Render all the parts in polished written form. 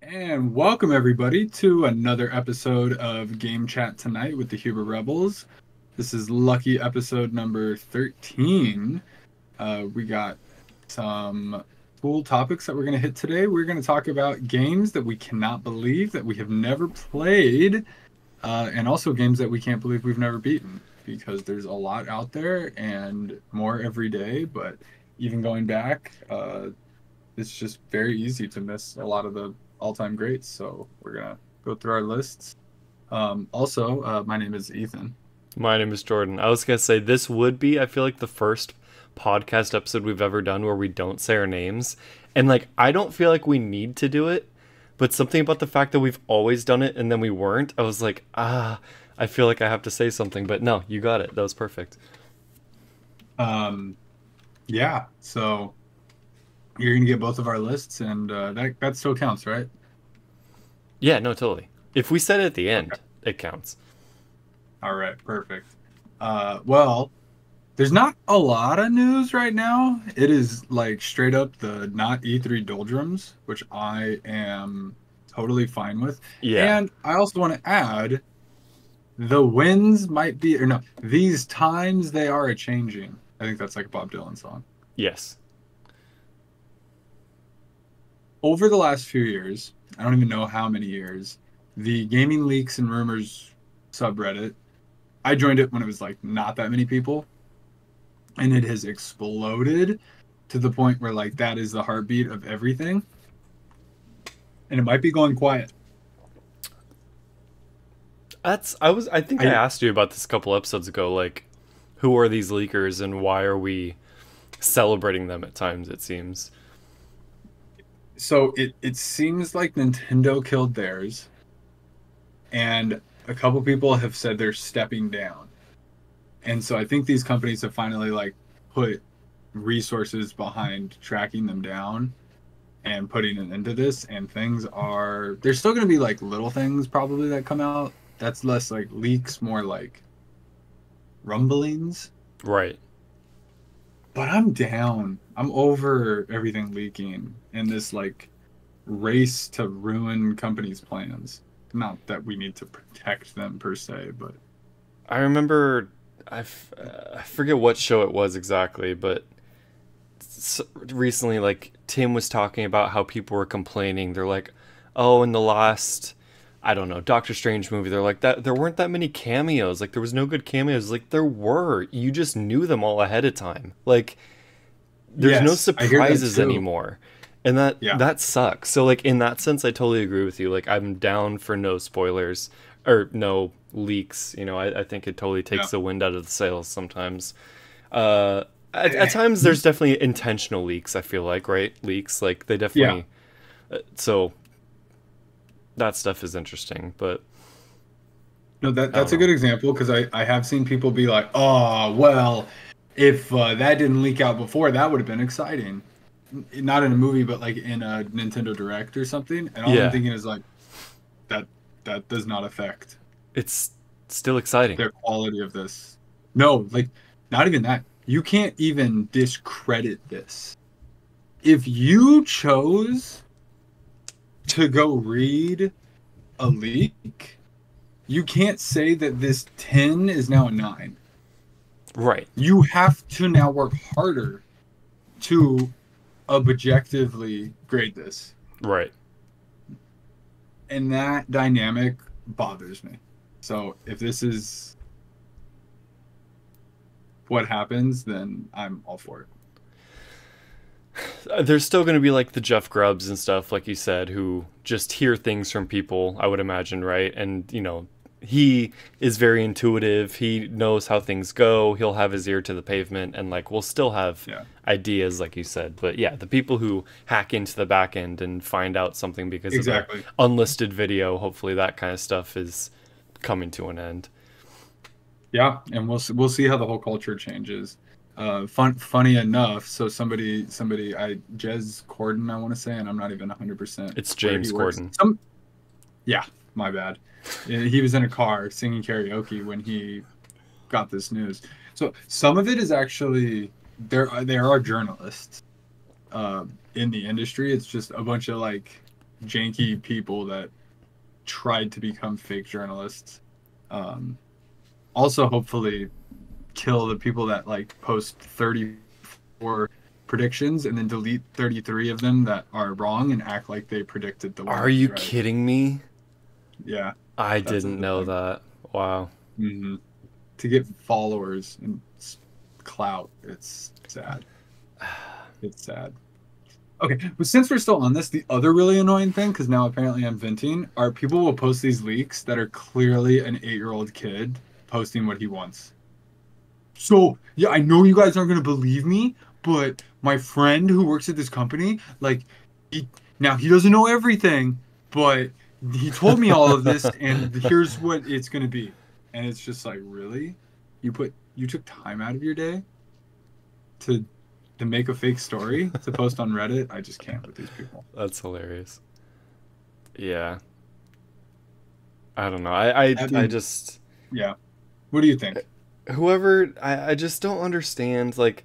And welcome everybody to another episode of Game Chat Tonight with the Huber Rebels. This is lucky episode number 13. We got some cool topics that we're going to hit today. We're going to talk about games that we cannot believe that we have never played, and also games that we can't believe we've never beaten, because there's a lot out there and more every day. But even going back, it's just very easy to miss a lot of the all-time greats. So we're gonna go through our lists. My name is Ethan. My name is Jordan. I was going to say, this would be, I feel like, the first podcast episode we've ever done where we don't say our names. And, I don't feel like we need to do it, but something about the fact that we've always done it and then we weren't, I was like, I feel like I have to say something. But no, you got it. That was perfect. Yeah, so you're gonna get both of our lists, and that still counts, right? Yeah, no, totally. If we said it at the Okay. end, it counts. All right, perfect. Well, there's not a lot of news right now. It is like straight up the not E3 doldrums, which I am totally fine with. Yeah. And I also want to add, the winds might be, or no, these times they are a changing. I think that's like a Bob Dylan song. Yes. Over the last few years, I don't even know how many years, the gaming leaks and rumors subreddit, I joined it when it was like not that many people, and it has exploded to the point where like that is the heartbeat of everything, and it might be going quiet. I think I I asked you about this a couple episodes ago, who are these leakers and why are we celebrating them at times, it seems. So it seems like Nintendo killed theirs, and a couple people have said they're stepping down. And so I think these companies have finally like put resources behind tracking them down and putting it into this. And things are, there's still going to be like little things probably that come out. That's less like leaks, more like rumblings. Right. But I'm down. I'm over everything leaking in this like race to ruin companies' plans. Not that we need to protect them per se, but I remember, I forget what show it was exactly, but recently, Tim was talking about how people were complaining. They're like, oh, in the last, I don't know, Doctor Strange movie, they're like, that there weren't that many cameos. Like, there was no good cameos. Like, there were. You just knew them all ahead of time. Like, there's no yes, I hear that surprises too. anymore. And that Yeah. that sucks. So in that sense I totally agree with you. Like, I'm down for no spoilers or no leaks. I think it totally Yeah. takes the wind out of the sails sometimes. Uh at times there's definitely intentional leaks, I feel like, right? Leaks, like they Yeah. definitely so that stuff is interesting, but No, I don't that's a know. good example because I have seen people be like, "Oh, well, if that didn't leak out before, that would have been exciting." Not in a movie, but like in a Nintendo Direct or something. And all I'm Yeah, thinking is like, that that does not affect it's still exciting. their quality of this. No, like not even that. You can't even discredit this. If you chose to go read a leak, you can't say that this 10 is now a 9. Right. You have to now work harder to objectively grade this. Right. And that dynamic bothers me. So if this is what happens, then I'm all for it. There's still going to be the Jeff Grubbs and stuff, like you said, who just hear things from people, I would imagine, right? And, he is very intuitive. He knows how things go. He'll have his ear to the pavement, and we'll still have Yeah, ideas, like you said. But yeah, the people who hack into the back end and find out something because of a exactly. unlisted video, hopefully that kind of stuff is coming to an end. Yeah, and we'll see how the whole culture changes. Funny enough, so somebody, Jez Corden, I want to say, and I'm not even 100% It's where he James works. Corden. Yeah, my bad. Yeah, he was in a car singing karaoke when he got this news. So some of it is actually there are journalists in the industry. It's just a bunch of like janky people that tried to become fake journalists. Also, hopefully, kill the people that like post 34 predictions and then delete 33 of them that are wrong and act like they predicted the one Are that's you right. kidding me? Yeah, I that's didn't know thing. that. Wow. Mm-hmm. To get followers and clout, it's sad. It's sad. Okay, but since we're still on this, the other really annoying thing, because now apparently I'm venting, are people will post these leaks that are clearly an 8-year-old kid posting what he wants. So, yeah, I know you guys aren't going to believe me, but my friend who works at this company, like, he, now he doesn't know everything, but he told me all of this, and here's what it's going to be. And it's just like, really? You took time out of your day to make a fake story to post on Reddit? I just can't with these people. That's hilarious. Yeah. I don't know. I mean, just yeah. What do you think? whoever I just don't understand like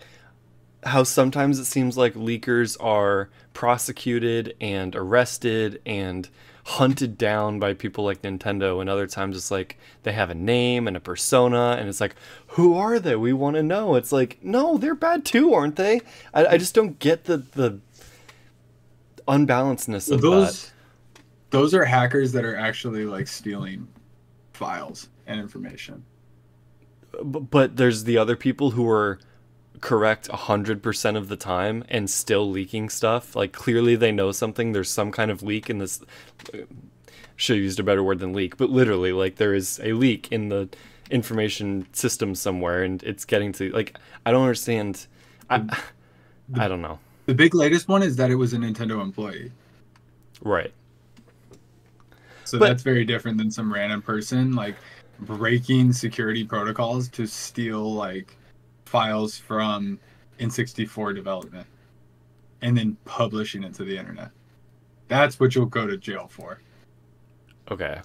how sometimes it seems like leakers are prosecuted and arrested and hunted down by people like Nintendo, and other times it's like they have a name and a persona, and it's like, who are they? We want to know. It's like, no, they're bad too, aren't they? I just don't get the unbalancedness Well, of that. those are hackers that are actually like stealing files and information. But there's the other people who are correct 100% of the time and still leaking stuff. Like clearly they know something. There's some kind of leak in this. Should have used a better word than leak, but literally, like there is a leak in the information system somewhere, and it's getting to like I don't understand. I The, I the, don't know. the big latest one is that it was a Nintendo employee. Right, So but that's very different than some random person like breaking security protocols to steal like files from N64 development and then publishing it to the internet. That's what you'll go to jail for. okay.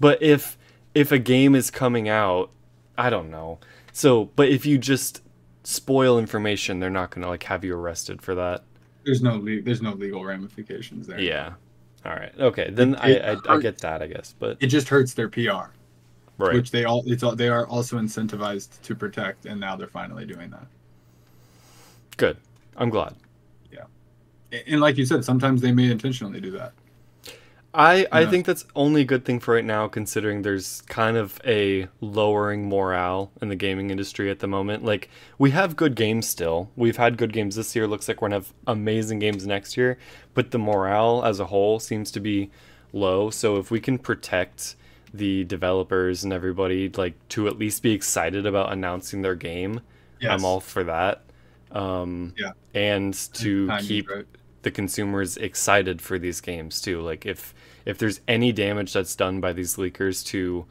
But if a game is coming out, I don't know. So, but if you just spoil information, they're not gonna like have you arrested for that. There's no legal ramifications there. Yeah. All right. Okay. It, Then it I hurt, get that, I guess. But it just hurts their PR, right. which they are also incentivized to protect, and now they're finally doing that. Good. I'm glad. Yeah, and like you said, sometimes they may intentionally do that. Who I knows? think that's only a good thing for right now, considering there's kind of a lowering morale in the gaming industry at the moment. Like, we have good games still. We've had good games this year. Looks like we're going to have amazing games next year. But the morale as a whole seems to be low. So if we can protect the developers and everybody, like, to at least be excited about announcing their game, I'm Yes. all for that. Um, Yeah. and to Timing's keep right. the consumers excited for these games too. Like if there's any damage that's done by these leakers to,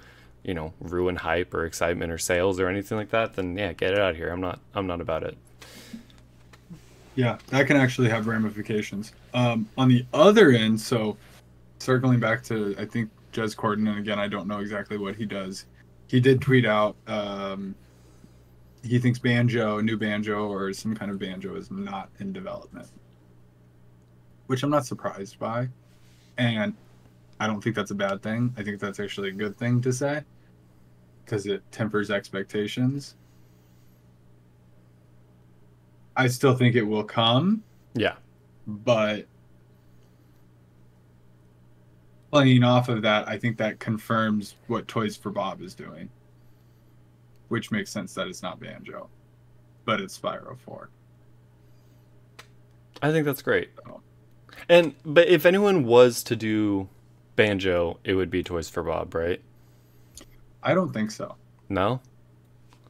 ruin hype or excitement or sales or anything like that, then yeah, get it out of here. I'm not about it. Yeah, that can actually have ramifications. On the other end, so circling back to I think Jez Corden, and again I don't know exactly what he does. He did tweet out he thinks Banjo, new Banjo, or some kind of Banjo is not in development, which I'm not surprised by, and I don't think that's a bad thing. I think that's actually a good thing to say because it tempers expectations. I still think it will come, Yeah. but playing off of that, I think that confirms what Toys for Bob is doing, which makes sense that it's not Banjo, but it's Spyro 4. I think that's great. So, But if anyone was to do Banjo, it would be Toys for Bob, right? I don't think so. No?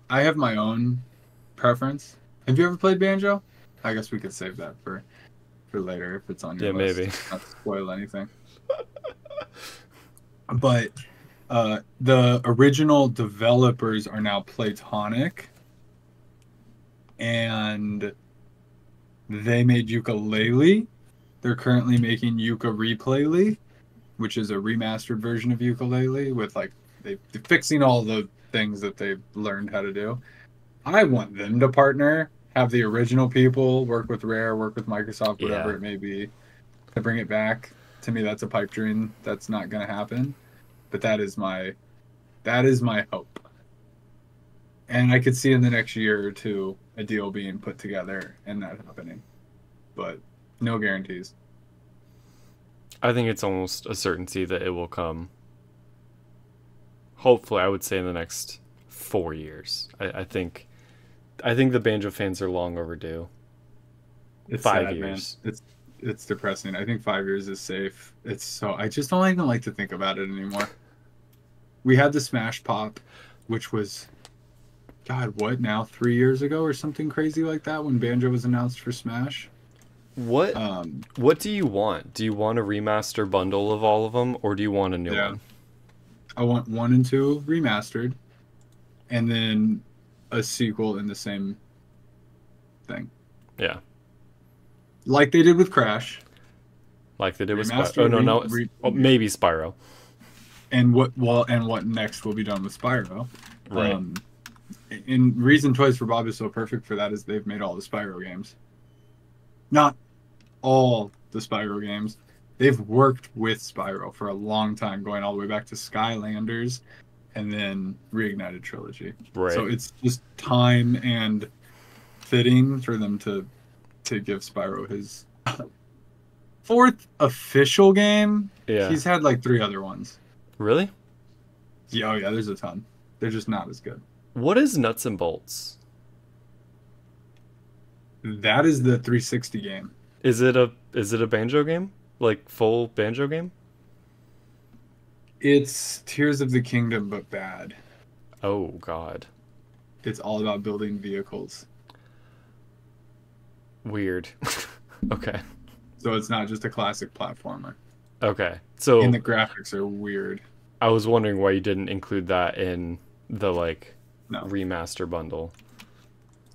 I have my own preference. Have you ever played Banjo? I guess we could save that for later if it's on your Yeah, list. maybe. Not to spoil anything. But the original developers are now Playtonic, and they made Yooka-Laylee. They're currently making Yooka-Replaylee, which is a remastered version of Yooka-Laylee with like they're fixing all the things that they've learned how to do. I want them to partner, have the original people work with Rare, work with Microsoft, whatever Yeah. it may be, to bring it back. To me, that's a pipe dream. That's not going to happen. But that is my hope. And I could see in the next year or two a deal being put together and that happening. But no guarantees. I think it's almost a certainty that it will come. Hopefully, I would say in the next 4 years. I think the Banjo fans are long overdue. It's 5 years. Man. It's depressing. I think 5 years is safe. I just don't even like to think about it anymore. We had the Smash Pop, which was, God, what now? 3 years ago or something crazy like that when Banjo was announced for Smash. What do you want? Do you want a remaster bundle of all of them, or do you want a new one? I want 1 and 2 remastered, and then a sequel in the same thing. Yeah. Like they did with Crash. Like they did with Spyro. Oh no, maybe Spyro. And what next will be done with Spyro? Right. And reason Toys for Bob is so perfect for that is they've made all the Spyro games. Not all the Spyro games. They've worked with Spyro for a long time, going all the way back to Skylanders and then Reignited Trilogy. Right. So it's just time and fitting for them to give Spyro his 4th official game. Yeah. He's had like 3 other ones. Really? Yeah, oh yeah, there's a ton. They're just not as good. What is Nuts and Bolts? That is the 360 game. Is it a Banjo game? Like full Banjo game? It's Tears of the Kingdom, but bad. Oh God. It's all about building vehicles. Weird. Okay. So it's not just a classic platformer. Okay. So and the graphics are weird. I was wondering why you didn't include that in the No. remaster bundle.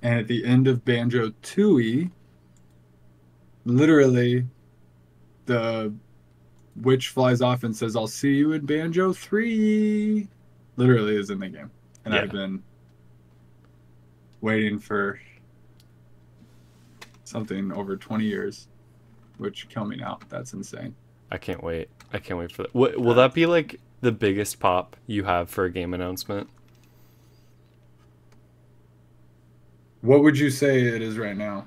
And at the end of Banjo Tooie, literally, the witch flies off and says, "I'll see you in Banjo 3." Literally is in the game. And Yeah. I've been waiting for something over 20 years, which kill me now. That's insane. I can't wait. I can't wait for that. Will that be like the biggest pop you have for a game announcement? What would you say it is right now?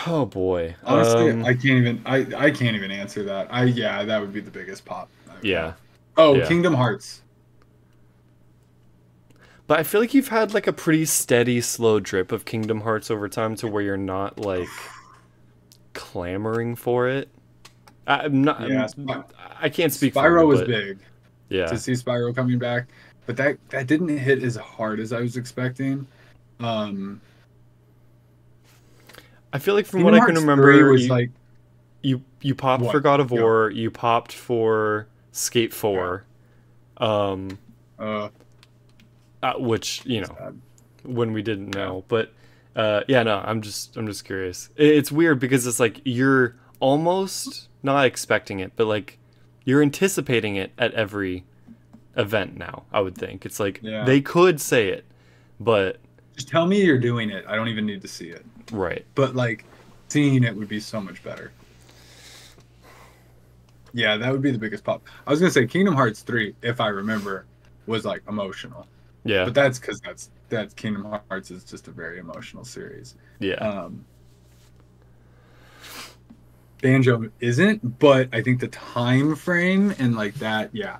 Oh boy. Honestly, I can't even answer that. That would be the biggest pop. Yeah. Oh, Yeah. Kingdom Hearts. But I feel like you've had like a pretty steady, slow drip of Kingdom Hearts over time to where you're not like clamoring for it. I'm not. Yeah, I can't speak for Spyro you, was but big. yeah. To see Spyro coming back, but that didn't hit as hard as I was expecting. I feel like from Kingdom what I can Hearts remember, 3 was like you popped What? for God of Go. War, you popped for Skate 4, which sad. when we didn't know, but no, I'm just curious. It's weird because it's like you're almost not expecting it, but like you're anticipating it at every event now. I would think it's like they could say it, but Just tell me you're doing it. I don't even need to see it. right. But like seeing it would be so much better. Yeah, that would be the biggest pop. I was gonna say Kingdom Hearts 3, if I remember, was like emotional. Yeah. But that's because that's Kingdom Hearts is just a very emotional series. Yeah. Banjo isn't, but I think the time frame and like that, yeah.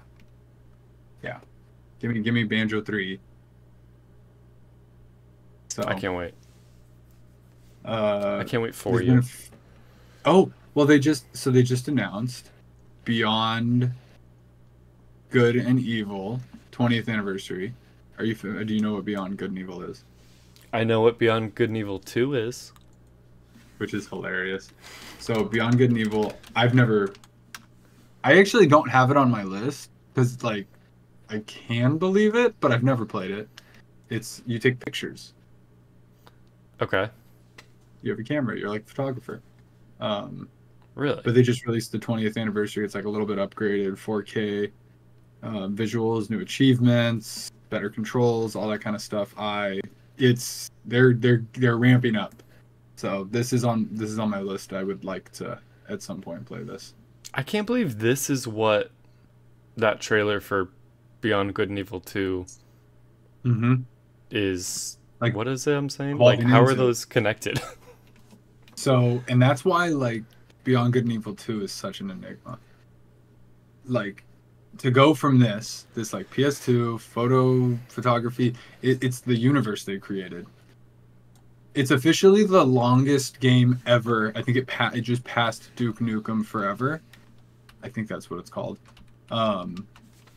Give me Banjo 3. So I can't wait. I can't wait for you. They just announced Beyond Good and Evil 20th anniversary. Do you know what Beyond Good and Evil is? I know what Beyond Good and Evil 2 is. Which is hilarious. So Beyond Good and Evil, I actually don't have it on my list because like I can believe it, but I've never played it. It's you take pictures. Okay. You have a camera. You're like a photographer. Really? But they just released the 20th anniversary. It's like a little bit upgraded, 4K visuals, new achievements, better controls, all that kind of stuff. They're ramping up. So this is on my list. I would like to at some point play this. I can't believe this is what that trailer for Beyond Good and Evil 2 Mm-hmm. is. Like What is it I'm saying? Like, evolving how are into. those connected? So, and that's why like Beyond Good and Evil 2 is such an enigma. Like to go from this like PS2 photography, it's the universe they created. It's officially the longest game ever. I think it just passed Duke Nukem Forever. I think that's what it's called. Um,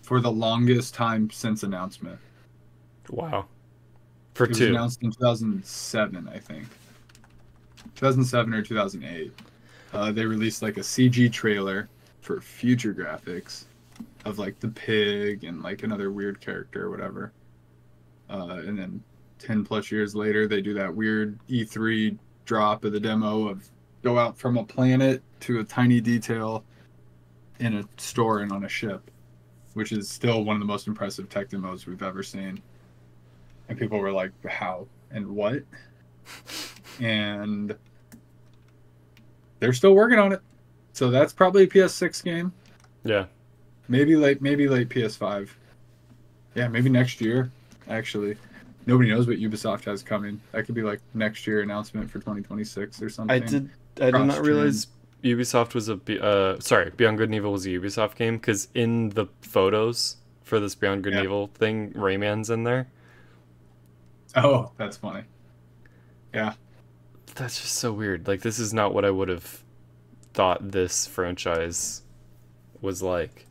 for the longest time since announcement. Wow. For It was 2. announced in 2007, I think. 2007 or 2008. They released like a CG trailer for future graphics of like the pig and like another weird character or whatever. And then 10 plus years later, they do that weird E3 drop of the demo of go out from a planet to a tiny detail in a store and on a ship, which is still one of the most impressive tech demos we've ever seen. And people were like, how and what? And they're still working on it. So that's probably a PS6 game. Yeah. Maybe late PS5. Yeah, maybe next year, actually. Nobody knows what Ubisoft has coming. That could be like next year announcement for 2026 or something. I did not realize Ubisoft was Beyond Good and Evil was a Ubisoft game, because in the photos for this Beyond Good and Evil thing, Rayman's in there. Oh, that's funny. Yeah. That's just so weird. Like, this is not what I would have thought this franchise was like.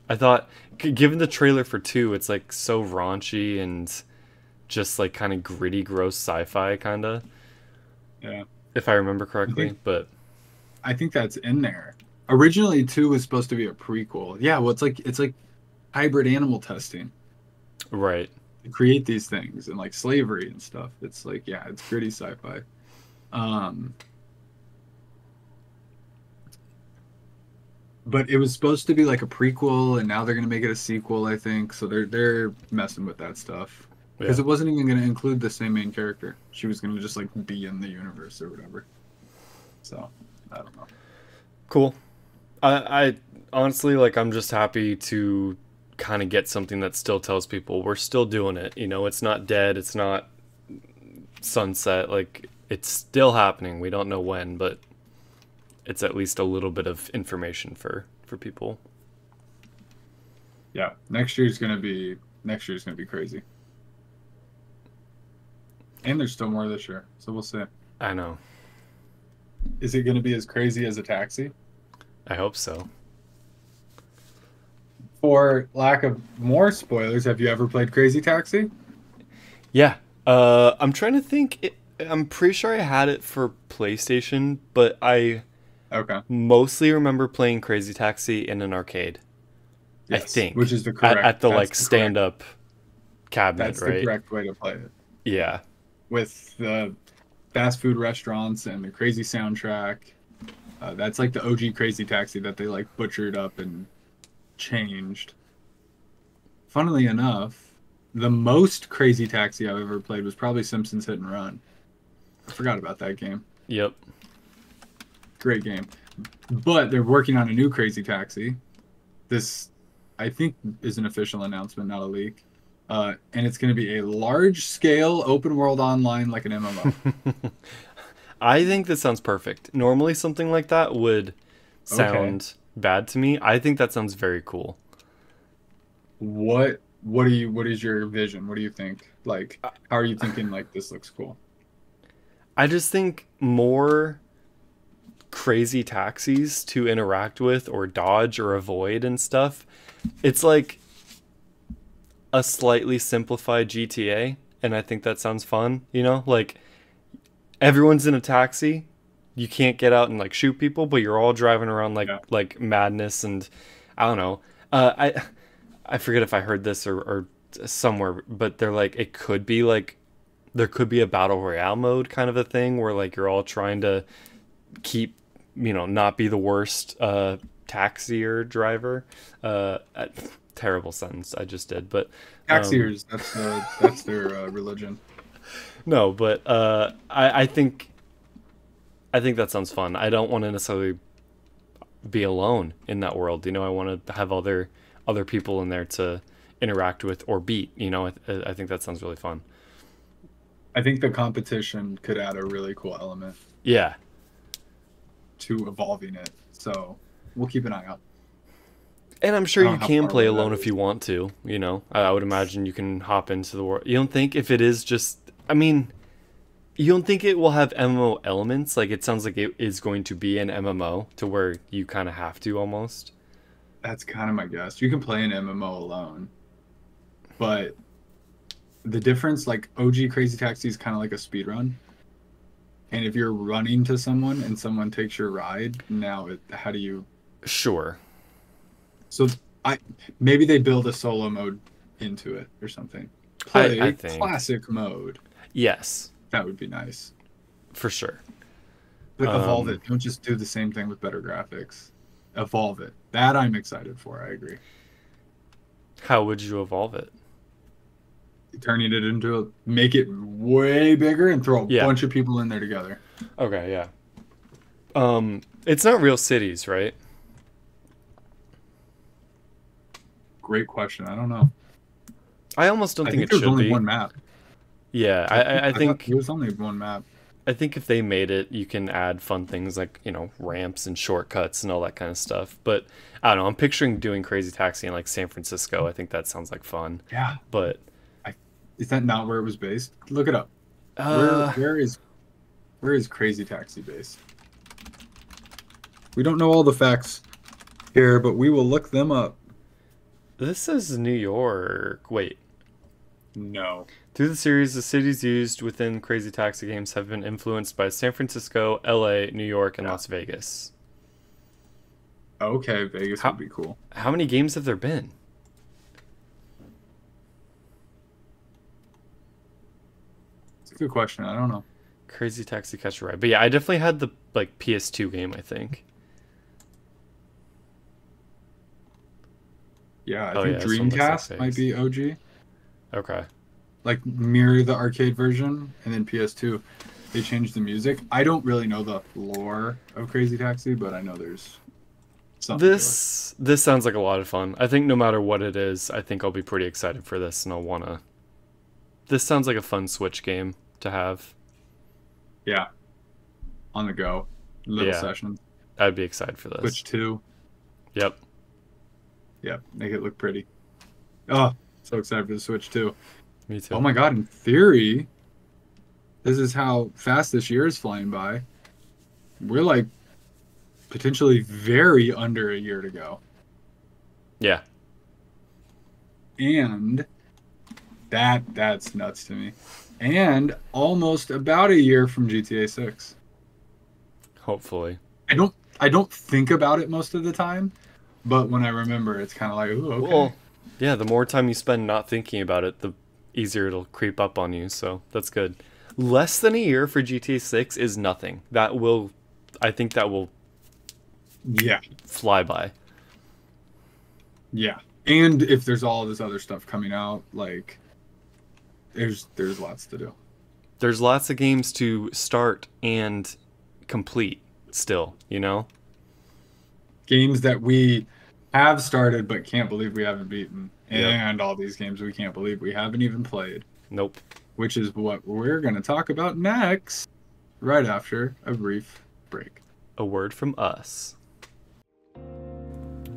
I thought, given the trailer for 2, it's like so raunchy and just like kind of gritty, gross sci-fi kind of. Yeah. If I remember correctly, but I think that's in there. Originally 2 was supposed to be a prequel. Yeah, well it's like hybrid animal testing. Right. To create these things and like slavery and stuff. It's like, yeah, it's gritty sci-fi. But it was supposed to be like a prequel, and now they're gonna make it a sequel, I think. So they're messing with that stuff because it wasn't even gonna include the same main character. She was gonna just like be in the universe or whatever. So I don't know. Cool. I honestly, like, I'm just happy to kind of get something that still tells people we're still doing it. You know, it's not dead. It's not sunset. Like, it's still happening. We don't know when, but it's at least a little bit of information for people. Yeah, next year's gonna be crazy. And there's still more this year, so we'll see. I know. Is it gonna be as crazy as a Taxi? I hope so. For lack of more spoilers, have you ever played Crazy Taxi? Yeah. I'm trying to think. I'm pretty sure I had it for PlayStation, but I mostly remember playing Crazy Taxi in an arcade. Yes, I think. Which is the correct at the like stand-up cabinet, that's right? That's the correct way to play it. Yeah. With the fast food restaurants and the crazy soundtrack. That's like the OG Crazy Taxi that they like butchered up and changed. Funnily enough, the most Crazy Taxi I've ever played was probably Simpsons Hit and Run. I forgot about that game. Yep. Great game. But they're working on a new Crazy Taxi. This, I think, is an official announcement, not a leak. And it's going to be a large-scale open world online like an MMO. I think this sounds perfect. Normally something like that would sound bad to me. I think that sounds very cool. What is your vision? What do you think? Like, how are you thinking like this looks cool? I just think more crazy taxis to interact with or dodge or avoid and stuff. It's like a slightly simplified GTA, and I think that sounds fun, you know? Like, everyone's in a taxi. You can't get out and like shoot people, but you're all driving around like madness, and I don't know. I forget if I heard this or somewhere, but they're like, it could be like there could be a battle royale mode kind of a thing where like you're all trying to keep, you know, not be the worst taxier driver. Terrible sentence I just did, but taxiers, that's their religion. No, but I think I think that sounds fun. I don't want to necessarily be alone in that world. I want to have other people in there to interact with or beat. I think that sounds really fun. I think the competition could add a really cool element. Yeah. To evolving it. So we'll keep an eye out. And I'm sure you can play alone if you want to. I would imagine you can hop into the world. You don't think if it is just, you don't think it will have MMO elements? Like, it sounds like it is going to be an MMO to where you kind of have to almost. That's kind of my guess. You can play an MMO alone. But the difference, like, OG Crazy Taxi is kind of like a speed run. And if you're running to someone and someone takes your ride, how do you... Sure. So maybe they build a solo mode into it or something. Play I think. Classic mode. Yes. That would be nice. For sure. But evolve it. Don't just do the same thing with better graphics. Evolve it. That I'm excited for. I agree. How would you evolve it? Turning it into make it way bigger and throw a bunch of people in there together. Okay, yeah. It's not real cities, right? Great question. I don't know. I almost don't think it should be. There's only one map. Yeah, I think it was only one map. I think if they made it, you can add fun things like, ramps and shortcuts and all that kind of stuff. But I don't know. I'm picturing doing Crazy Taxi in like San Francisco. I think that sounds like fun. Yeah. But is that not where it was based? Look it up. Where is Crazy Taxi based? We don't know all the facts here, but we will look them up. This is New York. Wait. No. Through the series, the cities used within Crazy Taxi games have been influenced by San Francisco, LA, New York, and Las Vegas. Okay, Vegas would be cool. How many games have there been? It's a good question. I don't know. Crazy Taxi Catch a Ride. But yeah, I definitely had the PS2 game, I think. Yeah, I think Dreamcast might be OG. Okay. Like mirror the arcade version, and then PS2, they changed the music. I don't really know the lore of Crazy Taxi, but I know there's something. This sounds like a lot of fun. I think no matter what it is, I think I'll be pretty excited for this, and I'll wanna. This sounds like a fun Switch game to have. Yeah. On the go, little session. I'd be excited for this. Switch 2. Yep. Yep. Make it look pretty. Oh, so excited for the Switch 2. Me too. Oh my god, in theory, this is how fast this year is flying by. We're like potentially very under a year to go. Yeah. And that's nuts to me. And almost about a year from GTA 6. Hopefully. I don't think about it most of the time, but when I remember, it's kind of like, ooh, okay. Well, yeah, the more time you spend not thinking about it, the easier it'll creep up on you, so that's good. Less than a year for GTA 6 is nothing. I think that will fly by. Yeah. And if there's all this other stuff coming out, like there's lots to do. There's lots of games to start and complete still, Games that we have started but can't believe we haven't beaten. And all these games we can't believe we haven't even played. Nope. Which is what we're going to talk about next, right after a brief break. A word from us.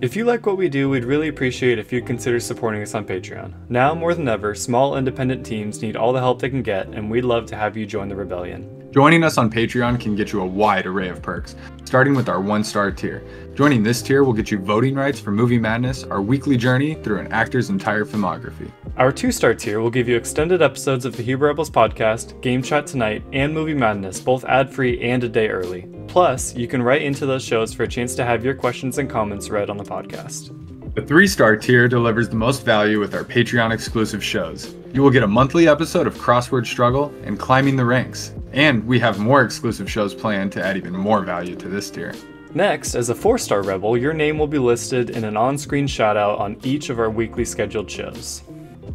If you like what we do, we'd really appreciate if you'd consider supporting us on Patreon. Now more than ever, small independent teams need all the help they can get, and we'd love to have you join the rebellion. Joining us on Patreon can get you a wide array of perks, starting with our 1-star tier. Joining this tier will get you voting rights for Movie Madness, our weekly journey through an actor's entire filmography. Our 2-star tier will give you extended episodes of the Huber Rebels podcast, Game Chat Tonight, and Movie Madness, both ad-free and a day early. Plus, you can write into those shows for a chance to have your questions and comments read on the podcast. The 3-star tier delivers the most value with our Patreon exclusive shows. You will get a monthly episode of Crossword Struggle and Climbing the Ranks. And we have more exclusive shows planned to add even more value to this tier. Next, as a 4-star rebel, your name will be listed in an on-screen shoutout on each of our weekly scheduled shows.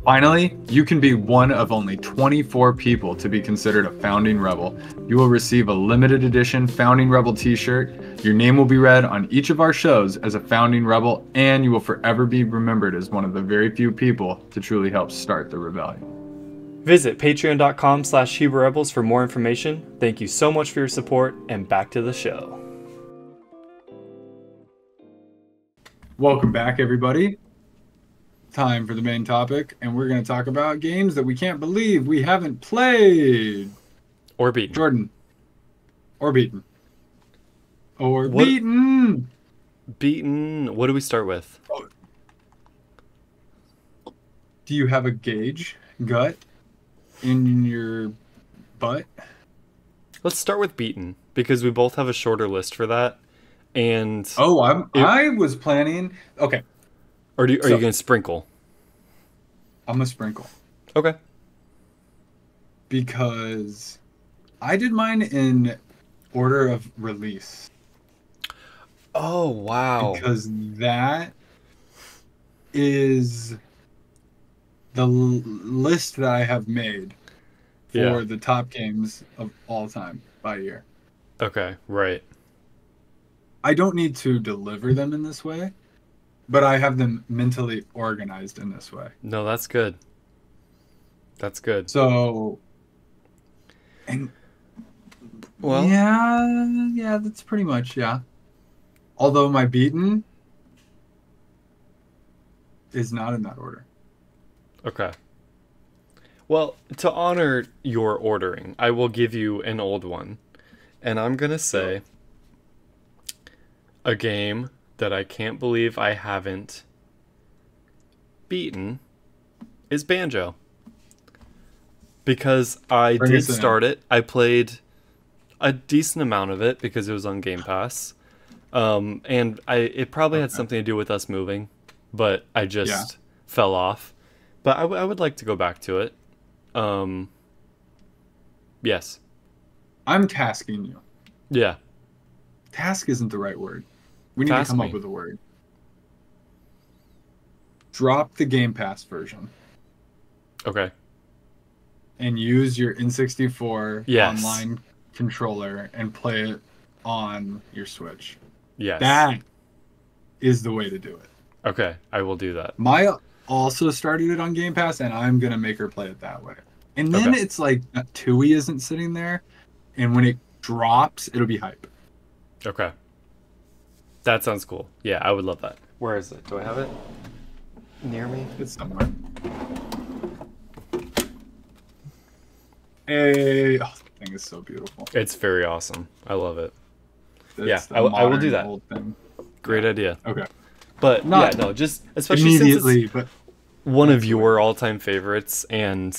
Finally, you can be one of only 24 people to be considered a Founding Rebel. You will receive a limited edition Founding Rebel t-shirt. Your name will be read on each of our shows as a Founding Rebel, and you will forever be remembered as one of the very few people to truly help start the rebellion. Visit patreon.com/HuberRebels for more information. Thank you so much for your support, and back to the show. Welcome back, everybody. Time for the main topic, and we're going to talk about games that we can't believe we haven't played. Or beaten. Jordan. Or beaten. Or What? beaten. Beaten. What do we start with? Do you have a gauge gut in your butt? Let's start with beaten, because we both have a shorter list for that. And I was planning. Okay. are you going to sprinkle? I'm gonna sprinkle. Okay. Because I did mine in order of release. Oh, wow. Because that is the list that I have made for the top games of all time by year. Okay, right. I don't need to deliver them in this way, but I have them mentally organized in this way. No, that's good. That's good. So, and well, yeah, that's pretty much, yeah. Although my beaten is not in that order. Okay. Well, to honor your ordering, I will give you an old one. And I'm going to say a game that I can't believe I haven't beaten is Banjo. Because I did start it. I played a decent amount of it because it was on Game Pass. And it probably had something to do with us moving, but I just fell off. But I would like to go back to it. Yes. I'm tasking you. Yeah. Task isn't the right word. We need to come up with a word. Drop the Game Pass version. Okay. And use your N64 Yes. online controller and play it on your Switch. Yes. That is the way to do it. Okay, I will do that. Maya also started it on Game Pass, and I'm going to make her play it that way. And then it's like Tui isn't sitting there, and when it drops, it'll be hype. Okay. That sounds cool. Yeah, I would love that. Where is it? Do I have it near me? It's somewhere. Hey, oh, the thing is so beautiful. It's very awesome. I love it. It's I will do that. Great idea. Okay. But just especially immediately, since it's one of your all-time favorites, and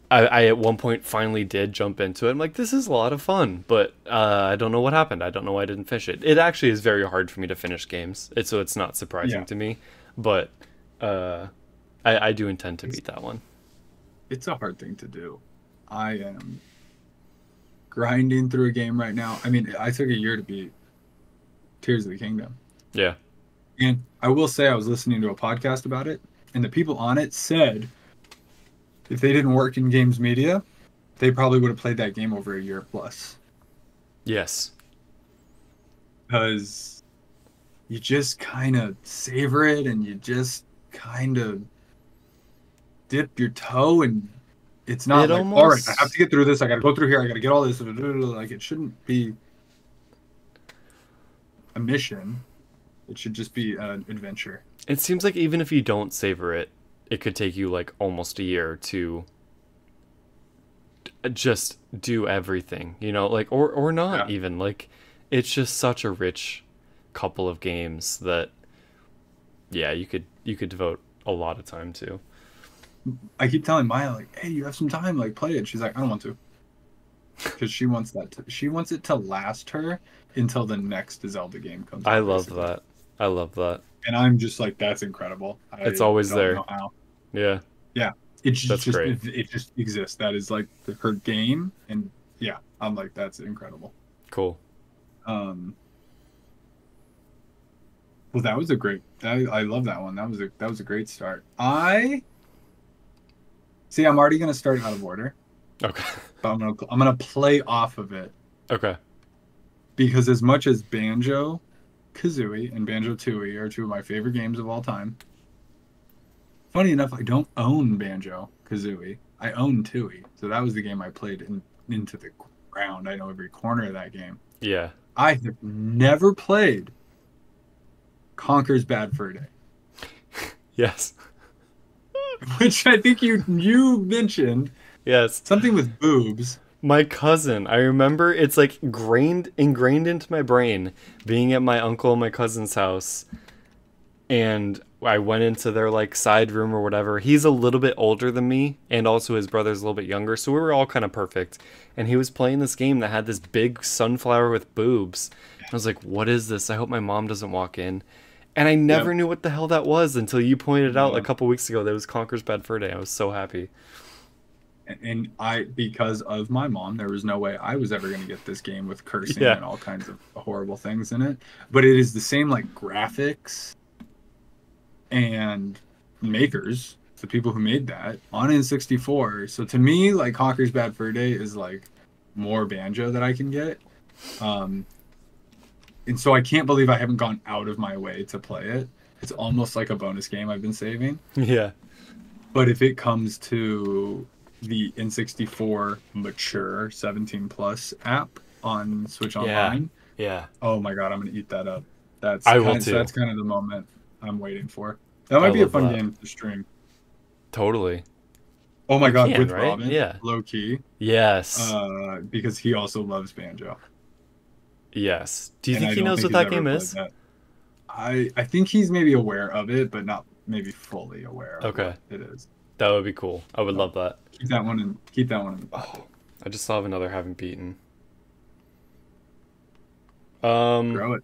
I at one point finally did jump into it. I'm like, this is a lot of fun, but I don't know what happened. I don't know why I didn't finish it. It actually is very hard for me to finish games, so it's not surprising to me. But I do intend to beat that one. It's a hard thing to do. I am grinding through a game right now. I mean, I took a year to beat Tears of the Kingdom. Yeah. And I will say I was listening to a podcast about it, and the people on it said if they didn't work in games media, they probably would have played that game over a year plus. Yes. Because you just kind of savor it, and you just kind of dip your toe, and it's not like, all right, I have to get through this. I got to go through here. I got to get all this. Like, it shouldn't be a mission. It should just be an adventure. It seems like even if you don't savor it, it could take you like almost a year to just do everything, like, or not even. Like, it's just such a rich couple of games that, you could devote a lot of time to. I keep telling Maya, like, hey, you have some time, like, play it. She's like, I don't want to. Because she wants she wants it to last her until the next Zelda game comes out. I love that. And I'm just like, that's incredible. It's always there. Know how. Yeah. Yeah. It's that's just great. it just exists. That is like her game, and I'm like, that's incredible. Cool. Well, that was a great. I love that one. That was a great start. I See, I'm already gonna start out of order, Okay. but I'm gonna play off of it Okay. because as much as Banjo Kazooie and Banjo Tooie are two of my favorite games of all time. Funny enough, I don't own Banjo Kazooie. I own Tooie, so that was the game I played into the ground. I know every corner of that game. Yeah. I have never played Conker's Bad Fur Day, Yes. which I think you mentioned Yes. something with boobs. My cousin, I remember it's like ingrained into my brain being at my uncle and my cousin's house, and I went into their like side room or whatever. He's a little bit older than me, and also his brother's a little bit younger, so we were all kind of perfect. And he was playing this game that had this big sunflower with boobs. I was like, "What is this? I hope my mom doesn't walk in." And I never knew what the hell that was until you pointed out a couple weeks ago that it was Conker's Bad Fur Day. I was so happy. And because of my mom, there was no way I was ever going to get this game with cursing Yeah. and all kinds of horrible things in it. But it is the same like graphics and makers, the people who made that on N64. So to me, like Conker's Bad Fur Day is like more Banjo that I can get. And so I can't believe I haven't gone out of my way to play it. It's almost like a bonus game I've been saving. Yeah. But if it comes to the N64 mature 17 plus app on Switch Online, Yeah. oh my god, I'm gonna eat that up. That's I will too. That's kind of the moment I'm waiting for. That might be a fun game to stream. Totally. Oh my god, can, with right? Robin, Yeah. low key, Yes. because he also loves Banjo. Yes. Do you And think I he don't knows think what he's that ever game played is? that. I think he's maybe aware of it, but not maybe fully aware of what it is. That would be cool. I would love that. Keep that one in the pocket. I just saw of another haven't beaten. Grow it.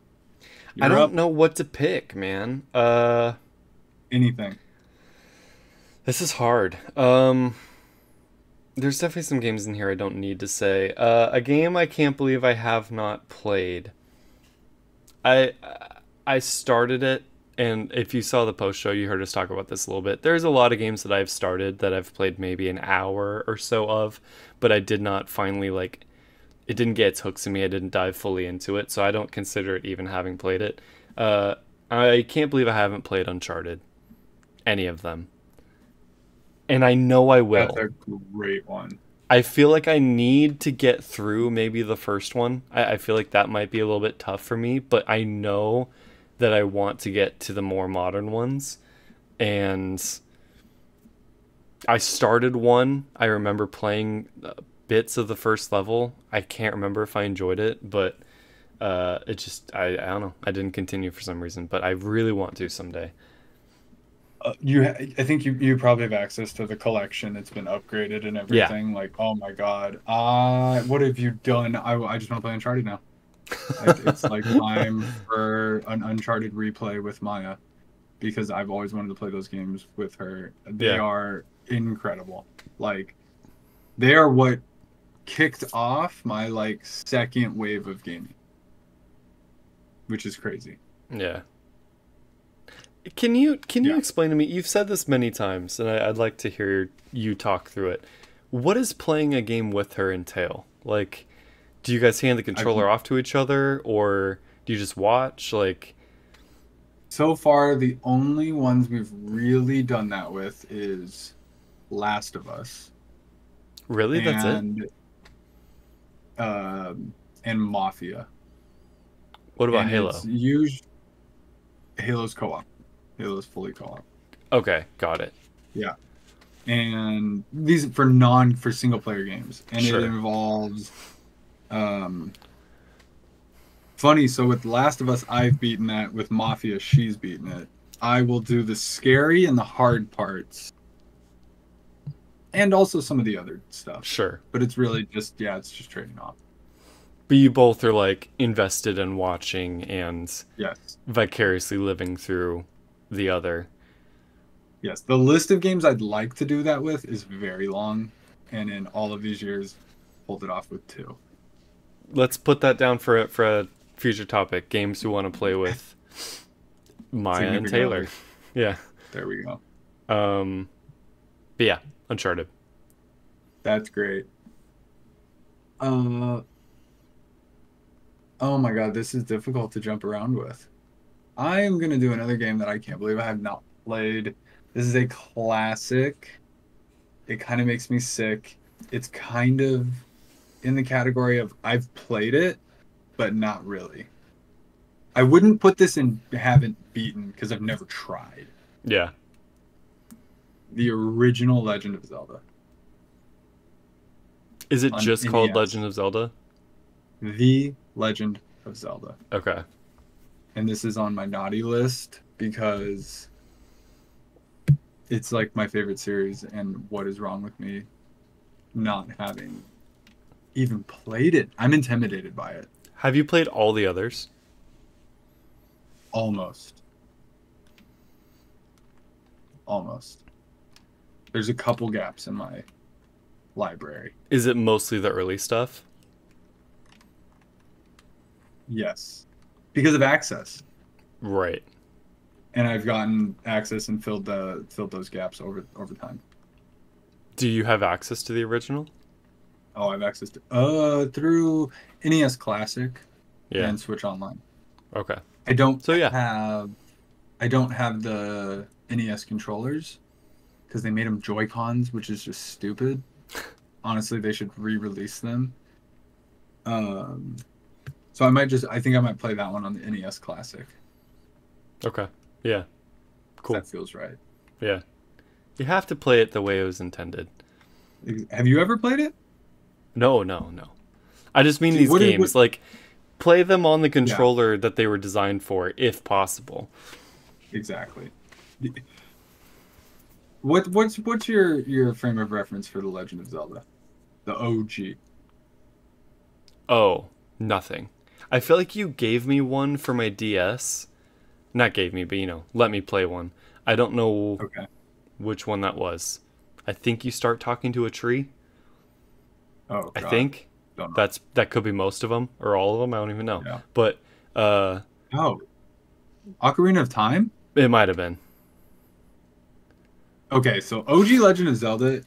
I don't know what to pick, man. Anything. This is hard. There's definitely some games in here I don't need to say. A game I can't believe I have not played. I started it, and if you saw the post show, you heard us talk about this a little bit. There's a lot of games that I've started that I've played maybe an hour or so of, but I did not finally like. It didn't get its hooks in me. I didn't dive fully into it, so I don't consider it even having played it. I can't believe I haven't played Uncharted, any of them, and I know I will. That's a great one. I feel like I need to get through maybe the first one. I feel like that might be a little bit tough for me, but I know that I want to get to the more modern ones. And I started one. I remember playing bits of the first level. I can't remember if I enjoyed it, but it just, I don't know. I didn't continue for some reason, but I really want to someday. I think you probably have access to the collection. It's been upgraded and everything. Like, oh my god, what have you done? I just want to play Uncharted now. It's like time for an Uncharted replay with Maya, because I've always wanted to play those games with her. They are incredible. Like, they are what kicked off my like second wave of gaming, which is crazy. Yeah. Can you explain to me? You've said this many times, and I'd like to hear you talk through it. What does playing a game with her entail? Like, do you guys hand the controller off to each other, or do you just watch? Like, so far, the only ones we've really done that with is Last of Us. Really, that's it? And Mafia. What about Halo? Halo's co-op. Halo's fully co-op. Okay, got it. Yeah. And these for single player games. And it involves funny, so with Last of Us I've beaten that, with Mafia she's beaten it. I will do the scary and the hard parts. And also some of the other stuff. Sure. But it's really just it's just trading off. But you both are like invested in watching and vicariously living through the other. Yes, the list of games I'd like to do that with is very long, and in all of these years, pulled it off with 2. Let's put that down for a future topic. Games we want to play with Maya and Taylor. Yeah. There we go. But yeah, Uncharted. That's great. Uh, oh my God, this is difficult to jump around with. I am gonna do another game that I can't believe I have not played. This is a classic. It kind of makes me sick. It's kind of in the category of I've played it, but not really. I wouldn't put this in haven't beaten because I've never tried. Yeah. The original Legend of Zelda. Is it On just called NES. Legend of Zelda? The Legend of Zelda. Okay. And this is on my naughty list because it's like my favorite series, and what is wrong with me not having even played it? I'm intimidated by it. Have you played all the others? Almost. Almost. There's a couple gaps in my library. Is it mostly the early stuff? Yes. Because of access. Right. And I've gotten access and filled those gaps over time. Do you have access to the original? Oh, I have access to through NES Classic Yeah. and Switch Online. Okay. I don't So, yeah. have the NES controllers because they made them Joy-Cons, which is just stupid. Honestly, they should re-release them. So I think I might play that one on the NES Classic. Okay. Yeah. Cool. That feels right. Yeah. You have to play it the way it was intended. Have you ever played it? No, no, no. I just mean See, these what is- games, like, play them on the controller that they were designed for, if possible. Exactly. What's your frame of reference for The Legend of Zelda? The OG. Oh, nothing. I feel like you gave me one for my DS. Not gave me, but, let me play one. I don't know Okay. which one that was. I think you start talking to a tree. Oh, I God. think Don't know. that could be most of them or all of them. I don't even know. Yeah. But Oh. Ocarina of Time? it might have been. Okay, so OG Legend of Zelda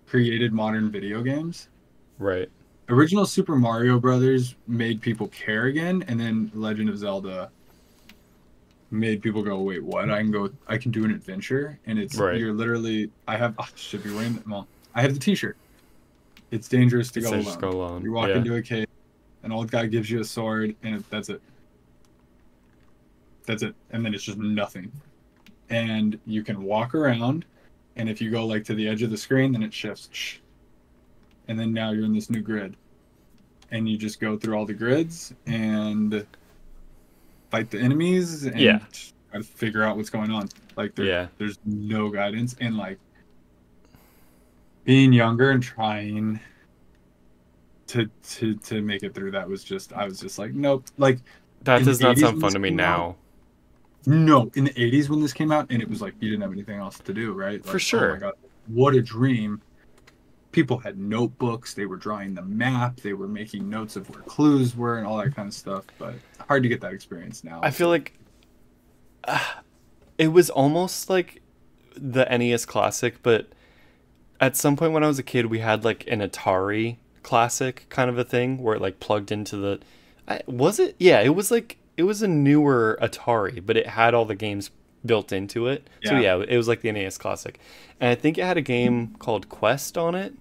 created modern video games. Right. Original Super Mario Brothers made people care again, and then Legend of Zelda made people go, "Wait, what? I can do an adventure." And it's Right. you're literally I should be wearing I have the t-shirt. It's dangerous to It's go dangerous alone. to go alone, You walk yeah. into a cave, an old guy gives you a sword, and that's it. That's it. And then it's just nothing. And you can walk around, and if you go to the edge of the screen, then it shifts. And then now you're in this new grid. And you just go through all the grids and fight the enemies and Yeah. try to figure out what's going on. There's no guidance. And being younger and trying to make it through that I was just like, nope. That in does the not 80s sound when fun this to me came now. No, in the 80s when this came out, and it was you didn't have anything else to do, right? For sure. Oh my God, what a dream. People had notebooks, they were drawing the map, they were making notes of where clues were and all that kind of stuff, but hard to get that experience now. I feel like it was almost like the NES Classic, but at some point when I was a kid, we had an Atari Classic kind of a thing where it plugged into the. Was it? Yeah, it was it was a newer Atari, but it had all the games built into it. Yeah. So yeah, it was like the NES Classic, and I think it had a game called Quest on it.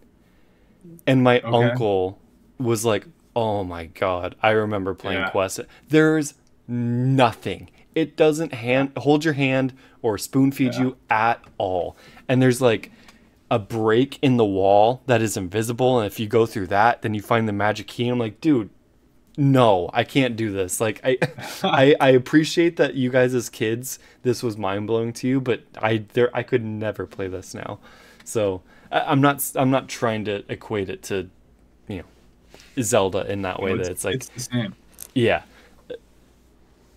And my uncle was like, "Oh my God, I remember playing Quest. There's nothing. It doesn't hold your hand or spoon feed you at all. And there's a break in the wall that is invisible, and if you go through that, then you find the magic key." And I'm like, dude, no, I can't do this. I appreciate that you guys as kids, this was mind blowing to you, but I could never play this now. So I'm not trying to equate it to, Zelda in that way. It's the same. Yeah.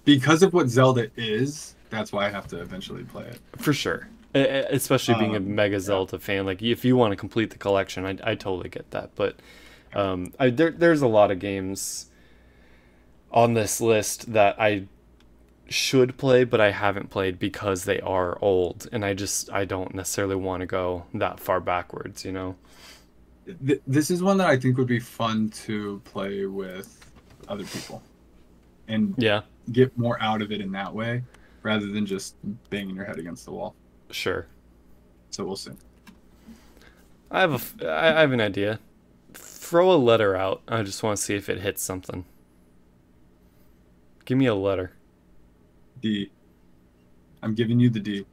Because of what Zelda is, that's why I have to eventually play it. For sure. Especially being a mega Zelda fan. If you want to complete the collection, I totally get that. But there's a lot of games on this list that I should play, but I haven't played because they are old, and I don't necessarily want to go that far backwards, you know? This is one that I think would be fun to play with other people and Yeah, get more out of it in that way rather than just banging your head against the wall. sure. So we'll see. I have an idea. Throw a letter out. I just want to see if it hits something. Give me a letter. D. I'm giving you the D.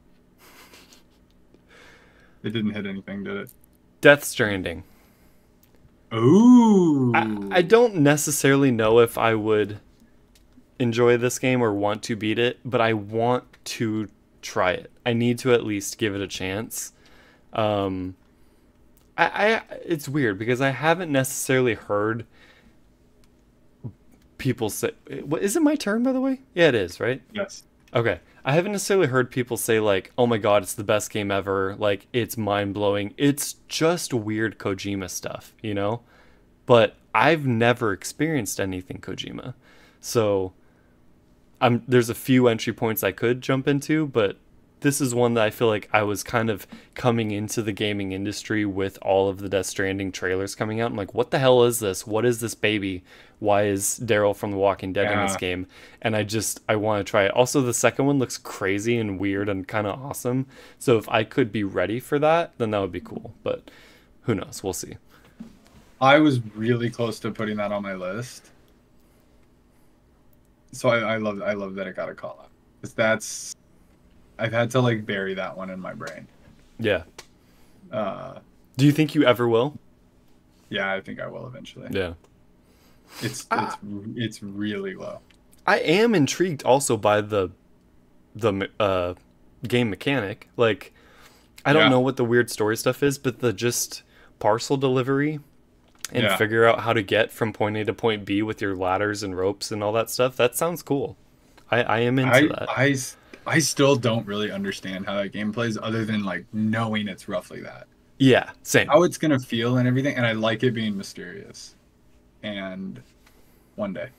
It didn't hit anything, did it? Death Stranding. Ooh. I don't necessarily know if I would enjoy this game or want to beat it, but I want to try it. I need to at least give it a chance. It's weird because I haven't necessarily heard people say, what, is it my turn, by the way? Yeah, it is, right? Yes. Okay. I haven't necessarily heard people say like, "Oh my god, it's the best game ever." Like, it's mind-blowing. It's just weird Kojima stuff, you know? But I've never experienced anything Kojima. So, there's a few entry points I could jump into, but this is one that I feel like I was kind of coming into the gaming industry with all of the Death Stranding trailers coming out. I'm like, what the hell is this? What is this baby? Why is Daryl from The Walking Dead in this game? And I want to try it. Also, the second one looks crazy and weird and kind of awesome. So if I could be ready for that, then that would be cool. But who knows? We'll see. I was really close to putting that on my list. So I love that it got a call out. Because I've had to like bury that one in my brain. Yeah. Do you think you ever will? Yeah, I think I will eventually. Yeah. It's really low. I am intrigued also by the game mechanic. Like, I don't know what the weird story stuff is, but the just parcel delivery and figure out how to get from point A to point B with your ladders and ropes and all that stuff. That sounds cool. I am into that. I still don't really understand how that game plays other than like knowing it's roughly that. Yeah, same. How it's gonna feel and everything, and I like it being mysterious. And one day.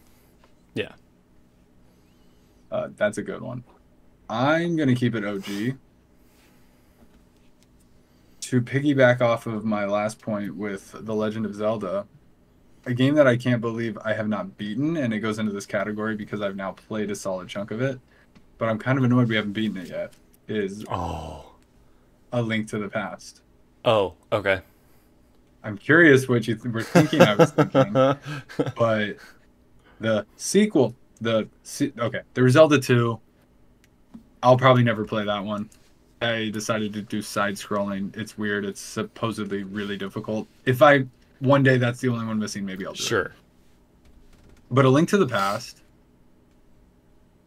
Yeah. That's a good one. I'm gonna keep it OG. To piggyback off of my last point with The Legend of Zelda, a game that I can't believe I have not beaten, and it goes into this category because I've now played a solid chunk of it, but I'm kind of annoyed we haven't beaten it yet, is A Link to the Past. Oh, okay. I'm curious what you were thinking I was thinking, but the sequel, the Zelda 2, I'll probably never play that one. I decided to do side-scrolling. It's weird. It's supposedly really difficult. If one day that's the only one missing, maybe I'll do it. Sure. But A Link to the Past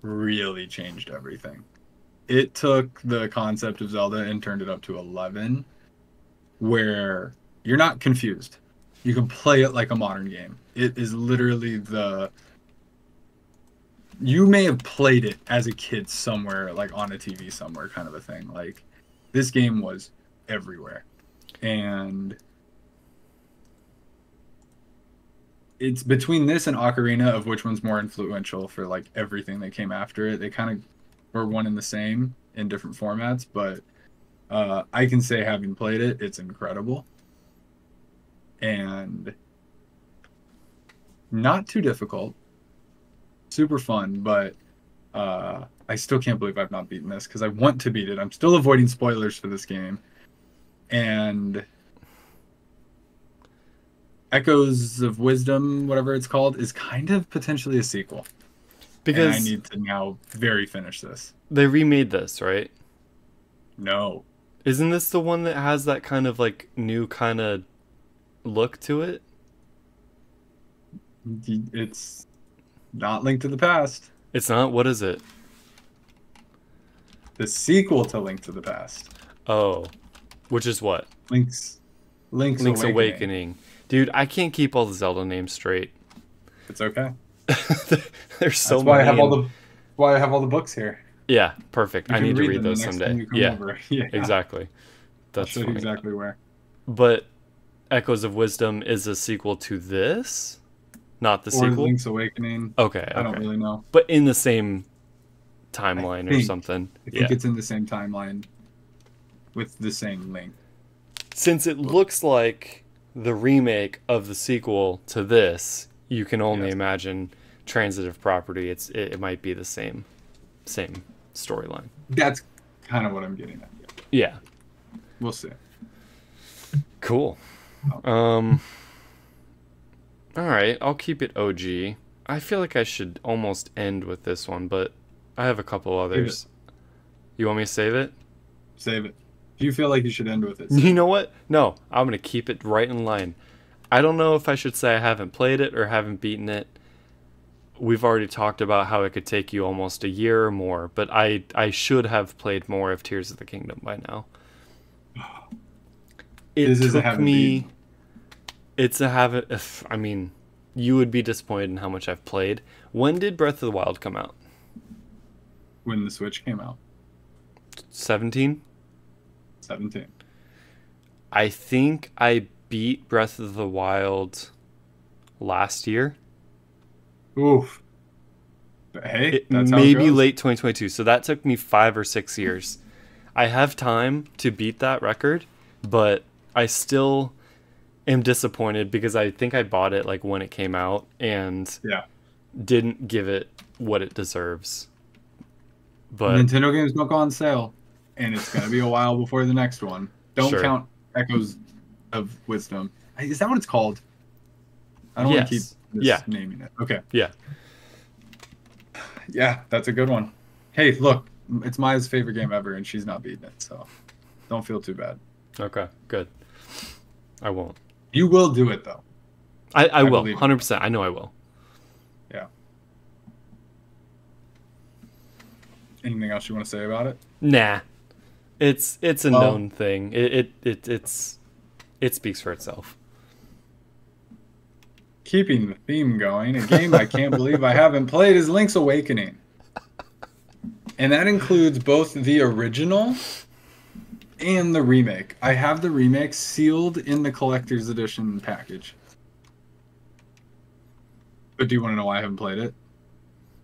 really changed everything. It took the concept of Zelda and turned it up to 11, where you're not confused. You can play it like a modern game. It is literally you may have played it as a kid somewhere, like on a TV somewhere, kind of a thing. Like, this game was everywhere. And it's between this and Ocarina of which one's more influential for like everything that came after it. They kind of were one and the same in different formats, but I can say, having played it, it's incredible. And not too difficult. Super fun, but I still can't believe I've not beaten this because I want to beat it. I'm still avoiding spoilers for this game. And Echoes of Wisdom, whatever it's called, is kind of potentially a sequel. Because I need to now finish this. They remade this, right? No. Isn't this the one that has that kind of like new kind of look to it? It's not Link to the Past. It's not? What is it? The sequel to Link to the Past. Oh. Which is what? Link's Awakening. Dude, I can't keep all the Zelda names straight. It's okay. There's so That's many. Why I have all the books here. Yeah, perfect. I need to read those someday. Yeah, exactly. That's I'll show you exactly where. But Echoes of Wisdom is a sequel to this? Not the sequel? Link's Awakening. Okay. I don't really know. But in the same timeline or something. I think it's in the same timeline with the same link. Since it looks like the remake of the sequel to this, you can only imagine transitive property. It might be the same storyline. That's kind of what I'm getting at. Yeah. We'll see. Cool. All right, I'll keep it OG. I feel like I should almost end with this one, but I have a couple others. You want me to save it? Save it. If you feel like you should end with it. You know what? No, I'm going to keep it right in line. I don't know if I should say I haven't played it or haven't beaten it. We've already talked about how it could take you almost a year or more, but I should have played more of Tears of the Kingdom by now. It took me... It's a habit. I mean, you would be disappointed in how much I've played. When did Breath of the Wild come out? When the Switch came out. 17? 17. I think I beat Breath of the Wild last year. Oof. Hey, that's maybe how it goes. Late 2022. So that took me 5 or 6 years. I have time to beat that record, but I still am disappointed because I think I bought it like when it came out and didn't give it what it deserves. But Nintendo games don't go on sale, and it's gonna be a while before the next one. Don't count Echoes of Wisdom. Is that what it's called? I don't want to keep naming it. Okay. Yeah. Yeah, that's a good one. Hey, look, it's Maya's favorite game ever, and she's not beating it, so don't feel too bad. Okay, good. I won't. You will do it, though. I will, 100%. I know I will. Yeah. Anything else you want to say about it? Nah. It's a known thing. It speaks for itself. Keeping the theme going, a game I can't believe I haven't played is Link's Awakening. And that includes both the original and the remake. I have the remake sealed in the collector's edition package. But do you want to know why I haven't played it?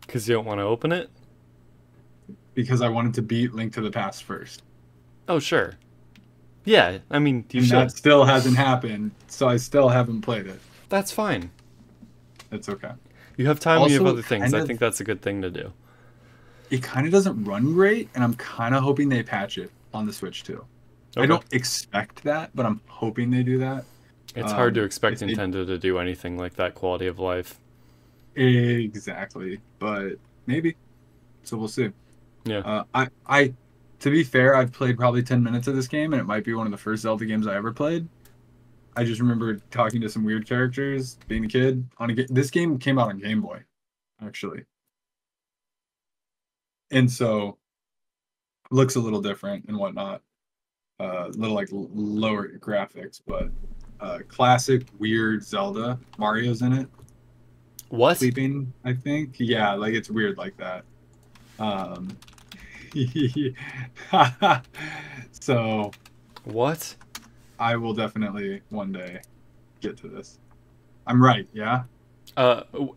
Because you don't want to open it? Because I wanted to beat Link to the Past first. Oh, sure. Yeah, I mean, you should. That still hasn't happened, so I still haven't played it. That's fine. It's okay. You have time, you have other things. I think that's a good thing to do. It kind of doesn't run great, and I'm kind of hoping they patch it on the Switch too. Okay. I don't expect that, but I'm hoping they do that. It's hard to expect Nintendo to do anything like that quality of life. Exactly, but maybe. So we'll see. Yeah. To be fair, I've played probably 10 minutes of this game, and it might be one of the first Zelda games I ever played. I just remember talking to some weird characters, being a kid. This game came out on Game Boy, actually. And so, looks a little different and whatnot. Little like lower graphics, but classic weird Zelda. Mario's in it. What? Sleeping, I think. Yeah, like it's weird like that. So. What? I will definitely one day get to this. I'm right, yeah?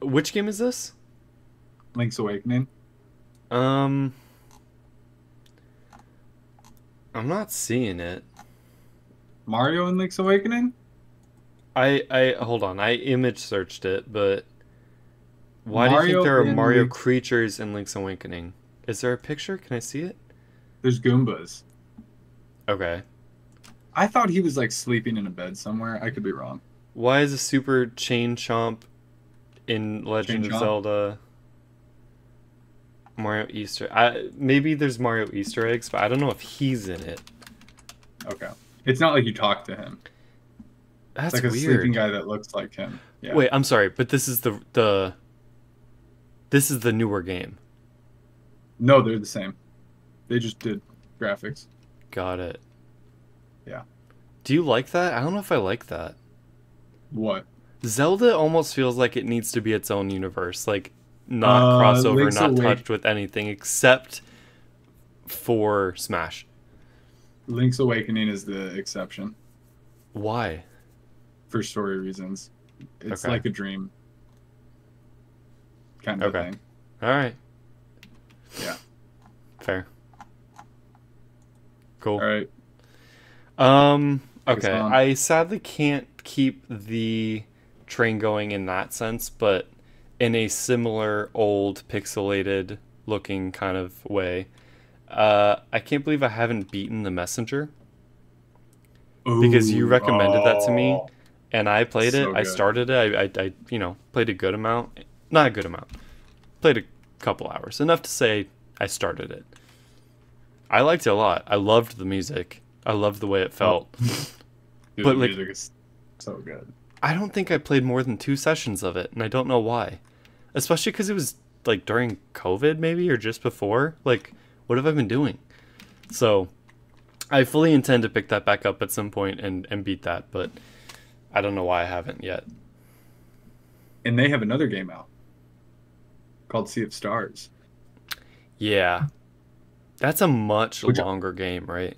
Which game is this? Link's Awakening. I'm not seeing it. Mario and Link's Awakening? I hold on. I image searched it, but why do you think there are Mario creatures in Link's Awakening? Is there a picture? Can I see it? There's Goombas. Okay. I thought he was like sleeping in a bed somewhere. I could be wrong. Why is a super chain chomp in Legend of Zelda Mario Easter? Maybe there's Mario Easter eggs, but I don't know if he's in it. Okay. It's not like you talk to him. That's like weird. A sleeping guy that looks like him. Yeah. Wait, I'm sorry, but this is the newer game. No, they're the same. They just did graphics. Got it. Yeah. Do you like that? I don't know if I like that. What? Zelda almost feels like it needs to be its own universe. Like, not crossover, not touched with anything except for Smash. Link's Awakening is the exception. Why? For story reasons. It's like a dream. Kind of thing. All right. Yeah. Fair. Cool. All right. Take us Okay. on. I sadly can't keep the train going in that sense, but in a similar old pixelated looking kind of way. I can't believe I haven't beaten The Messenger because you Ooh, recommended that to me oh, and I played it. so I good. started it. I played a good amount. Not a good amount. Played a couple hours. Enough to say I started it. I liked it a lot. I loved the music. I loved the way it Oh, felt. dude, But the like music is so good. I don't think I played more than 2 sessions of it, and I don't know why. Especially because it was like during COVID, maybe, or just before. Like, what have I been doing? So, I fully intend to pick that back up at some point and beat that, but I don't know why I haven't yet. And they have another game out called Sea of Stars, Yeah, that's a much which longer game, right?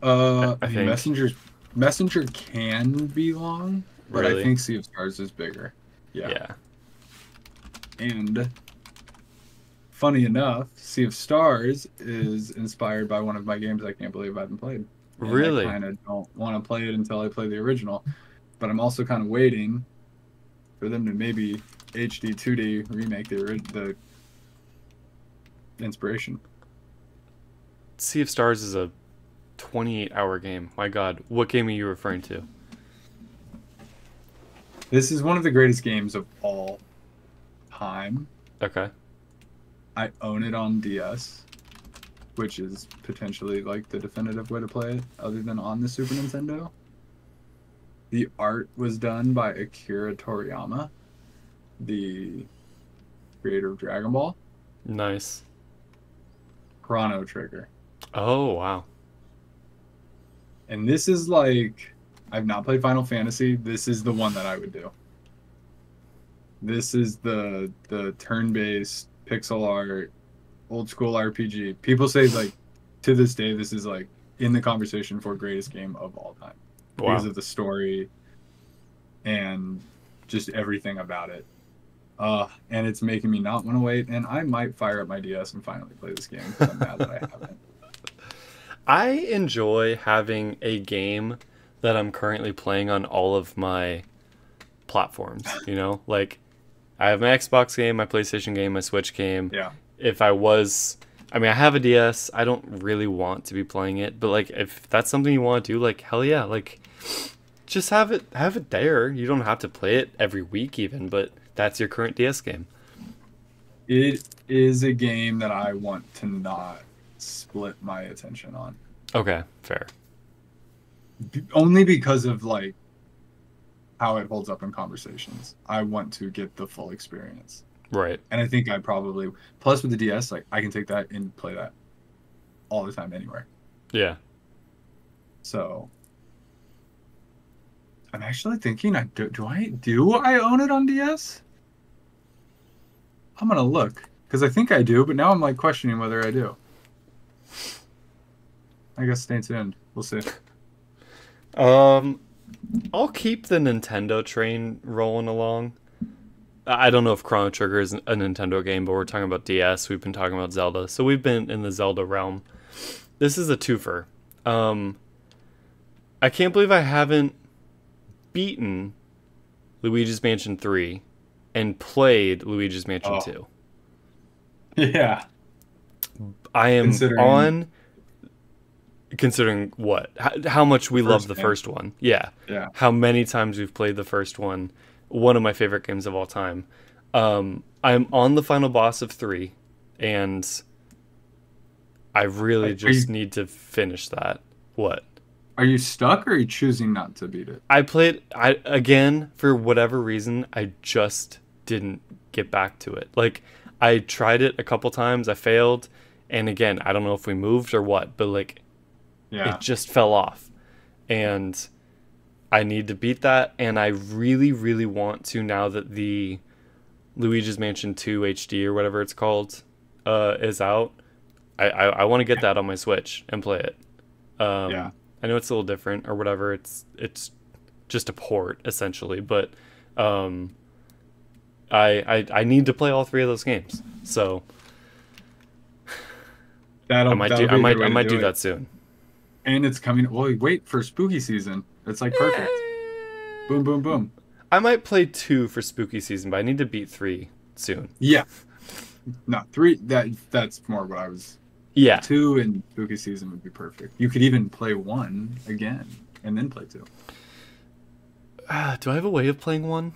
I, I I mean, think. Messenger can be long, but I Really? think Sea of Stars is bigger. Yeah. Yeah. And funny enough, Sea of Stars is inspired by one of my games I can't believe I haven't played. And I Really? kind of don't want to play it until I play the original. But I'm also kind of waiting for them to maybe HD 2D remake the inspiration. Sea of Stars is a 28-hour game. My God, what game are you referring to? This is one of the greatest games of all time. Okay. I own it on DS, which is potentially like the definitive way to play it, other than on the Super Nintendo. The art was done by Akira Toriyama, the creator of Dragon Ball. Nice. Chrono Trigger. Oh, wow. And this is like, I've not played Final Fantasy. This is the one that I would do. This is the turn-based pixel art, old school RPG. People say like to this day this is like in the conversation for greatest game of all time because Wow. of the story and just everything about it. And it's making me not want to wait, and I might fire up my DS and finally play this game because I'm mad that I haven't. I enjoy having a game that I'm currently playing on all of my platforms, you know? Like, I have my Xbox game, my PlayStation game, my Switch game. Yeah. If I was, I mean, I have a DS. I don't really want to be playing it, but like, if that's something you want to do, like, hell yeah, like, just have it there. You don't have to play it every week, even, but that's your current DS game. It is a game that I want to not split my attention on. Okay, fair. Only because of like how it holds up in conversations. I want to get the full experience. Right. And I think I probably plus with the DS, like I can take that and play that all the time anywhere. Yeah. So I'm actually thinking I do I own it on DS? I'm gonna look. Because I think I do, but now I'm like questioning whether I do. I guess stay tuned. We'll see. Um, I'll keep the Nintendo train rolling along. I don't know if Chrono Trigger is a Nintendo game, but we're talking about DS. We've been talking about Zelda, so we've been in the Zelda realm. This is a twofer. Um, I can't believe I haven't beaten Luigi's Mansion 3 and played Luigi's Mansion Oh, 2. yeah. I am Considering on considering what how much the we love first the game. first one. Yeah. Yeah. How many times we've played the first one. One of my favorite games of all time. I'm on the final boss of 3 and I really Are you just need to finish that. What? are you stuck or are you choosing not to beat it? I again for whatever reason I just didn't get back to it. Like I tried it a couple times, I failed, and again, I don't know if we moved or what, but like Yeah. it just fell off. And I need to beat that, and I really, really want to now that the Luigi's Mansion 2 HD or whatever it's called is out. I want to get that on my Switch and play it. Yeah. I know it's a little different or whatever. It's just a port essentially, but um, I need to play all 3 of those games. So That'll be a good way I to might do do it. that soon. And it's coming. Well, wait for spooky season. It's like perfect. Boom, boom, boom. I might play 2 for spooky season, but I need to beat 3 soon. Yeah, no, 3. That's more what I was. Yeah. 2 and spooky season would be perfect. You could even play 1 again and then play 2. Do I have a way of playing 1?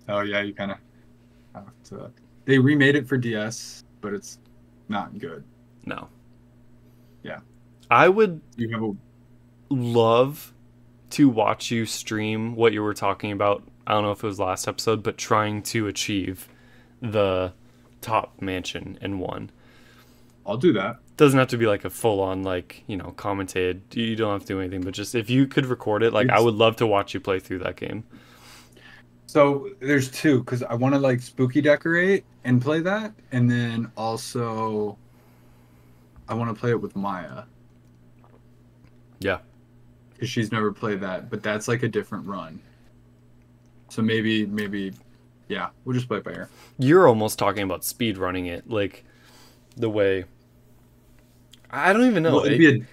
Oh yeah, you kind of have to. They remade it for DS, but it's not good. No. Yeah. I would You have a. love to watch you stream what you were talking about. I don't know if it was last episode, but trying to achieve the top mansion in 1. I'll do that. Doesn't have to be like a full on like, commentated. You don't have to do anything, but just if you could record it, like I would love to watch you play through that game. So there's 2 because I want to like spooky decorate and play that, and then also I want to play it with Maya Yeah. because she's never played that, but that's like a different run. So maybe, yeah, we'll just play it by ear. You're almost talking about speed running it, like the way. I don't even know. Well, it'd be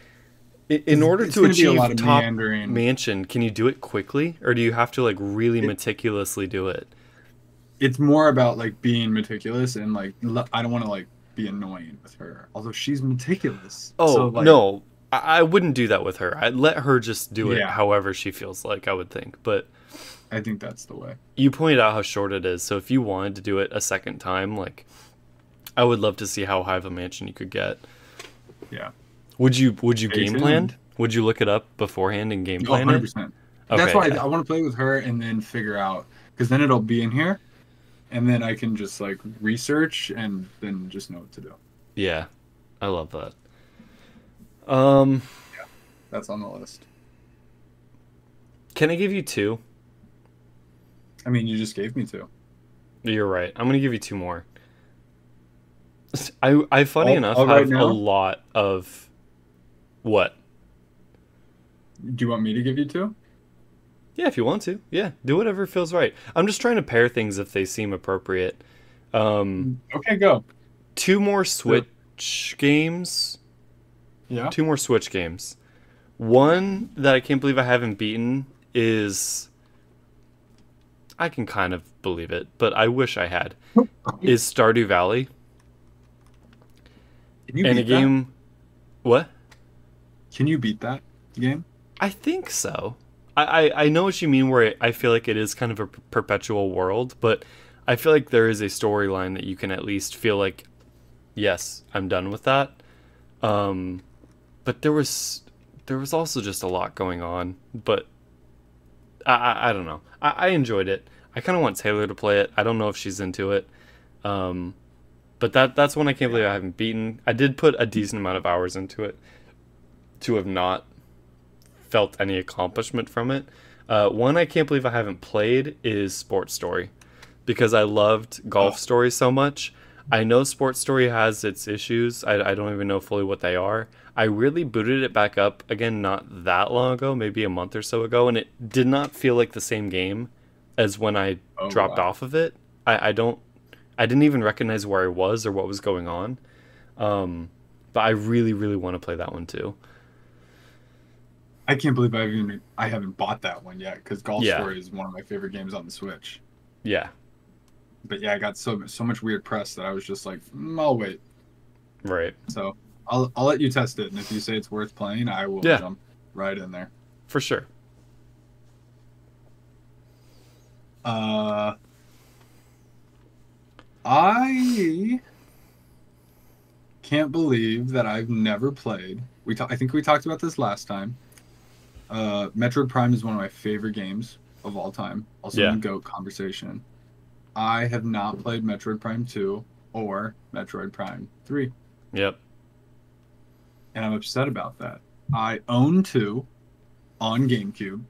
in order it's to gonna be a achieve lot of top meandering. mansion, can you do it quickly, or do you have to like really meticulously do it? It's more about like being meticulous and like I don't want to like be annoying with her, although she's meticulous. Oh, so, like, no, I wouldn't do that with her. I'd let her just do it Yeah. however she feels like, I would think. But I think that's the way. you pointed out how short it is, so if you wanted to do it a second time, like, I would love to see how high of a mansion you could get. Yeah. Would you Stay game tuned. plan? Would you look it up beforehand and game Oh, plan it? 100%. Okay, That's why yeah. I want to play with her and then figure out, because then it'll be in here, and then I can just like research and then just know what to do. Yeah, I love that. That's on the list. Can I give you 2? I mean, you just gave me 2. You're right. I'm gonna give you 2 more. I funny All- enough all right have a now? lot of what? Do you want me to give you 2? Yeah, if you want to. Yeah, do whatever feels right. I'm just trying to pair things if they seem appropriate. Okay, go. 2 more Switch games. Yeah. 2 more Switch games. One that I can't believe I haven't beaten is, I can kind of believe it, but I wish I had, is Stardew Valley. Can you And beat a game. What? that? Can you beat that game? I think so. I know what you mean, where I feel like it is kind of a perpetual world, but I feel like there is a storyline that you can at least feel like, yes, I'm done with that. But there was also just a lot going on, but I don't know. I enjoyed it. I kind of want Taylor to play it. I don't know if she's into it. But that's one I can't believe I haven't beaten. I did put a decent amount of hours into it to have not felt any accomplishment from it. One I can't believe I haven't played is Sports Story, because I loved Golf Story so much. I know Sports Story has its issues. I don't even know fully what they are. I really booted it back up again not that long ago, maybe a month or so ago, and it did not feel like the same game as when I dropped off of it. I didn't even recognize where I was or what was going on. But I really, really want to play that one too. I can't believe I haven't bought that one yet, because Golf Story is one of my favorite games on the Switch. Yeah. But yeah, I got so much weird press that I was just like, I'll wait. Right. So I'll let you test it, and if you say it's worth playing, I will jump right in there. For sure. I can't believe that I've never played. I think we talked about this last time. Metroid Prime is one of my favorite games of all time. Also in the GOAT conversation. I have not played Metroid Prime 2 or Metroid Prime 3. Yep. And I'm upset about that. I own 2 on GameCube.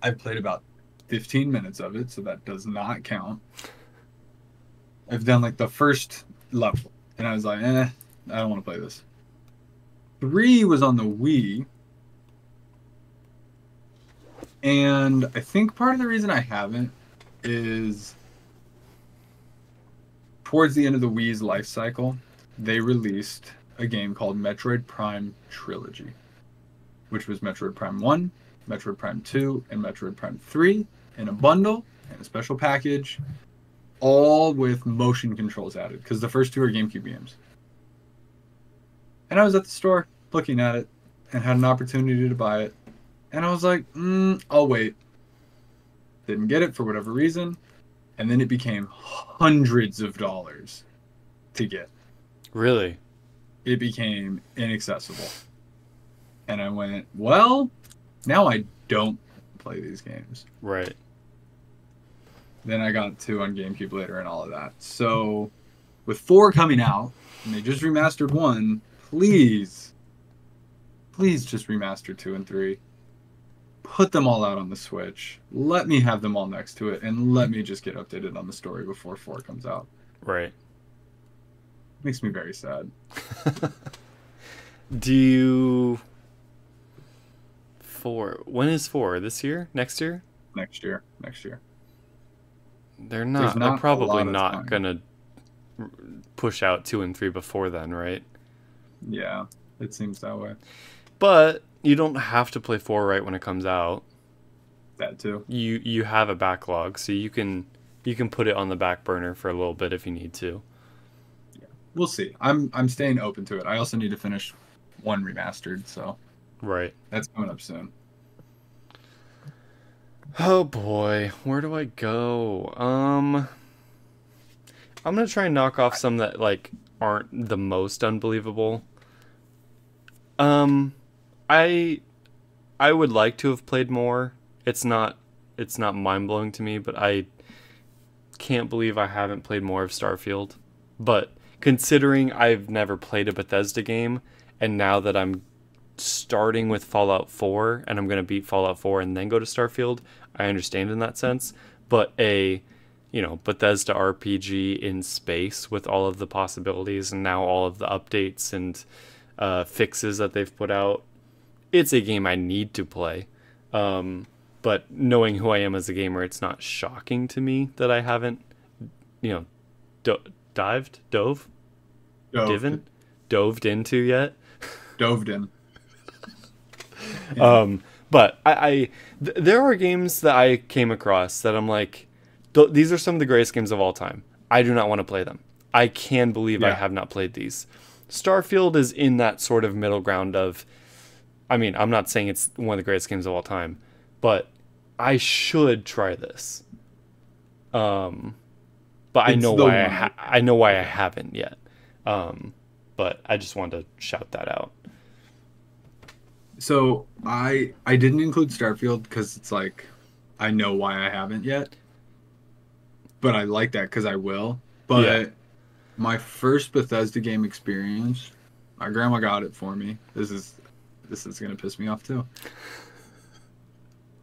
I've played about 15 minutes of it, so that does not count. I've done like the first level, and I was like, I don't want to play this. 3 was on the Wii. And I think part of the reason I haven't is towards the end of the Wii's life cycle, they released a game called Metroid Prime Trilogy, which was Metroid Prime 1, Metroid Prime 2, and Metroid Prime 3 in a bundle and a special package, all with motion controls added, because the first two are GameCube games. And I was at the store looking at it and had an opportunity to buy it. And I was like, I'll wait. Didn't get it for whatever reason. And then it became hundreds of dollars to get. Really? It became inaccessible. And I went, well, now I don't play these games. Right. Then I got 2 on GameCube later and all of that. So with 4 coming out, and they just remastered 1, please just remaster 2 and 3. Put them all out on the Switch. Let me have them all next to it, and let me just get updated on the story before 4 comes out. Right. Makes me very sad. Do you... 4. When is 4? This year? Next year? Next year. They're probably not gonna push out 2 and 3 before then, right? Yeah, it seems that way. But you don't have to play 4 right when it comes out. That too. You have a backlog, so you can put it on the back burner for a little bit if you need to. Yeah, we'll see. I'm staying open to it. I also need to finish 1 remastered, so right. That's coming up soon. Oh boy, where do I go? I'm gonna try and knock off some that like aren't the most unbelievable. I would like to have played more. It's not mind-blowing to me, but I can't believe I haven't played more of Starfield. But considering I've never played a Bethesda game, and now that I'm starting with Fallout 4 and I'm going to beat Fallout 4 and then go to Starfield, I understand in that sense. But Bethesda RPG in space with all of the possibilities and now all of the updates and fixes that they've put out, it's a game I need to play. But knowing who I am as a gamer, it's not shocking to me that I haven't, doved into yet. Doved in. Yeah. But there are games that I came across that I'm like, these are some of the greatest games of all time. I do not want to play them. I can believe I have not played these. Starfield is in that sort of middle ground of, I mean, I'm not saying it's one of the greatest games of all time, but I should try this. But I know why I haven't yet. But I just wanted to shout that out. So I didn't include Starfield because it's like I know why I haven't yet, but I like that because I will. But my first Bethesda game experience, my grandma got it for me. This is gonna piss me off too.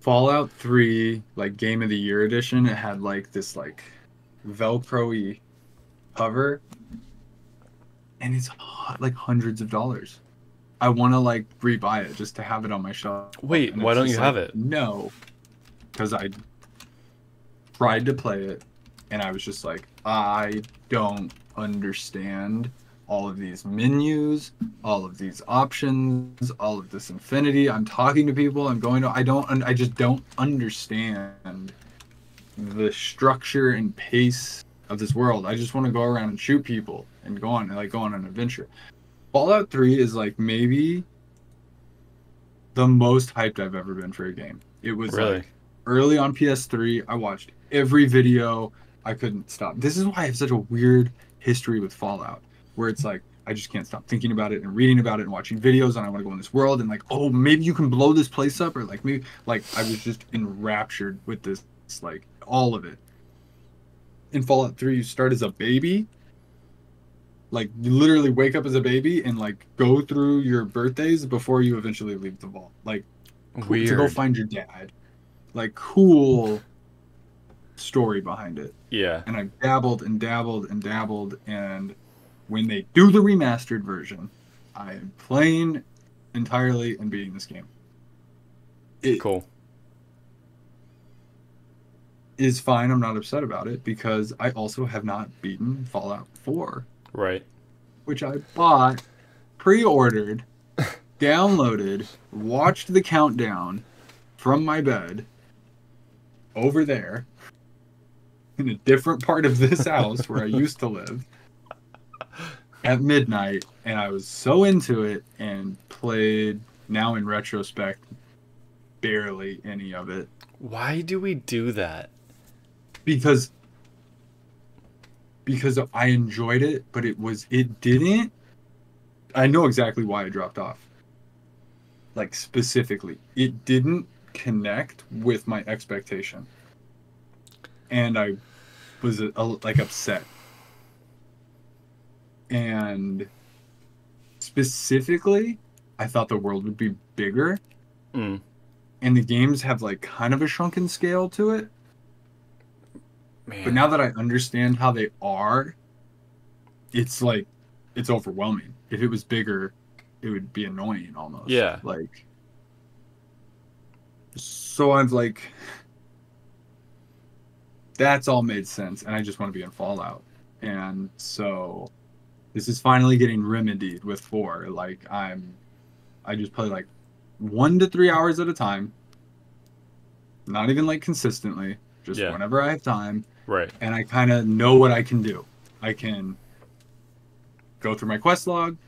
Fallout 3, like Game of the Year edition, it had like this like Velcro-y cover, and it's like hundreds of dollars. I want to like rebuy it just to have it on my shelf. Wait, why don't you have it? No, because I tried to play it, and I was just like, I don't understand all of these menus, all of these options, all of this infinity. I'm talking to people. I just don't understand the structure and pace of this world. I just want to go around and shoot people and go on an adventure. Fallout 3 is like maybe the most hyped I've ever been for a game. It was like early on PS3. I watched every video. I couldn't stop. This is why I have such a weird history with Fallout, where it's like I just can't stop thinking about it and reading about it and watching videos, and I want to go in this world and like, oh, maybe you can blow this place up, or like maybe like I was just enraptured with this, like all of it. In Fallout 3, you start as a baby. Like, you literally wake up as a baby and, like, go through your birthdays before you eventually leave the vault. Like, weird. To go find your dad. Like, cool story behind it. Yeah. And I dabbled, and when they do the remastered version, I am playing entirely and beating this game. Cool. Is fine. I'm not upset about it, because I also have not beaten Fallout 4. Right. Which I bought pre-ordered, downloaded, watched the countdown from my bed over there in a different part of this house where I used to live at midnight, and I was so into it and played, now in retrospect, barely any of it. Why do we do that? Because I enjoyed it, but it didn't. I know exactly why I dropped off. Like, specifically, it didn't connect with my expectation, and I was like upset. And specifically, I thought the world would be bigger, and the games have like kind of a shrunken scale to it. Man. But now that I understand how they are, it's like, it's overwhelming. If it was bigger, it would be annoying almost. Yeah. Like, so I've like, that's all made sense, and I just want to be in Fallout. And so this is finally getting remedied with 4. Like, I just play like 1 to 3 hours at a time. Not even like consistently, just whenever I have time. Right. And I kind of know what I can do. I can go through my quest log,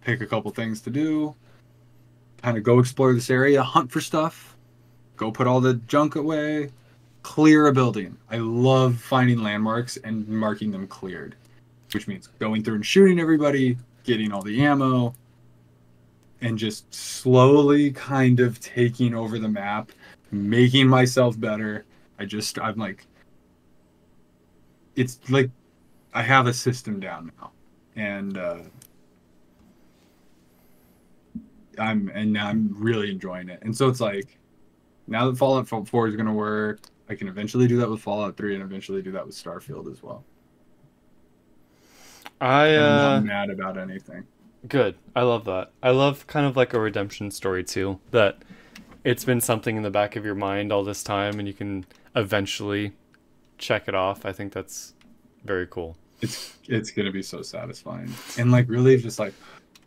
pick a couple things to do, kind of go explore this area, hunt for stuff, go put all the junk away, clear a building. I love finding landmarks and marking them cleared, which means going through and shooting everybody, getting all the ammo, and just slowly kind of taking over the map, making myself better. I'm like, it's like I have a system down now, and I'm really enjoying it. And so it's like, now that Fallout 4 is going to work, I can eventually do that with Fallout 3 and eventually do that with Starfield as well. I'm not mad about anything. Good. I love that. I love kind of like a redemption story too, that it's been something in the back of your mind all this time and you can eventually check it off. I think that's very cool. It's going to be so satisfying. And like, really just like,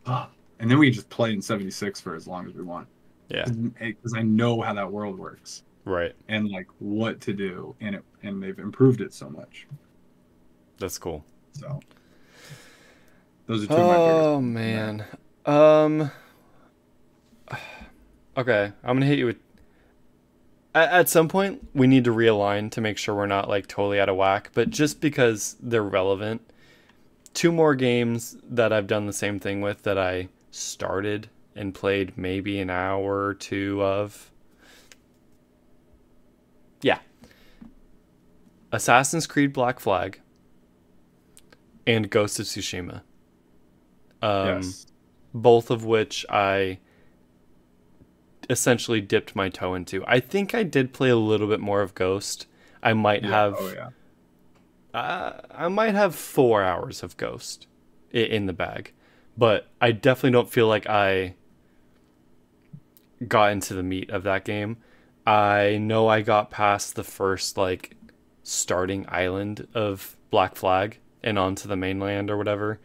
and then we just play in 76 for as long as we want. Yeah. Because I know how that world works. Right. And like what to do, and they've improved it so much. That's cool. So those are two of my biggest. Oh man. Okay, I'm gonna hit you with. At some point, we need to realign to make sure we're not like totally out of whack. But just because they're relevant, 2 more games that I've done the same thing with that I started and played maybe an hour or 2 of. Yeah. Assassin's Creed Black Flag and Ghost of Tsushima. Yes. Both of which I essentially dipped my toe into. I think I did play a little bit more of Ghost. I might have. Oh yeah. I might have 4 hours of Ghost in the bag, but I definitely don't feel like I got into the meat of that game. I know I got past the first like starting island of Black Flag and onto the mainland or whatever.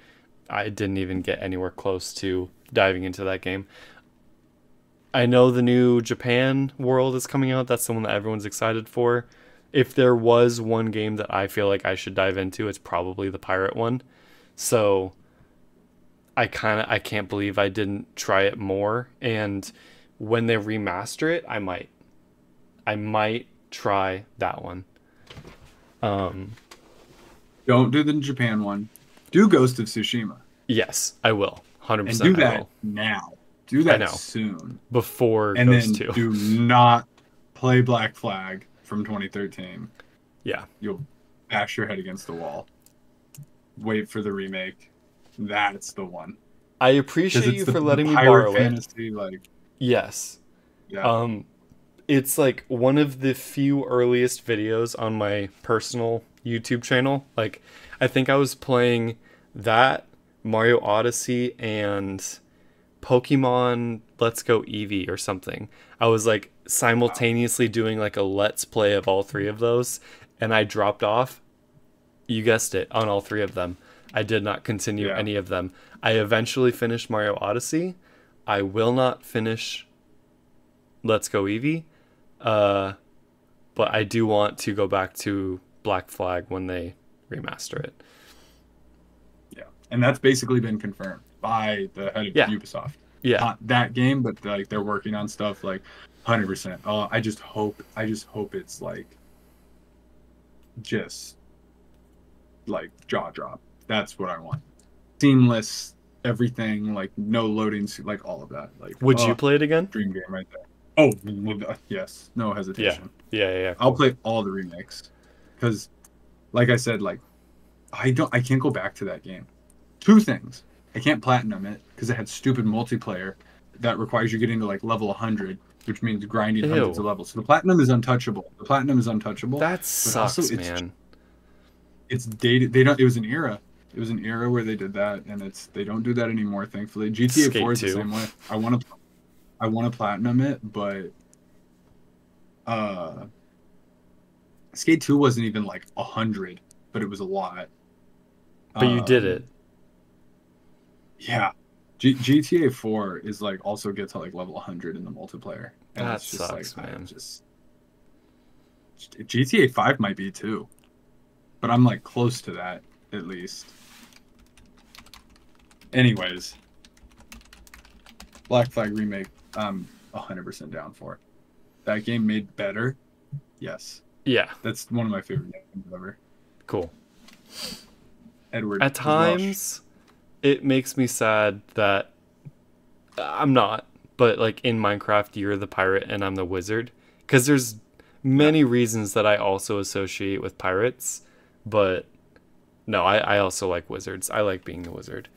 I didn't even get anywhere close to diving into that game. I know the new Japan world is coming out. That's the one that everyone's excited for. If there was one game that I feel like I should dive into, it's probably the pirate one. So I can't believe I didn't try it more. And when they remaster it, I might try that one. Don't do the Japan one. Do Ghost of Tsushima. Yes, I will. 100%. And do that now. Do that soon. Before and Ghost then 2. Do not play Black Flag from 2013. Yeah. You'll bash your head against the wall. Wait for the remake. That's the one. I appreciate you for letting me borrow fantasy, it. Like, yes. Yeah. It's like one of the few earliest videos on my personal YouTube channel. Like, I think I was playing that, Mario Odyssey, and Pokemon Let's Go Eevee or something. I was like simultaneously doing like a let's play of all 3 of those, and I dropped off, you guessed it, on all 3 of them. I did not continue Yeah. any of them. I eventually finished Mario Odyssey. I will not finish Let's Go Eevee. But I do want to go back to Black Flag when they remaster it. Yeah. And that's basically been confirmed by the head of Yeah. Ubisoft. Yeah. Not that game, but like they're working on stuff like 100%. Oh, I just hope it's like just like jaw drop. That's what I want. Seamless everything, like no loading, like all of that. Like, Would you play it again? Dream game right there. Oh, yes, no Yeah. hesitation. Yeah. I'll Cool. play all the remakes because, like I said, like I can't go back to that game. Two things: I can't platinum it because it had stupid multiplayer that requires you getting to like level 100, which means grinding hundreds of Ew. levels. So the platinum is untouchable. That But also sucks, man. it's dated. They don't. It was an era. It was an era where they did that, and they don't do that anymore. Thankfully, GTA 4 is Skate the 2. same way. I want to platinum it, but uh, Skate 2 wasn't even like 100, but it was a lot. But you did it. Yeah, GTA 4 is like also get to like level 100 in the multiplayer, and That it's just sucks, like man. GTA 5 might be too, but I'm like close to that at least. Anyways, Black Flag remake, I'm 100% down for it. That game made better. Yes, Yeah. that's one of my favorite games ever. Cool. Edward At is Welsh. times, it makes me sad that I'm not, but like in Minecraft, you're the pirate and I'm the wizard. Because there's many reasons that I also associate with pirates, but no, I also like wizards. I like being the wizard.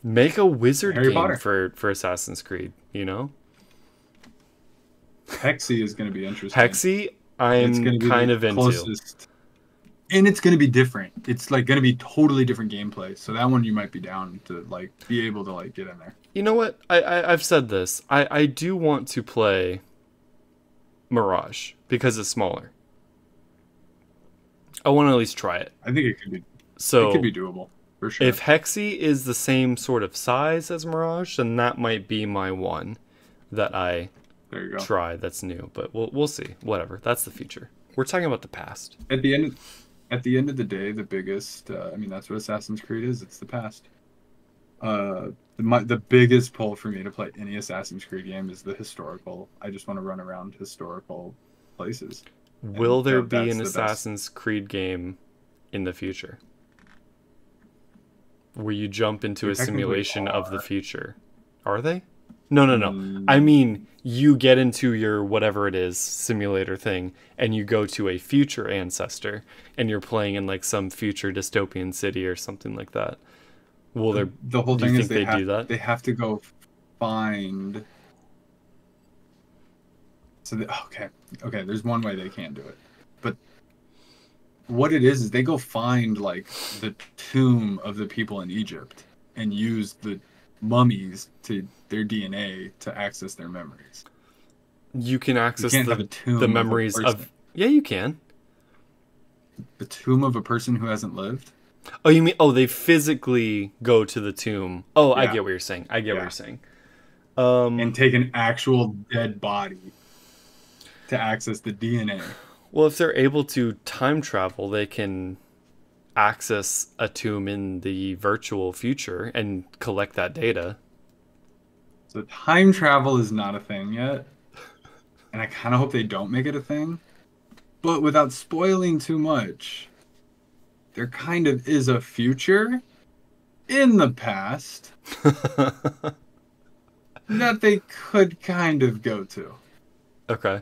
Make a wizard Harry game Potter. for Assassin's Creed, you know? Hexy is going to be interesting. Hexy, It's I'm going to be kind the of into. closest. And it's going to be different. It's like going to be totally different gameplay. So that one you might be down to like be able to like get in there. You know what? I've said this. I do want to play Mirage because it's smaller. I want to at least try it. I think it So could be doable for sure. if Hexy is the same sort of size as Mirage, then that might be my one that I There you go. try that's new. But we'll see. Whatever. That's the future. We're talking about the past. At the end of the day, the biggest I mean that's what Assassin's Creed is. It's the past. The biggest pull for me to play any Assassin's Creed game is the historical. I just want to run around historical places. Will And there that's be an the best. Assassin's Creed game in the future? Where you jump into They a technically simulation of the are. future. Are they? No. Mm, I mean, you get into your whatever it is simulator thing and you go to a future ancestor and you're playing in like some future dystopian city or something like that. Will there the whole do you thing is think they do that? they have to go find. So okay. There's one way they can do it, but what it is they go find like the tomb of the people in Egypt and use the mummies to their DNA to access their memories. You can access can't have a tomb the of a memories of person. Yeah, you can. The tomb of a person who hasn't lived. Oh, you mean they physically go to the tomb. Oh, I Yeah. get what you're saying. I get what Yeah. you're saying. And take an actual dead body to access the DNA. Well, if they're able to time travel, they can access a tomb in the virtual future and collect that data. So time travel is not a thing yet. And I kind of hope they don't make it a thing. But without spoiling too much, there kind of is a future in the past that they could kind of go to. Okay.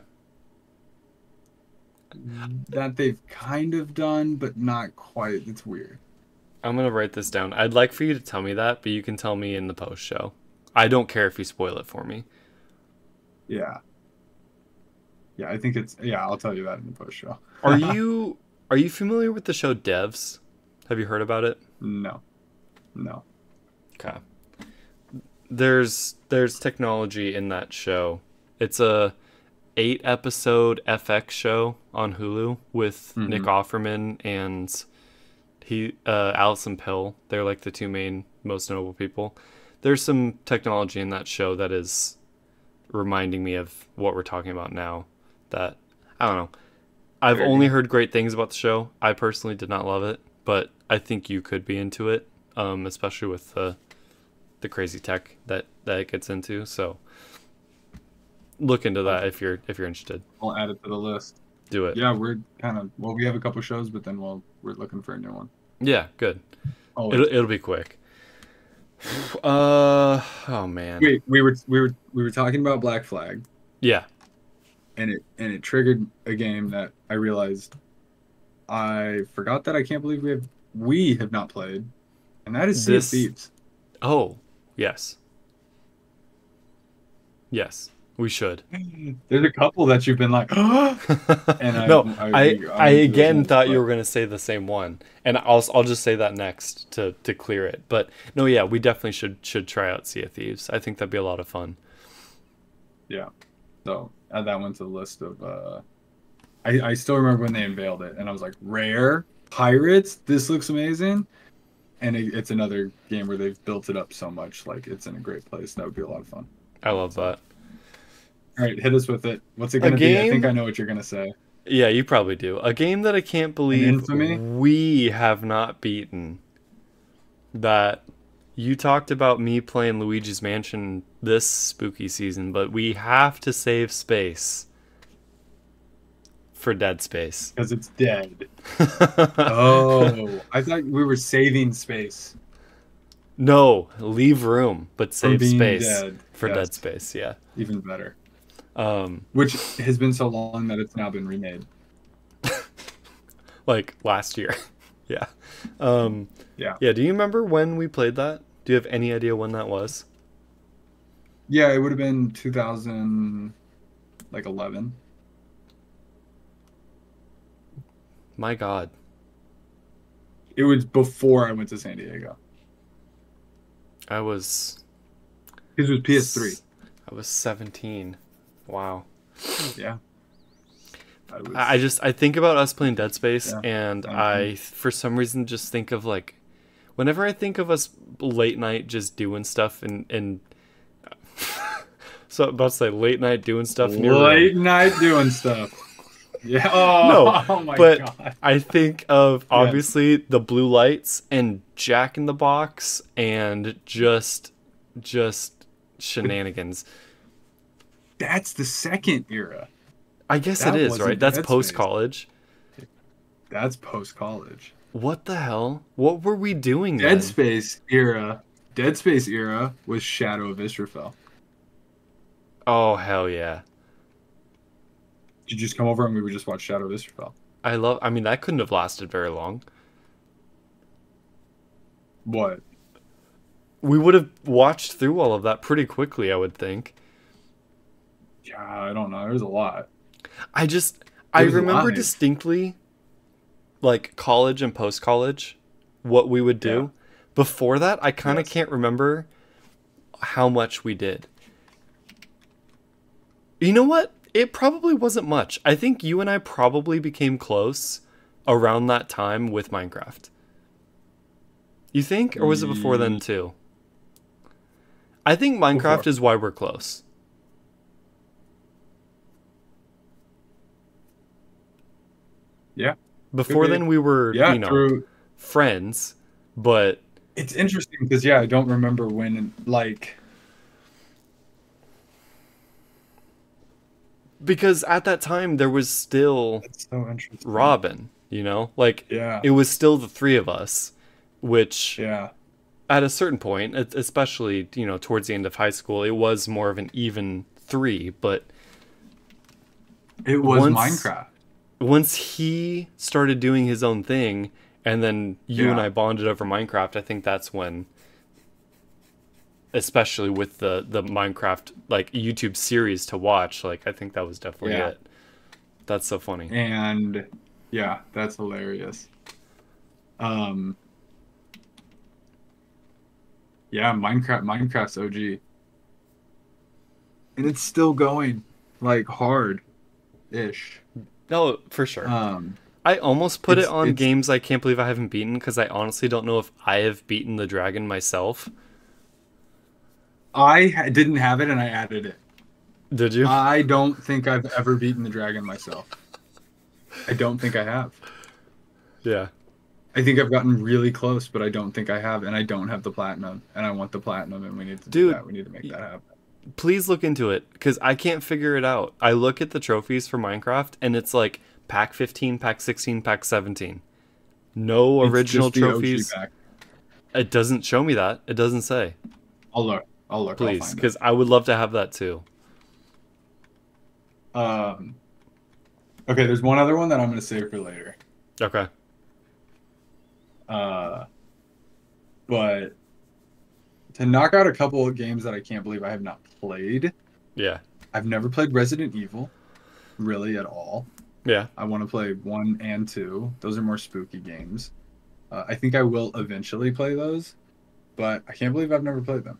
That they've kind of done, but not quite. It's weird. I'm going to write this down. I'd like for you to tell me that, but you can tell me in the post show. I don't care if you spoil it for me. Yeah. Yeah, I think I'll tell you that in the post show. Are you familiar with the show Devs? Have you heard about it? No. Okay. There's technology in that show. It's a 8-episode FX show on Hulu with Nick Offerman, and Alice and Pill. They're like the two main most notable people. There's some technology in that show that is reminding me of what we're talking about now. That I don't know. I've only heard great things about the show. I personally did not love it, but I think you could be into it, especially with the crazy tech that it gets into. So look into that if you're interested. I'll add it to the list. Do it. Yeah, we're we have a couple shows, but then we're looking for a new one. Yeah, good. It'll be quick. Oh man. Wait, we were talking about Black Flag. Yeah. And it triggered a game that I realized I forgot that I can't believe we have not played, and that is Sea of Thieves. Oh, yes. Yes, we should. There's a couple that you've been like, oh! And I again thought you were going to say the same one, and I'll just say that next to clear it. But no, yeah, we definitely should try out Sea of Thieves. I think that'd be a lot of fun. Yeah, so add that one to the list of. I still remember when they unveiled it, and I was like, rare pirates. This looks amazing, and it's another game where they've built it up so much, like it's in a great place. That would be a lot of fun. I love that. All right, hit us with it. What's it going to be? I think I know what you're going to say. Yeah, you probably do. A game that I can't believe we have not beaten. That you talked about me playing Luigi's Mansion this spooky season, but we have to save space for Dead Space. Because it's dead. Oh, I thought we were saving space. No, leave room, but save space for Dead Space. Yeah, even better. Which has been so long that it's now been remade. Like last year. Yeah. Yeah. Yeah. Do you remember when we played that? Do you have any idea when that was? Yeah, it would have been 2011. My God. It was before I went to San Diego. I was. It was PS3. I was 17. Wow. Yeah. I think about us playing Dead Space, and I, for some reason, just think of like, whenever I think of us late night just doing stuff and so I'm about to say late night doing stuff. Late night doing stuff. Yeah. Oh, no, oh my God. I think of obviously the blue lights and Jack in the Box and just shenanigans. That's the second era. I guess it is, right? That's post-college. That's post-college. What the hell? What were we doing then? Dead Space era was Shadow of Israfel. Oh, hell yeah. Did you just come over and we would just watch Shadow of Israfel? I mean, that couldn't have lasted very long. What? We would have watched through all of that pretty quickly, I would think. Yeah, I don't know. There's a lot. I remember distinctly, like, college and post-college, what we would do. Yeah. Before that, I kind of can't remember how much we did. You know what? It probably wasn't much. I think you and I probably became close around that time with Minecraft. You think? Or was it before then, too? I think Minecraft is why we're close. Yeah. Before then, we were, friends, but... It's interesting because, I don't remember when, like... Because at that time, there was still Robin, Like, it was still the three of us, which... Yeah. At a certain point, especially, towards the end of high school, it was more of an even three, but... It was Minecraft. Once he started doing his own thing, and then you and I bonded over Minecraft, I think that's when, especially with the Minecraft like YouTube series to watch, like I think that was definitely it. That's so funny. And that's hilarious. Minecraft's OG. And it's still going like hard-ish. No, for sure. I almost put it on It's games I can't believe I haven't beaten because I honestly don't know if I have beaten the dragon myself. didn't have it and I added it. Did you? I don't think I've ever beaten the dragon myself. I don't think I have. Yeah. I think I've gotten really close, but I don't think I have, and I don't have the platinum, and I want the platinum, and we need to do Dude, that. We need to make that happen. please look into it because I can't figure it out. I look at the trophies for Minecraft and it's like pack 15, pack 16, pack 17. No It's original just the OG trophies. pack. It doesn't show me that. It doesn't say. I'll look. I'll Please, find it. because I would love to have that too. Okay, there's one other one that I'm going to save for later. Okay. But to knock out a couple of games that I can't believe I have not played, Yeah. I've never played Resident Evil, really at all. Yeah. I want to play 1 and 2. Those are more spooky games. I think I will eventually play those, but I can't believe I've never played them.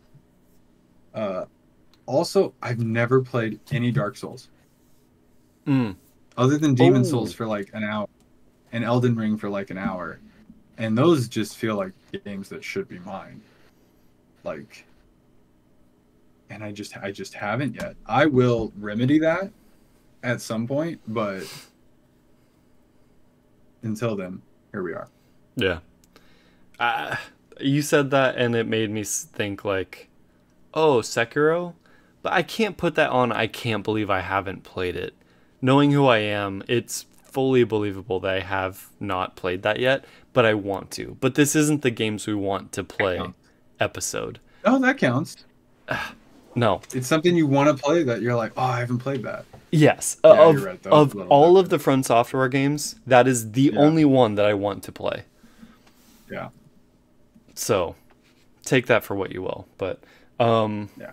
Also, I've never played any Dark Souls. Other than Demon Souls for like an hour and Elden Ring for like an hour. And those just feel like games that should be mine. Like, and I just haven't yet. I will remedy that at some point, but until then, here we are. Yeah. You said that and it made me think like, oh, Sekiro? But I can't put that on. I can't believe I haven't played it. Knowing who I am, it's fully believable that I have not played that yet, but I want to. But this isn't the games we want to play episode. Oh, that counts. No. It's something you want to play that you're like, oh, I haven't played that. Yes. Yeah, you're right, of all of the Front Software games, that is the only one that I want to play. Yeah. So, take that for what you will. But, yeah.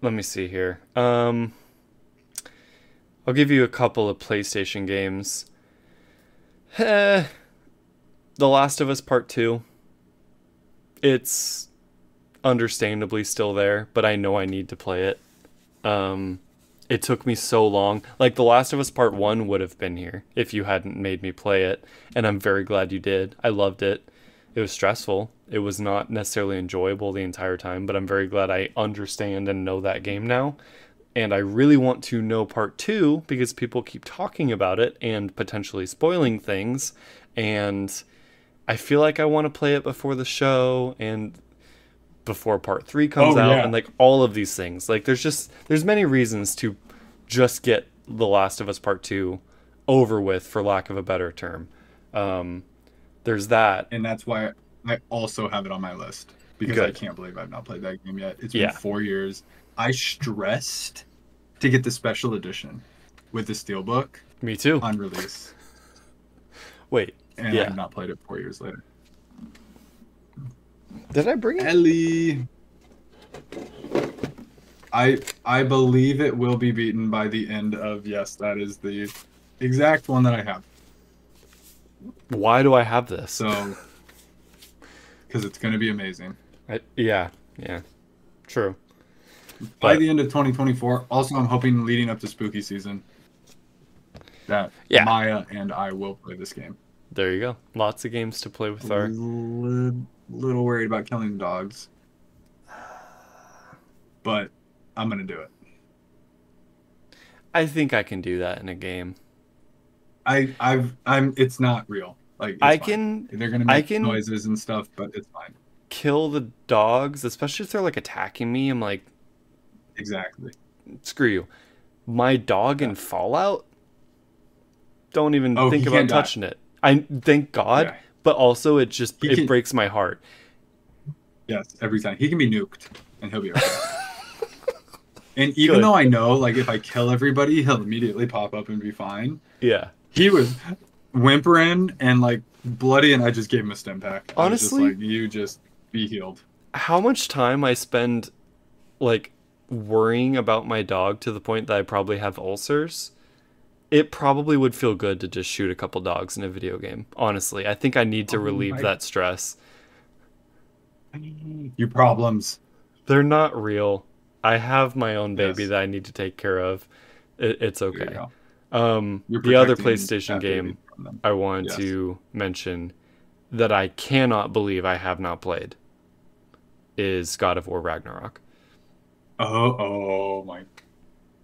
Let me see here. I'll give you a couple of PlayStation games. The Last of Us Part 2. It's understandably still there, but I know I need to play it. It took me so long. Like, The Last of Us Part 1 would have been here if you hadn't made me play it, and I'm very glad you did. I loved it. It was stressful. It was not necessarily enjoyable the entire time, but I'm very glad I understand and know that game now. And I really want to know Part 2 because people keep talking about it and potentially spoiling things. And I feel like I want to play it before the show and before Part 3 comes out. And like all of these things. Like there's many reasons to just get The Last of Us Part 2 over with, for lack of a better term. There's that. And that's why I also have it on my list. Because I can't believe I've not played that game yet. It's been 4 years. I stressed to get the special edition with the Steelbook. Me too. On release. Wait. And I've not played it 4 years later. Did I bring it? Ellie. I believe it will be beaten by the end of, yes, that is the exact one that I have. Why do I have this? So, because it's going to be amazing. Yeah. True. By the end of 2024. Also, I'm hoping leading up to spooky season that Maya and I will play this game. There you go. Lots of games to play with our... Little worried about killing dogs. But I'm going to do it. I think I can do that in a game. It's not real. Like, I fine. can... They're going to make noises and stuff, but it's fine. Kill the dogs, especially if they're like attacking me. I'm like... Exactly. Screw you. My dog in Fallout? Don't even think about touching it. I thank God, but also it breaks my heart. Yes, every time. He can be nuked, and he'll be okay. And even though I know, like, if I kill everybody, he'll immediately pop up and be fine. Yeah. He was whimpering and, like, bloody, and I just gave him a stim pack. Honestly? I was just like, you just be healed. How much time I spend, like, worrying about my dog to the point that I probably have ulcers, it probably would feel good to just shoot a couple dogs in a video game. Honestly, I think I need to relieve that stress. Your problems. They're not real. I have my own baby that I need to take care of. It's okay. You're The other protecting PlayStation that baby game from them. I wanted Yes. to mention that I cannot believe I have not played is God of War Ragnarok. Oh my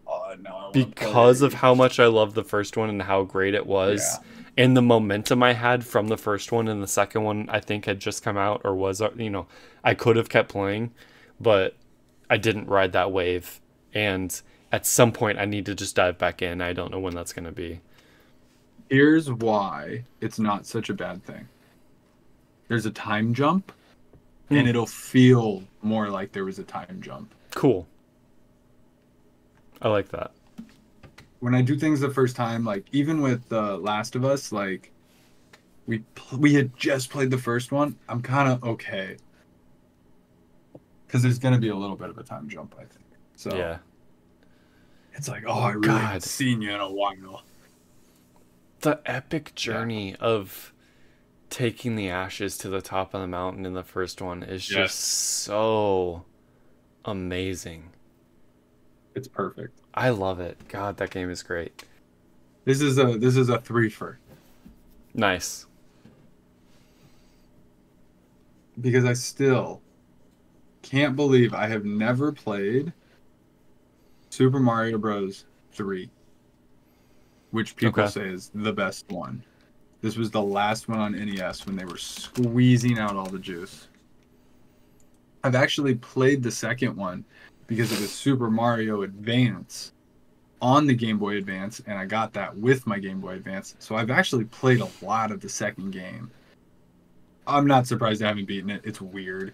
God! Now I want to Because of play. how much I love the first one and how great it Yeah. was, and the momentum I had from the first one, and the second one I think had just come out or was, I could have kept playing, but I didn't ride that wave. And at some point, I need to just dive back in. I don't know when that's going to be. Here's why it's not such a bad thing. There's a time jump, and it'll feel more like there was a time jump. Cool. I like that. When I do things the first time, like even with The Last of Us, like we had just played the first one. I'm kind of okay because there's gonna be a little bit of a time jump, I think. So Yeah. it's like, oh, I really God. haven't seen you in a while. The epic journey of taking the ashes to the top of the mountain in the first one is just so amazing. It's perfect. I love it. God, that game is great. This is a threefer Nice. because I still can't believe I have never played Super Mario Bros. 3, which people Okay. say is the best one. This was the last one on NES when they were squeezing out all the juice. I've actually played the second one because it was Super Mario Advance on the Game Boy Advance, and I got that with my Game Boy Advance. So I've actually played a lot of the second game. I'm not surprised I haven't beaten it. It's weird.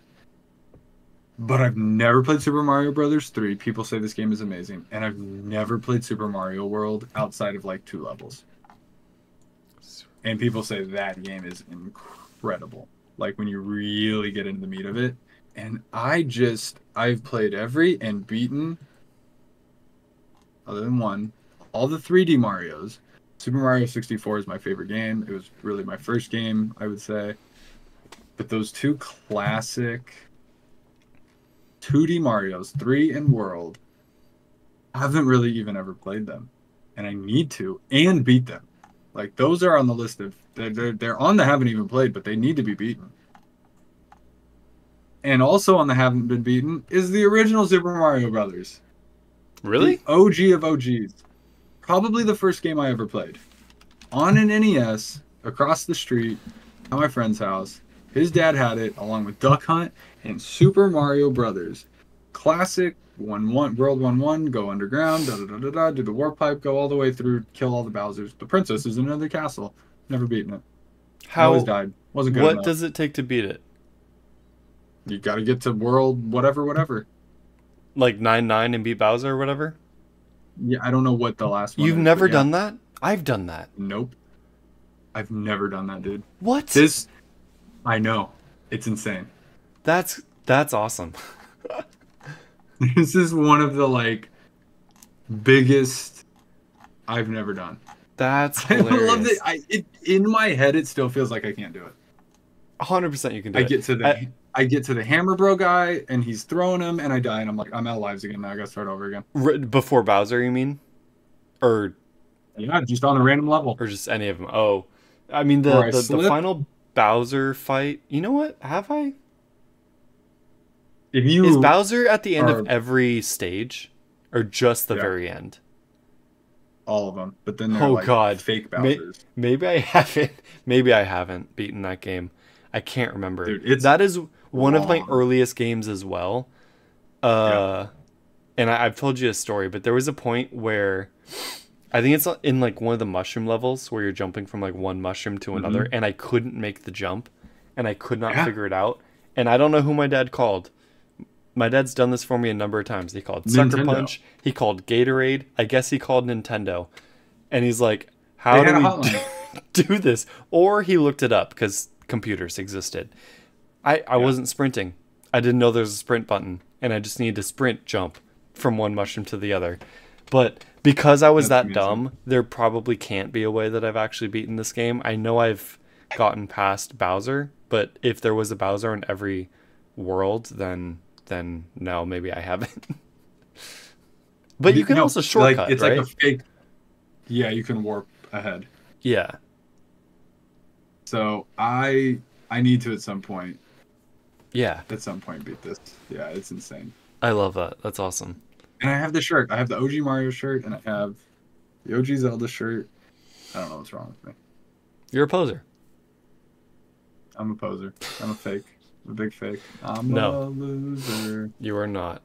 But I've never played Super Mario Brothers 3. People say this game is amazing. And I've never played Super Mario World outside of like 2 levels. And people say that game is incredible. Like when you really get into the meat of it. And I've played every and beaten, other than one, all the 3D Marios. Super Mario 64 is my favorite game. It was really my first game, I would say. But those two classic 2D Marios, 3 and World, I haven't really even ever played them. And I need to, and beat them. Like, those are on the list of, they're on the haven't even played, but they need to be beaten. And also on the haven't been beaten is the original Super Mario Brothers. Really? The OG of OGs. Probably the first game I ever played. On an NES, across the street, at my friend's house. His dad had it, along with Duck Hunt and Super Mario Brothers. Classic, World 1-1, go underground, da-da-da-da-da, do the warp pipe, go all the way through, kill all the Bowsers. The princess is in another castle. Never beaten it. Always died. Wasn't good What enough. does it take to beat it? You gotta get to World whatever. Like 9-9 and beat Bowser or whatever? Yeah, I don't know what the last one You've is, never but yeah. done that? I've done that. Nope. I've never done that, dude. What? I know. It's insane. That's awesome. This is one of the, like, biggest I've never done. That's I hilarious. love it. In my head, it still feels like I can't do it. 100% you can do it. I get to the Hammer Bro guy, and he's throwing him, and I die, and I'm like, I'm out of lives again now. I gotta start over again. Before Bowser, you mean? Or Yeah, just on a random level. just any of them? Oh. I mean, the final Bowser fight. You know what? Have I? Is Bowser at the end of every stage? Or just the very end? All of them. But then they're fake Bowsers. Maybe I haven't. Maybe I haven't beaten that game. I can't remember. Dude, that is one of my earliest games as well. And I've told you a story, but there was a point where I think it's in like one of the mushroom levels where you're jumping from like one mushroom to another, and I couldn't make the jump, and I could not figure it out. And I don't know who my dad called. My dad's done this for me a number of times. He called Sucker Punch. He called Gatorade. I guess he called Nintendo. And he's like, how do we do this? Or he looked it up because computers existed. I wasn't sprinting. I didn't know there was a sprint button. And I just needed to sprint jump from one mushroom to the other. But because I was that dumb, there probably can't be a way that I've actually beaten this game. I know I've gotten past Bowser. But if there was a Bowser in every world, then no, maybe I haven't. But you can also shortcut, it's right? Like a fake. Yeah, you can warp ahead. Yeah. So I need to at some point Yeah. beat this. Yeah, it's insane. I love that. That's awesome. And I have the shirt. I have the OG Mario shirt, and I have the OG Zelda shirt. I don't know what's wrong with me. You're a poser. I'm a poser. I'm a fake. I'm a big fake. I'm No. a loser. You are not.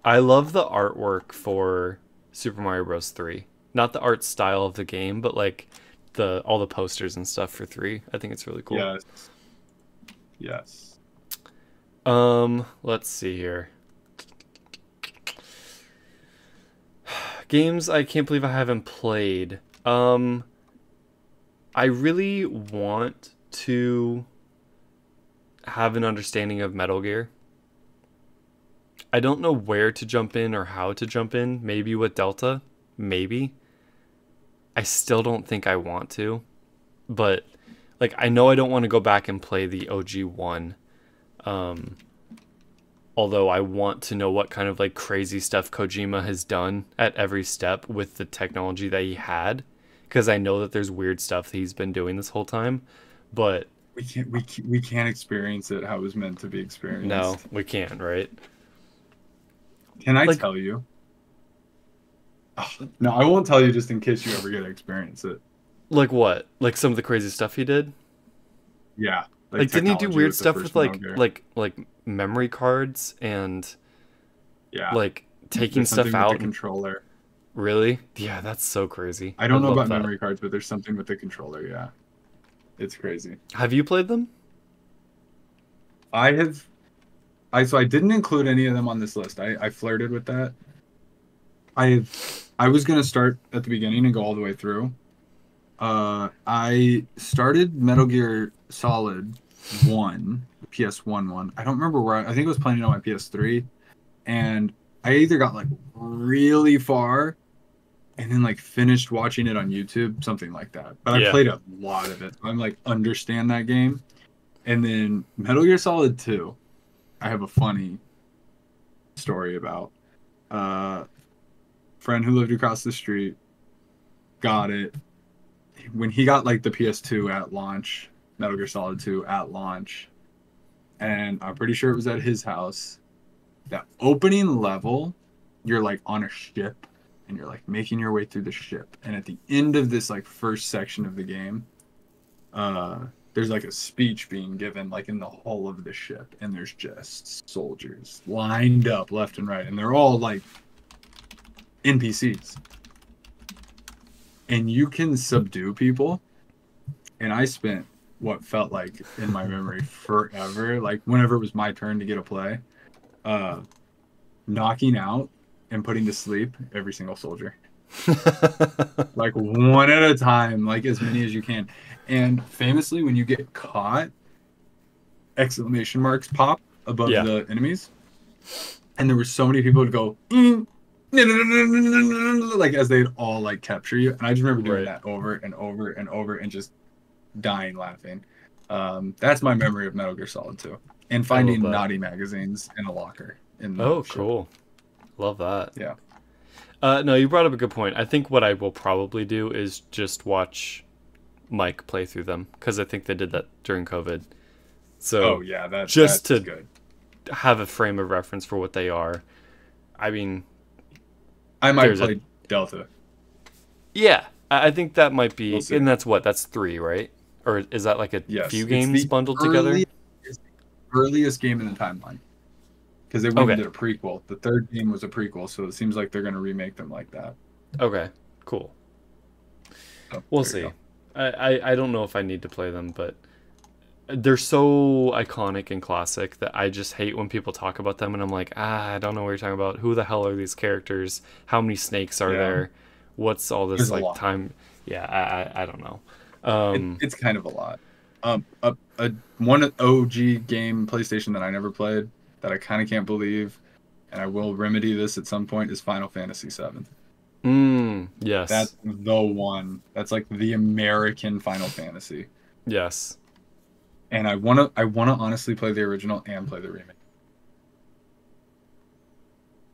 I love the artwork for Super Mario Bros. 3. Not the art style of the game, but like all the posters and stuff for 3. I think it's really cool. Yes. Yes. Let's see here. Games I can't believe I haven't played. I really want to have an understanding of Metal Gear. I don't know where to jump in or how to jump in. Maybe with Delta. Maybe. I still don't think I want to. But, like, I know I don't want to go back and play the OG one. Although I want to know what kind of, like, crazy stuff Kojima has done at every step with the technology that he had. Because I know that there's weird stuff that he's been doing this whole time. But... We can't experience it how it was meant to be experienced. No, we can't, right? Can I tell you? Oh, no, I won't tell you just in case you ever get to experience it. Like what? Like some of the crazy stuff he did? Yeah. Like didn't he do weird stuff with like memory cards and like taking stuff out? With the controller. Really? Yeah, that's so crazy. I don't know about memory cards, but there's something with the controller, yeah. It's crazy. Have you played them? I have. So I didn't include any of them on this list. I flirted with that. I was gonna start at the beginning and go all the way through. I started Metal Gear Solid 1, the PS1 one. I don't remember where. I think it was playing it on my PS3, and I either got like really far, and then like finished watching it on YouTube, something like that. But I played a lot of it. So I'm like understand that game, and then Metal Gear Solid 2. I have a funny story about. Friend who lived across the street got it when he got like the PS2 at launch, Metal Gear Solid 2 at launch, and I'm pretty sure it was at his house. That opening level, you're like on a ship and you're like making your way through the ship, and at the end of this like first section of the game, there's like a speech being given like in the hull of the ship, and there's just soldiers lined up left and right, and they're all like NPCs, and you can subdue people. And I spent what felt like in my memory forever, like whenever it was my turn to get a play, knocking out and putting to sleep every single soldier. Like one at a time, like as many as you can. And famously, when you get caught, exclamation marks pop above the enemies, and there were so many people would go like as they'd all like capture you, and I just remember doing that over and over and over and just dying laughing. That's my memory of Metal Gear Solid 2, and finding naughty magazines in a locker in the ship. Cool. Love that. Yeah. No, you brought up a good point. I think what I will probably do is just watch Mike play through them, because I think they did that during COVID. So that's to good. Have a frame of reference for what they are. I mean, I might play Delta. Yeah, I think that might be, and that's 3, right? Or is that like a few games bundled together? It's the earliest game in the timeline, because they went and did a prequel. The third game was a prequel, so it seems like they're going to remake them like that. Okay, cool. So, we'll see. I don't know if I need to play them, but they're so iconic and classic that I just hate when people talk about them, and I'm like, I don't know what you're talking about. Who the hell are these characters? How many snakes are there? What's all this like time? Yeah, I don't know. It's kind of a lot. One OG game PlayStation that I never played that I kind of can't believe, and I will remedy this at some point, is Final Fantasy VII. Yes. That's the one. That's like the American Final Fantasy. Yes. And I wanna honestly play the original and play the remake,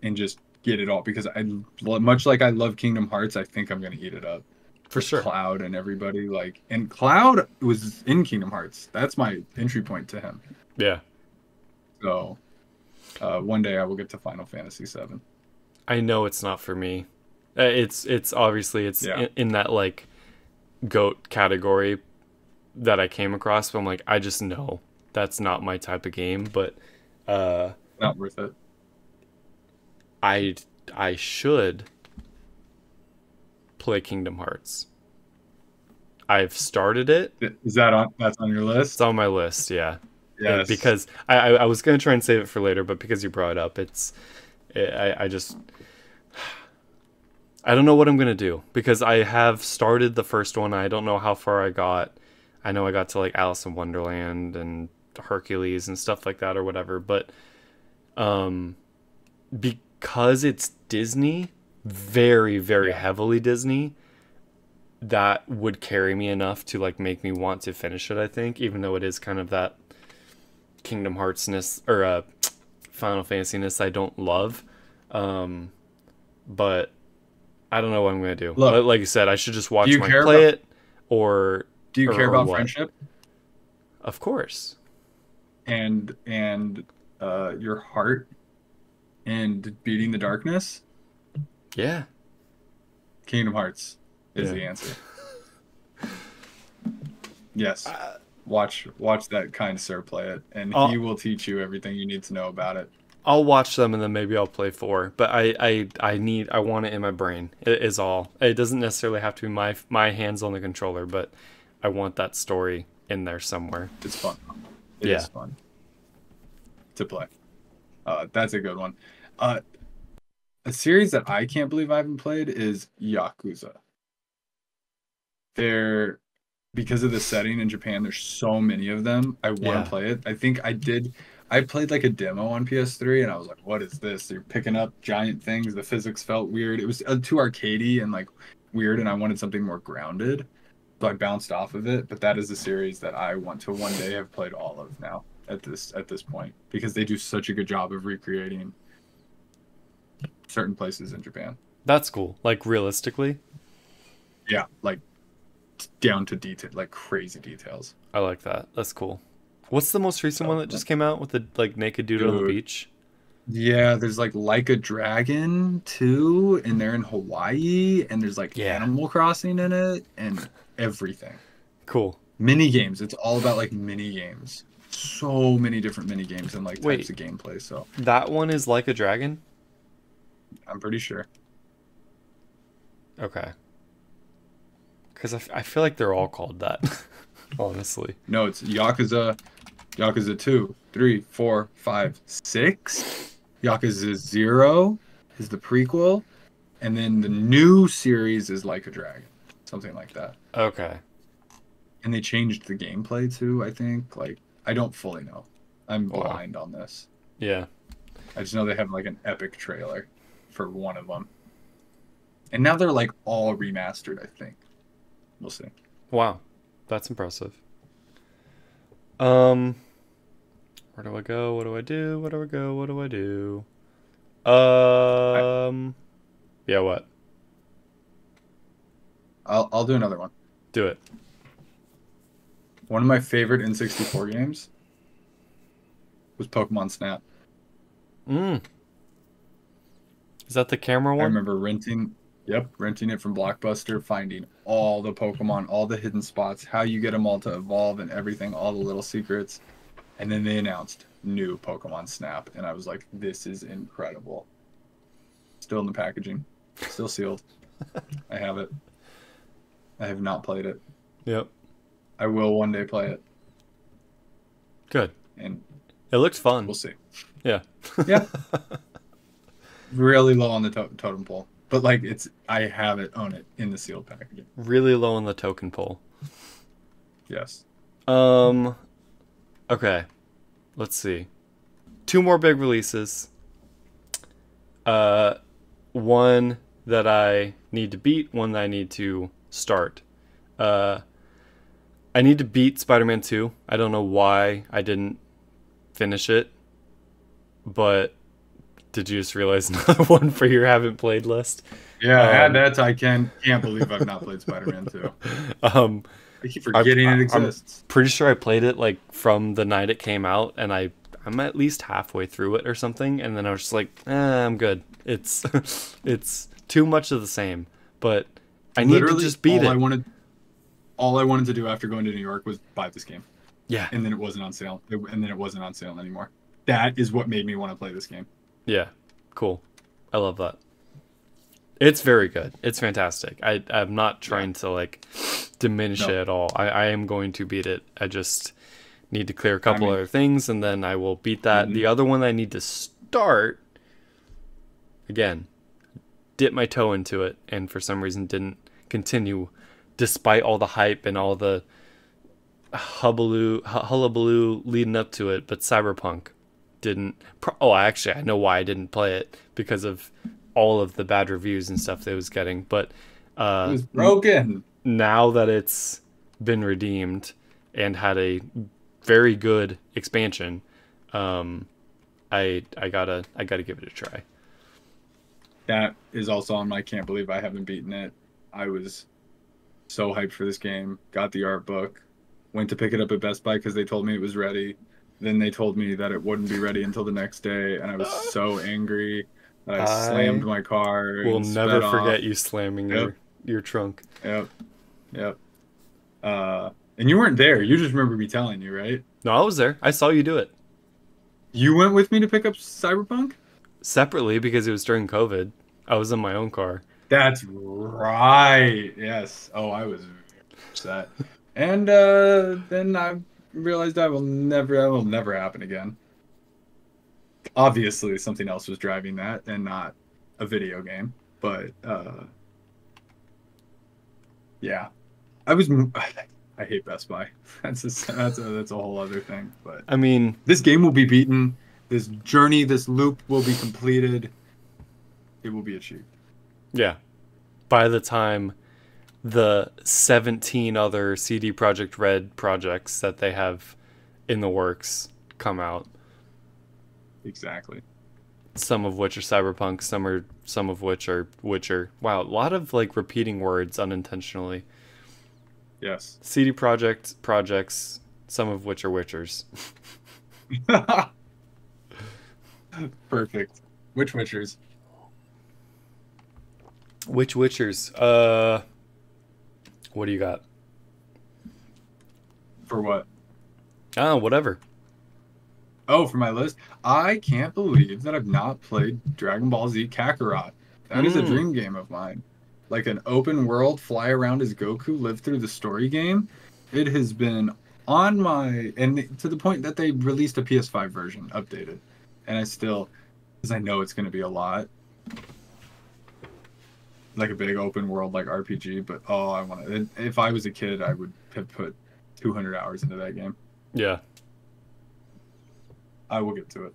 and just get it all because much like I love Kingdom Hearts, I think I'm gonna eat it up For with sure. Cloud and everybody. Like, and Cloud was in Kingdom Hearts. That's my entry point to him. Yeah. So one day I will get to Final Fantasy VII. I know it's not for me. It's obviously it's Yeah. in that like goat category that I came across, but I'm like, I just know that's not my type of game. But Not worth it. I I should play Kingdom Hearts. I've started it. Is that on? That's on your It's list? on my list, yeah. Yes. Because I was gonna try and save it for later, but because you brought it up, I just I don't know what I'm gonna do because I have started the first one. I don't know how far I got. I know I got to like Alice in Wonderland and Hercules and stuff like that or whatever, but um because it's Disney, very very Yeah. heavily Disney, that would carry me enough to like make me want to finish it, I think, even though it is kind of that Kingdom Heartsness or Final Fantasyness I don't love. Um but I don't know what I'm gonna do. Look, Like you said, I should just do watch you Mike care play about it, or do you care or about what? friendship Of course. and your heart and beating the darkness? Yeah. Kingdom Hearts is Yeah. the answer. Yes. Watch that kind sir play it, and he I'll will teach you everything you need to know about it. I'll watch them and then maybe I'll play 4. But I want it in my brain. It is all. It doesn't necessarily have to be my hands on the controller, but I want that story in there somewhere. It's fun. It Yeah. is fun to play. That's a good one. Uh, a series that I can't believe I haven't played is Yakuza. They're because of the setting in Japan, there's so many of them. I want Yeah. to play it. I think I did. I played like a demo on PS3 and I was like, what is this? You're picking up giant things. The physics felt weird. It was too arcadey and like weird, and I wanted something more grounded. So I bounced off of it. But that is a series that I want to one day have played all of now at this point because they do such a good job of recreating certain places in Japan. That's cool. Like realistically, Yeah, like down to detail, like crazy details. I like that. That's cool. What's the most recent one So that just came out with the like naked dude on the dude, beach? yeah, there's like a Dragon too, and they're in Hawaii, and there's like Yeah. Animal Crossing in it, and everything. Cool. Mini games. It's all about like mini games. So many different mini games and like types Wait, of gameplay. So that one is like a dragon? I'm pretty sure. Okay. Because I feel like they're all called that, honestly. No, it's Yakuza 2, 3, 4, 5, 6. Yakuza 0 is the prequel, and then the new series is Like a Dragon, something like that. Okay. And they changed the gameplay too, I think. Like, I don't fully know. I'm Wow. behind on this. Yeah. I just know they have like an epic trailer for one of them. And now they're like all remastered, I think. We'll see. Wow. That's impressive. Where do I go? What do I do? Where do I go? What do I do? I, Yeah, what? I'll do another one. Do it. One of my favorite N64 games was Pokemon Snap. Mm. Is that the camera I one? remember renting it from Blockbuster, finding all the Pokemon, all the hidden spots, how you get them all to evolve and everything, all the little secrets. And then they announced new Pokemon Snap, and I was like, this is incredible. Still in the packaging, still sealed. I have it. I have not played it. Yep. I will one day play it, Good. and It looks fun. we'll see. Yeah. Yeah, really low on the totem pole, but like I have it, own it in the sealed packaging. Really low on the token pole. Yes. Um. Okay. Let's see. 2 more big releases. One that I need to beat, one that I need to start. I need to beat Spider-Man 2. I don't know why I didn't finish it, but Did you just realize another one for your haven't played list? Yeah, add that to I can't believe I've not played Spider-Man 2. Um, I keep forgetting it I'm exists. pretty sure I played it like from the night it came out, and I'm at least halfway through it or something, and then I was just like, I'm good. It's it's too much of the same, but I need to just beat it. All I wanted to do after going to New York was buy this game. Yeah. And then it wasn't on sale. And then it wasn't on sale anymore. That is what made me want to play this game. Yeah. Cool. I love that. It's very good. It's fantastic. I'm not trying to like diminish it at all. I am going to beat it. I just need to clear a couple other things, and then I will beat that. The other one I need to start, again, dip my toe into it, and for some reason didn't continue despite all the hype and all the hullabaloo leading up to it. But Cyberpunk didn't. I know why I didn't play it, because of all of the bad reviews and stuff that it was getting. But it was broken. Now that it's been redeemed and had a very good expansion, I gotta give it a try. That is also on my can't believe I haven't beaten it. I was so hyped for this game. Got the art book. Went to pick it up at Best Buy because they told me it was ready. Then they told me that it wouldn't be ready until the next day, and I was so angry that I slammed my car. We'll never forget you slamming your trunk. Yep. And you weren't there. You just remember me telling you, right? No, I was there. I saw you do it. You went with me to pick up Cyberpunk? Separately, because it was during COVID. I was in my own car. That's right. Yes. Oh, I was upset. And then I realized that will never happen again. Obviously, something else was driving that, and not a video game. But yeah, I hate Best Buy. That's a whole other thing. But I mean, this game will be beaten. This journey, this loop will be completed. It will be achieved. Yeah. By the time the 17 other CD Projekt Red projects that they have in the works come out. Exactly. Some of which are Cyberpunk, some of which are Witcher. Wow, a lot of like repeating words unintentionally. Yes. CD Projekt projects, some of which are Witchers. Perfect. Which Witchers? Which Witchers? What do you got? For what? Whatever. Oh, for my list? I can't believe that I've not played Dragon Ball Z Kakarot. That is a dream game of mine. Like an open world, fly around as Goku, live through the story game. It has been on my... And to the point that they released a PS5 version, updated. And I still... Because I know it's going to be a lot. Like a big open world, like RPG. But, I want to... If I was a kid, I would have put 200 hours into that game. Yeah. I will get to it.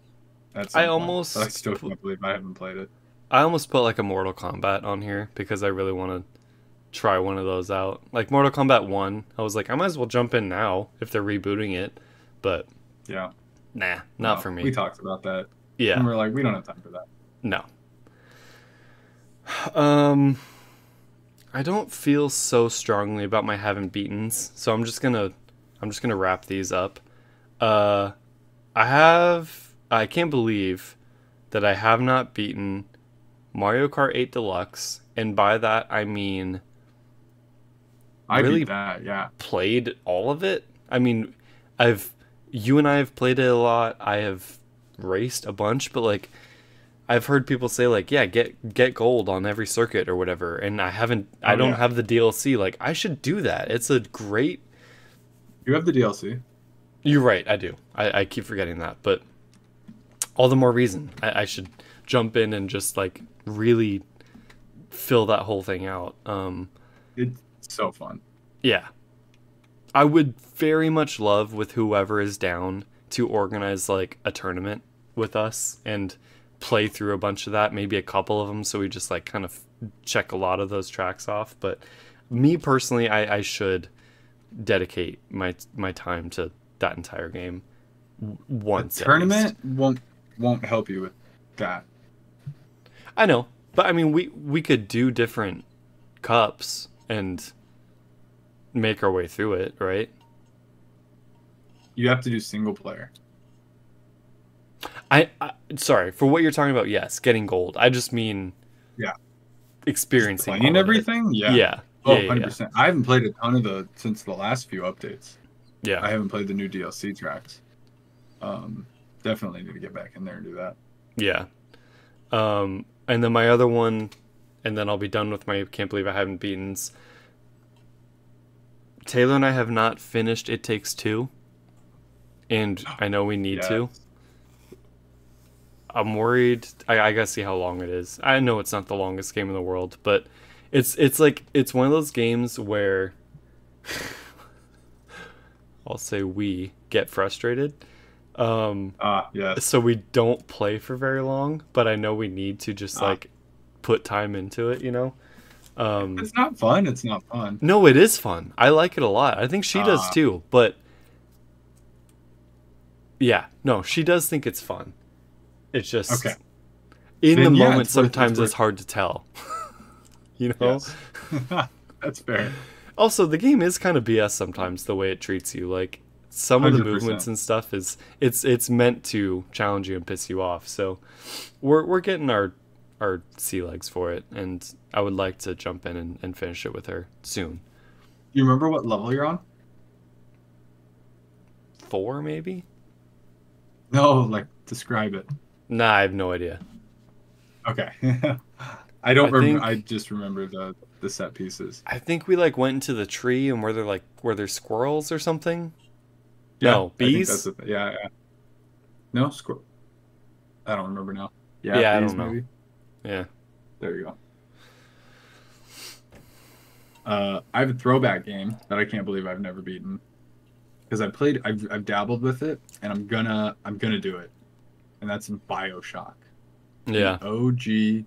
I still can't believe I haven't played it. I almost put like a Mortal Kombat on here because I really want to try one of those out. Like Mortal Kombat 1, I was like, I might as well jump in now if they're rebooting it. But yeah, not for me. We talked about that. Yeah. And we're like, we don't have time for that. No. I don't feel so strongly about my haven't beatens, so I'm just gonna wrap these up. I can't believe that I have not beaten Mario Kart 8 Deluxe, and by that I mean I really beat that, yeah. Played all of it. I mean, you and I have played it a lot. I have raced a bunch, but like I've heard people say like, yeah, get gold on every circuit or whatever, and I don't have the DLC. Like I should do that. It's a great... You have the DLC. You're right, I do. I keep forgetting that, but all the more reason I should jump in and just like really fill that whole thing out. It's so fun. Yeah. I would very much love, with whoever is down, to organize like a tournament with us and play through a bunch of that, maybe a couple of them, so we just like kind of check a lot of those tracks off. But me personally, I should dedicate my time to that entire game once. A tournament won't help you with that. I know, but I mean, we could do different cups and make our way through it, right? You have to do single player. I sorry for what you're talking about. Yes, getting gold. I just mean Yeah. experiencing Playing all of it. everything? Yeah. Yeah, Oh, yeah, yeah, 100%. I haven't played a ton of since the last few updates. yeah. I haven't played the new DLC tracks. Definitely need to get back in there and do that. Yeah. And then my other one, and then I'll be done with my can't believe I haven't beaten. Taylor and I have not finished It Takes Two, and I know we need Yeah. to. I'm worried. I gotta see how long it is. I know it's not the longest game in the world, but it's like it's one of those games where I'll say we get frustrated. Yes. So we don't play for very long, but I know we need to just like put time into it, you know? It's not fun. It's not fun. No, it is fun. I like it a lot. I think she does too, but yeah, no, she does think it's fun. It's just Okay. in Then, the yeah, moment it's worth- sometimes it's it's hard to tell. You know? Yes. That's fair. Also, the game is kind of BS sometimes the way it treats you. Like some of the 100%. movements and stuff is it's meant to challenge you and piss you off. So we're getting our sea legs for it, and I would like to jump in and finish it with her soon. You remember what level you're on? 4 maybe? No, like describe it. Nah, I have no idea. Okay. I don't I remember. think- I just remember the set pieces. I think we like went into the tree and where there's squirrels or something. No, I think bees? that's yeah. No, squirrel. I don't remember now. Yeah, I bees, don't know. maybe. Yeah. There you go. I have a throwback game that I can't believe I've never beaten because I've dabbled with it, and I'm gonna do it, and that's BioShock. Yeah. The OG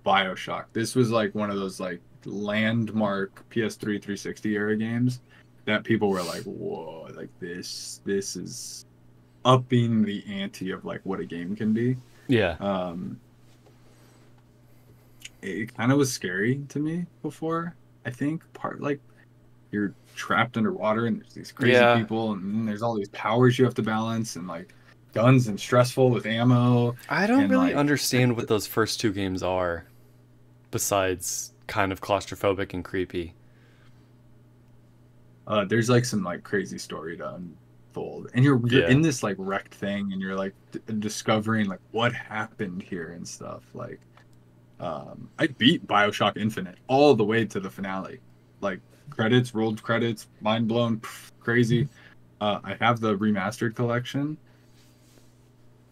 BioShock. This was like one of those like landmark PS3 360 era games that people were like, whoa, like this is upping the ante of like what a game can be. Yeah. It kind of was scary to me before. I think part like you're trapped underwater and there's these crazy Yeah. people and then there's all these powers you have to balance and like guns and stressful with ammo. I don't and, really like, understand what those first 2 games are, besides kind of claustrophobic and creepy. There's like some like crazy story to unfold, and you're Yeah. in this like wrecked thing, and you're like discovering like what happened here and stuff. Like, I beat BioShock Infinite all the way to the finale, like rolled credits, mind blown, crazy. I have the remastered collection,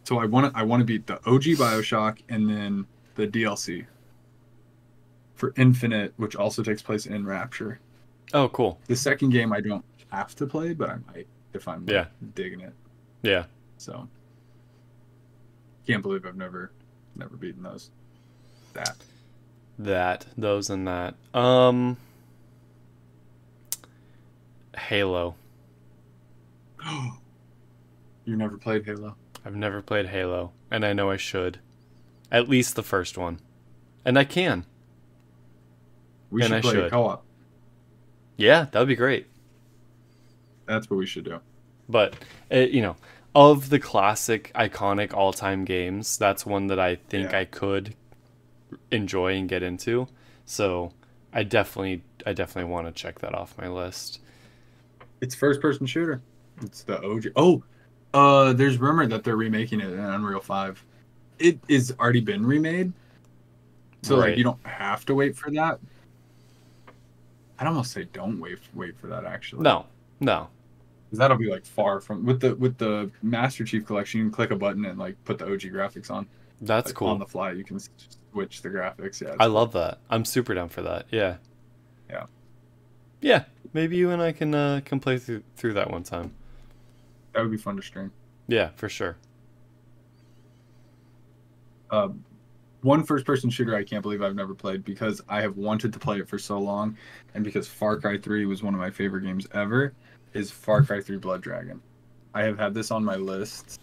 so I want to beat the OG BioShock and then the DLC for Infinite, which also takes place in Rapture. Oh, cool. The second game I don't have to play, but I might if I'm like, Yeah. digging it. Yeah. So can't believe I've never beaten those. Those and that. Halo. You never played Halo? I've never played Halo, and I know I should. At least the first one. And I can. We And should I play should. co-op. Yeah, that would be great. That's what we should do. But, you know, of the classic, iconic, all-time games, that's one that I think Yeah. I could enjoy and get into. So I definitely want to check that off my list. It's first-person shooter. It's the OG. Oh, there's rumor that they're remaking it in Unreal 5. It is already been remade, so Right. like you don't have to wait for that. I'd almost say don't wait for that actually. No. Because that'll be like far from with the Master Chief Collection. You can click a button and like put the OG graphics on. That's Like, cool. on the fly. You can switch the graphics. Yeah, I love that. I'm super down for that. Yeah. Yeah. Yeah. Maybe you and I can play through that one time. that would be fun to stream. Yeah, for sure. One first-person shooter I can't believe I've never played because I have wanted to play it for so long, and because Far Cry 3 was one of my favorite games ever, is Far Cry 3 Blood Dragon. I have had this on my list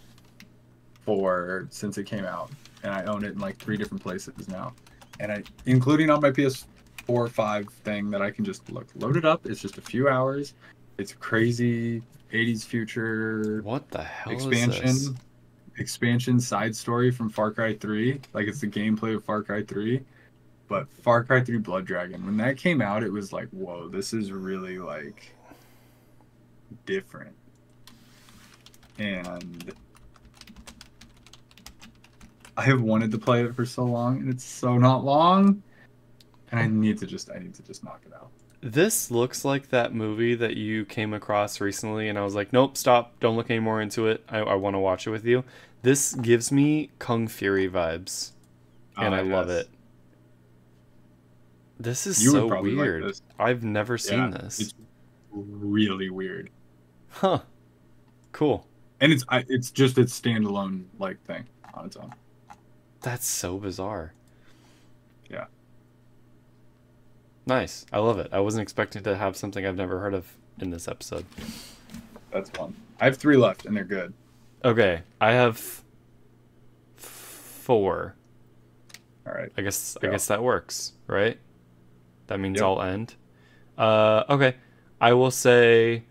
since it came out, and I own it in like 3 different places now, and including on my PS4 or 5 thing that I can just load it up. It's just a few hours. It's crazy 80s future What the hell expansion. is this? Expansion side story from Far Cry 3. Like, it's the gameplay of Far Cry 3. But Far Cry 3 Blood Dragon, when that came out, it was like, whoa, this is really like different. And I have wanted to play it for so long, and it's so not long. And I need to just knock it out. This looks like that movie that you came across recently, and I was like, nope, stop, don't look any more into it. I want to watch it with you. This gives me Kung Fury vibes, and I love it. This is so weird. Like, I've never seen this. It's really weird. Huh. Cool. And it's just its standalone like thing on its own. That's so bizarre. Yeah. Nice. I love it. I wasn't expecting to have something I've never heard of in this episode. That's fun. I have 3 left, and they're good. Okay. I have 4. All right. I guess that works, right? That means I'll end. Okay. I will say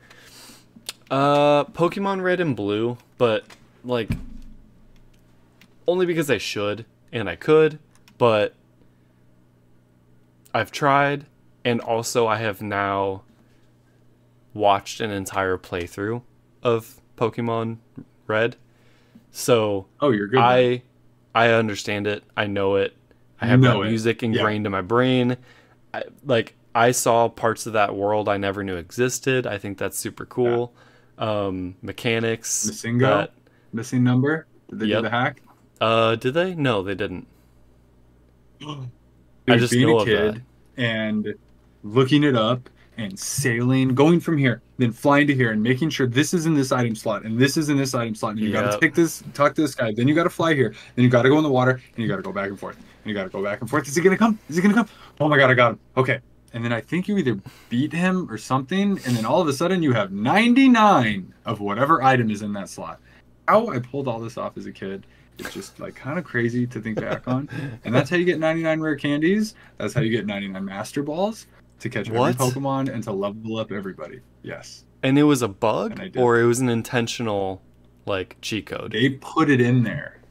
Pokemon Red and Blue, but like only because I should and I could, but I've tried, and also I have now watched an entire playthrough of Pokemon Red. So you're good. I understand it. I know it. I have that music ingrained in my brain. I saw parts of that world I never knew existed. I think that's super cool. Mechanics. Missing number? Did they do the hack? Did they? No, they didn't. I just know of that. And looking it up and sailing, going from here, then flying to here and making sure this is in this item slot and this is in this item slot. And you got to talk to this guy. Then you got to fly here. Then you got to go in the water and you got to go back and forth. And you got to go back and forth. Is he going to come? Is he going to come? Oh my God, I got him. Okay. And then I think you either beat him or something. And then all of a sudden you have 99 of whatever item is in that slot. How I pulled all this off as a kid. It's just like kind of crazy to think back on. And that's how you get 99 rare candies. That's how you get 99 master balls to catch every Pokemon and to level up everybody. Yes. And it was a bug or it was an intentional like cheat code? They put it in there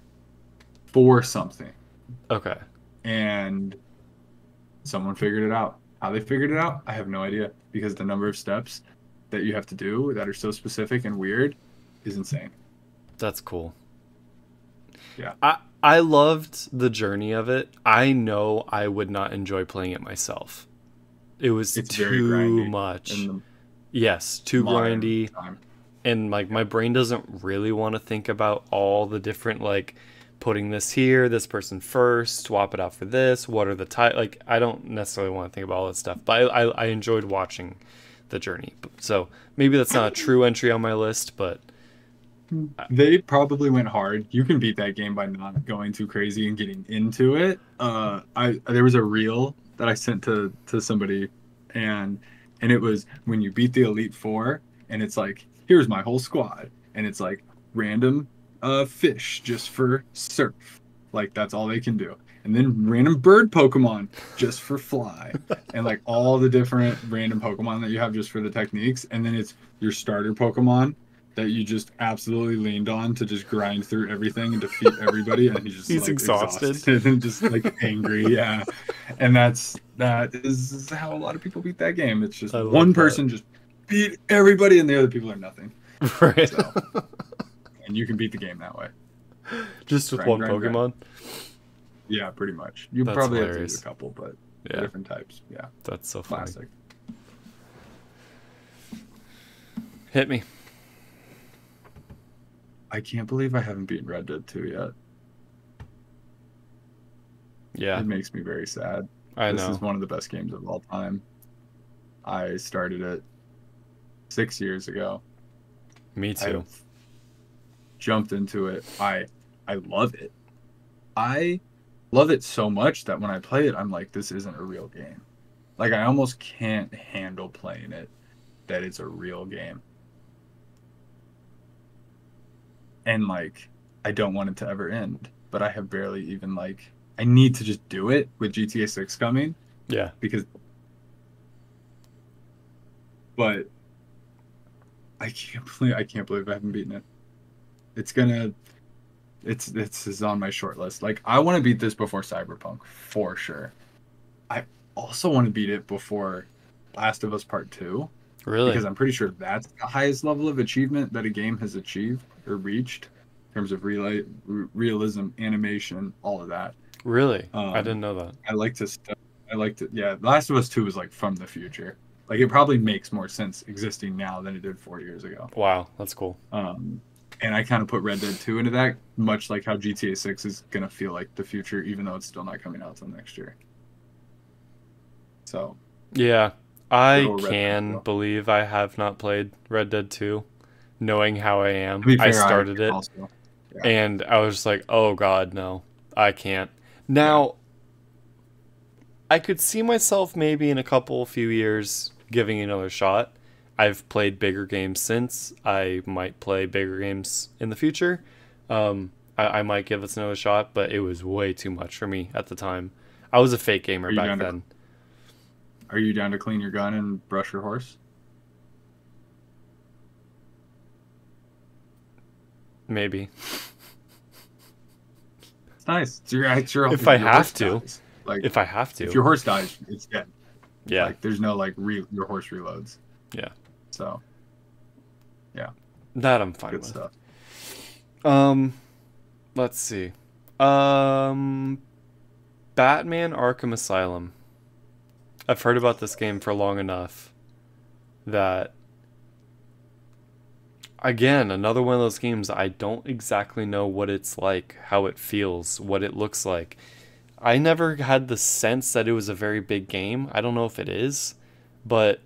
for something. Okay. And someone figured it out. How they figured it out, I have no idea, because the number of steps that you have to do that are so specific and weird is insane. That's cool. Yeah. I loved the journey of it. I know I would not enjoy playing it myself. It's too much. Yes, too grindy. And like my brain doesn't really want to think about all the different like putting this here, this person first, swap it out for this, what are the like I don't necessarily want to think about all that stuff. But I enjoyed watching the journey. So maybe that's not a true entry on my list, but they probably went hard. You can beat that game by not going too crazy and getting into it. There was a reel that I sent to somebody, and it was when you beat the Elite Four, and it's like, here's my whole squad, and it's like random fish just for surf, like that's all they can do, and then random bird Pokemon just for fly, and like all the different random Pokemon that you have just for the techniques, and then it's your starter Pokemon that you just absolutely leaned on to just grind through everything and defeat everybody, and he's like, exhausted and just like angry. Yeah. And that is how a lot of people beat that game. It's just one person just beat everybody and the other people are nothing. Right. So, and you can beat the game that way. Just with one Pokemon? Yeah, pretty much. You probably have to use a couple, but different types. Yeah. That's so funny. Classic. Hit me. I can't believe I haven't beaten Red Dead 2 yet. Yeah. It makes me very sad. This is one of the best games of all time. I started it 6 years ago. Me too. I jumped into it. I love it. I love it so much that when I play it, I'm like, this isn't a real game. Like, I almost can't handle playing it, that it's a real game. And like, I don't want it to ever end. But I have barely even like I need to just do it with GTA 6 coming Yeah. because but I can't believe I haven't beaten it. It's gonna it's is on my short list. Like I want to beat this before Cyberpunk for sure. I also want to beat it before Last of Us Part 2 Really? because I'm pretty sure that's the highest level of achievement that a game has achieved or reached in terms of realism, animation, all of that. Really? I didn't know that. I like to yeah, Last of Us 2 is like from the future. Like it probably makes more sense existing now than it did 4 years ago. Wow, that's cool. And I kind of put Red Dead 2 into that, much like how GTA 6 is gonna feel like the future, even though it's still not coming out till next year. So Yeah, I Red Dead can 2. believe I have not played Red Dead 2, knowing how I am. To be fair, I started it, also, yeah. and I was just like, oh god, no, I can't. Now, I could see myself maybe in a few years giving it another shot. I've played bigger games since. I might play bigger games in the future. I might give this another shot, but it was way too much for me at the time. I was a fake gamer back then. Are you down to clean your gun and brush your horse? Maybe. It's nice. If I have to. Like, if I have to. If your horse dies, it's dead. Yeah. Like, there's no, like, your horse reloads. Yeah. So, yeah. That I'm fine Good with. stuff. Let's see. Batman Arkham Asylum. I've heard about this game for long enough that, again, another one of those games I don't exactly know what it's like, how it feels, what it looks like. I never had the sense that it was a very big game. I don't know if it is, but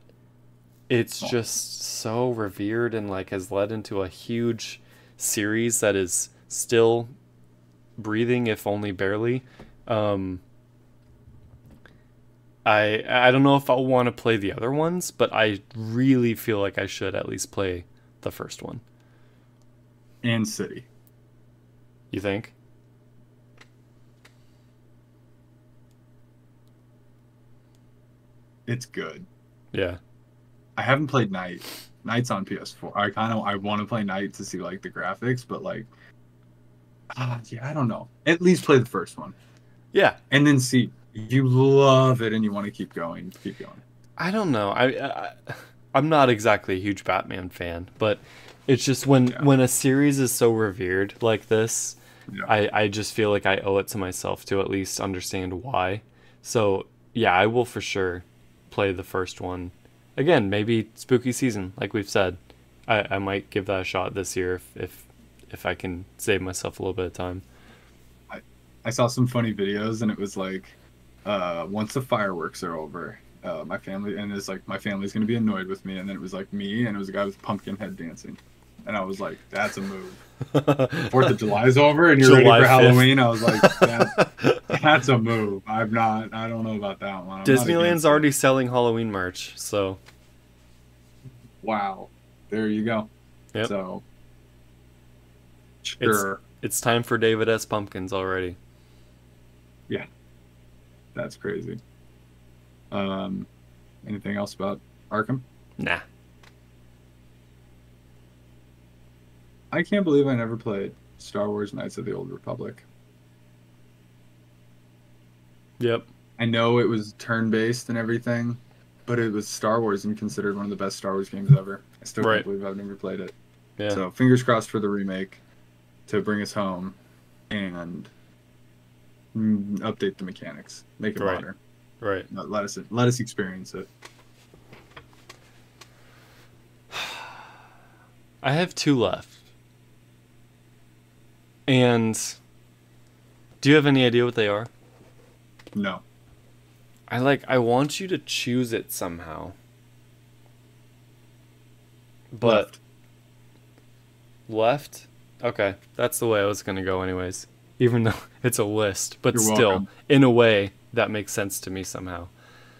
it's just so revered and like has led into a huge series that is still breathing, if only barely. I don't know if I'll want to play the other ones, but I really feel like I should at least play the first one. And City. You think? It's good. Yeah. I haven't played Night. Night's on PS4. I want to play Night to see like the graphics, but like yeah, I don't know. At least play the first one. Yeah. And then see if you love it and you want to keep going, keep going. I don't know. I'm not exactly a huge Batman fan, but it's just when a series is so revered like this, I just feel like I owe it to myself to at least understand why. So yeah, I will for sure play the first one. Again, maybe spooky season, like we've said. I might give that a shot this year if I can save myself a little bit of time. I saw some funny videos and it was like once the fireworks are over, my family my family's gonna be annoyed with me, and then it was like me and it was a guy with pumpkin head dancing. And I was like, that's a move. 4th of July is over and you're ready for Halloween. I was like, that's a move. I don't know about that one. Disneyland's already selling Halloween merch, so. Wow. There you go. Yep. So. Sure. It's time for David S. Pumpkins already. Yeah. That's crazy. Anything else about Arkham? Nah. I can't believe I never played Star Wars Knights of the Old Republic. Yep. I know it was turn-based and everything, but it was Star Wars and considered one of the best Star Wars games ever. I still can't believe I've never played it. Yeah. So fingers crossed for the remake to bring us home and update the mechanics, make it modern. Right. Let us experience it. I have 2 left. And do you have any idea what they are? No. I want you to choose it somehow. But left? Okay, that's the way I was going to go anyways. Even though it's a list, but You're still, welcome. In a way, that makes sense to me somehow.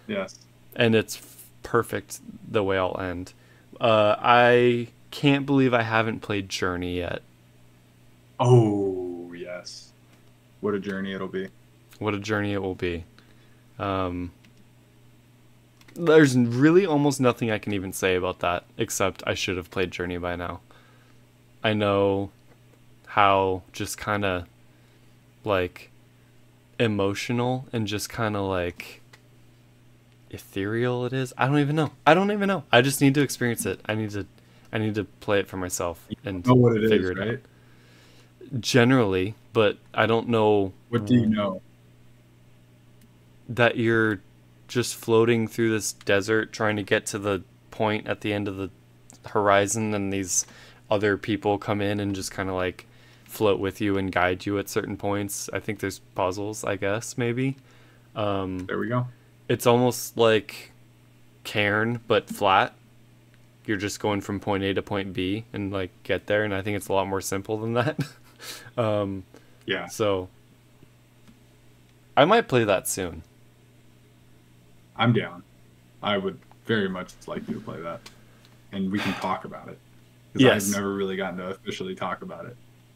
Yes. And it's perfect the way I'll end. I can't believe I haven't played Journey yet. Oh, Yes. What a journey it'll be. What a journey it will be. There's really almost nothing I can even say about that, except I should have played Journey by now. I know how just kind of, like, emotional and just kind of, like, ethereal it is. I don't even know. I just need to experience it. I need to play it for myself and You know what it figure is, it right? out. Generally, but I don't know What do you know? that you're just floating through this desert trying to get to the point at the end of the horizon, and these other people come in and just kind of like float with you and guide you at certain points. I think there's puzzles, I guess, maybe. There we go. It's almost like Cairn, but flat. You're just going from point A to point B and like get there, and I think it's a lot more simple than that. Yeah. So I might play that soon. I'm down. I would very much like you to play that. And we can talk about it. Because Yes. I've never really gotten to officially talk about it.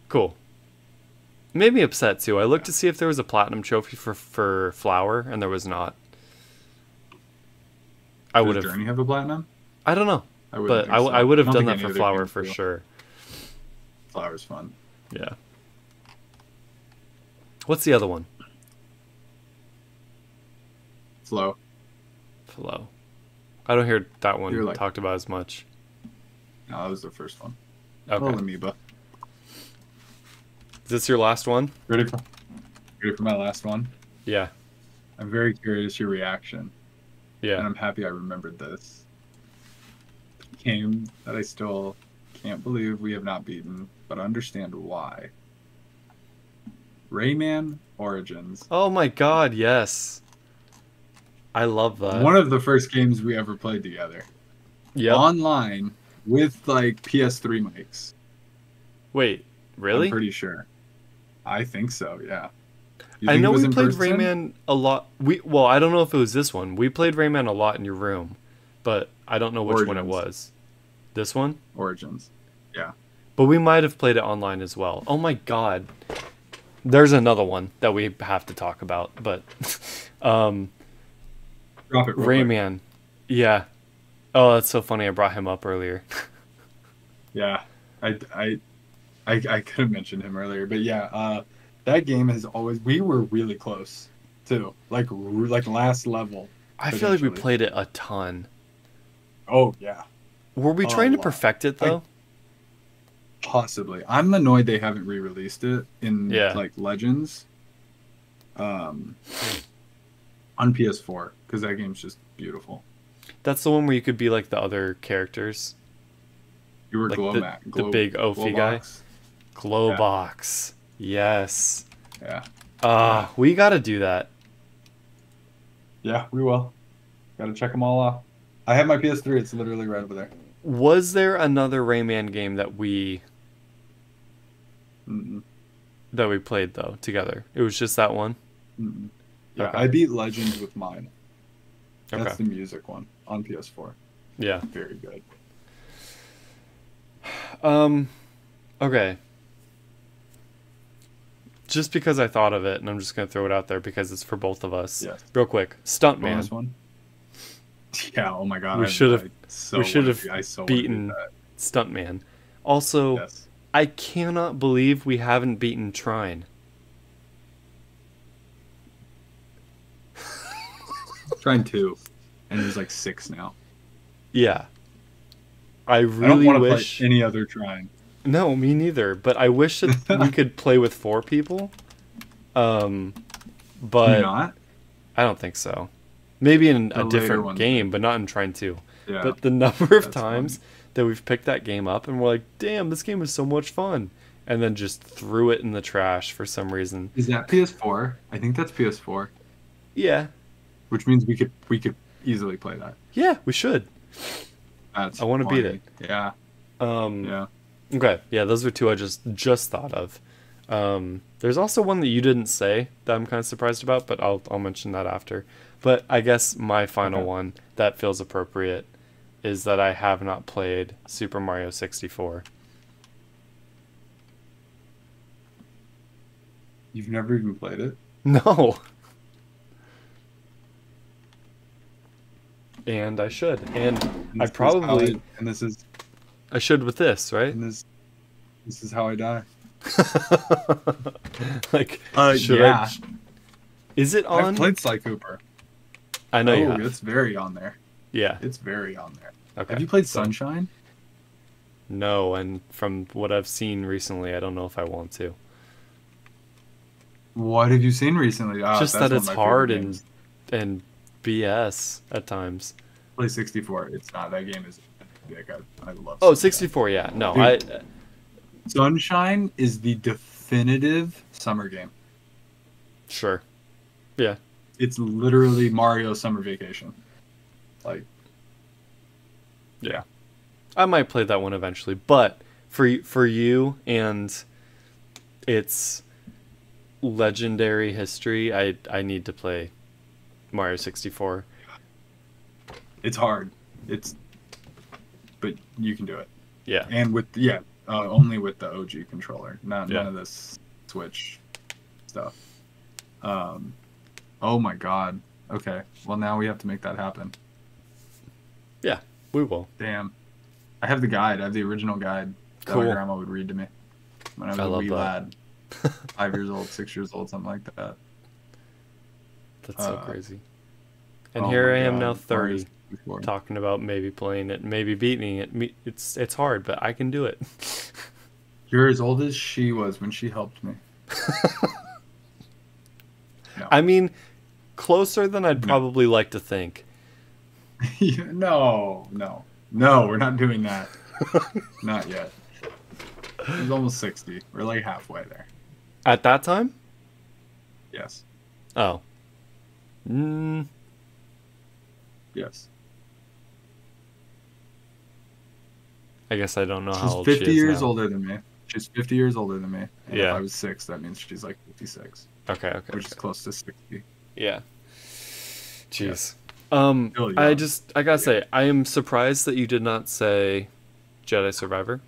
Cool. Made me upset too. I looked to see if there was a platinum trophy for Flower, and there was not. I would Does have. Journey have a platinum? I don't know, I wouldn't but think so. I would have don't done think that for any other Flower games for do. sure. Flower's fun. Yeah. What's the other one? Flow. Flow. I don't hear that one You're like- talked about as much. No, that was the first one. Okay. Oh, Amoeba. Is this your last one? Ready for my last one? Yeah. I'm very curious your reaction. And Yeah. I'm happy I remembered this. Game that I still can't believe we have not beaten, but understand why. Rayman Origins. Oh my God! Yes. I love that. One of the first games we ever played together. Yep. Online with like PS3 mics. Wait. Really? I'm pretty sure. I think so, yeah. You I think it know was we in played person? Rayman a lot. Well, I don't know if it was this one. We played Rayman a lot in your room, but I don't know which one it Origins. was. This one? Origins. Yeah. But we might have played it online as well. Oh my God. There's another one that we have to talk about, but Drop it real quick. Rayman. Yeah. Oh, that's so funny. I brought him up earlier. Yeah. I could have mentioned him earlier, but yeah, that game has always we were really close too. Like last level. I feel like we potentially. played it a ton. Oh yeah. Were we A trying to lot. perfect it though? Possibly. I'm annoyed they haven't re-released it in Yeah. like Legends. On PS4 because that game's just beautiful. That's the one where you could be like the other characters. You were Like the big Ophi guy. Glowbox. Yes. Yeah. We gotta do that. Yeah, we will. Got to check them all off. I have my PS3. It's literally right over there. Was there another Rayman game that we Mm-mm. played though together? It was just that one. Mm-mm. Yeah, Okay. I beat Legends with mine. That's Okay. the music one on PS4. Yeah. Very good. Okay. Just because I thought of it, and I'm just gonna throw it out there because it's for both of us. Yes. Real quick, Bonus Stuntman. one. Yeah. Oh my God. We should have- So we should wanna have be- I so wanna beaten do that. Stuntman. Also, Yes. I cannot believe we haven't beaten Trine. Trying two, and there's like 6 now. Yeah. I I don't really want to wish. play any other trying. No, me neither. But I wish that we could play with 4 people. Do But you not? I don't think so. Maybe in The a later different ones game, but not in Trine 2. Yeah. But the number of That's times that we've picked that game up and we're like, damn, this game is so much fun. And then just threw it in the trash for some reason. Is that PS4? I think that's PS4, Yeah. which means we could easily play that. Yeah, we should. That's I wanna beat funny. Yeah. Yeah. Okay. Yeah, those are 2 I just thought of. There's also one that you didn't say that I'm kind of surprised about, but I'll mention that after. But I guess my final Okay. one that feels appropriate is that I have not played Super Mario 64. You've never even played it? No. And I should. And I probably and this is I should with this, right? and this is how I die. Like should yeah. Is it on? I've played Sly Cooper. I know you have. It's very on there. Yeah. It's very on there. Okay. Have you played Sunshine? No, and from what I've seen recently, I don't know if I want to. What have you seen recently? Just that it's hard and BS at times. Play 64. It's not. That game is big. I love. Oh, 64. Yeah. No, Dude, Sunshine is the definitive summer game. Sure. Yeah. It's literally Mario Summer Vacation. Like. Yeah. I might play that one eventually, but for you and its legendary history, I need to play Mario 64. It's hard. But you can do it. Yeah. And only with the OG controller, none of this Switch stuff. Oh my God. Okay. Well, now we have to make that happen. Yeah, we will. Damn. I have the guide. I have the original guide that my grandma would read to me when I was a wee lad. 5 years old, 6 years old, something like that. That's so crazy. And here I am now 30, talking about maybe playing it, maybe beating it. It's hard, but I can do it. You're as old as she was when she helped me. No. I mean, closer than I'd probably like to think. No, we're not doing that. Not yet. He's almost 60. We're like halfway there. At that time? Yes. Oh. Yes. I guess I don't know how old she is. She's 50 years now. older than me. She's 50 years older than me. And yeah. If I was 6, that means she's like 56. Okay. Which is close to 60. Yeah. Jeez. Yeah. I gotta say, I am surprised that you did not say Jedi Survivor.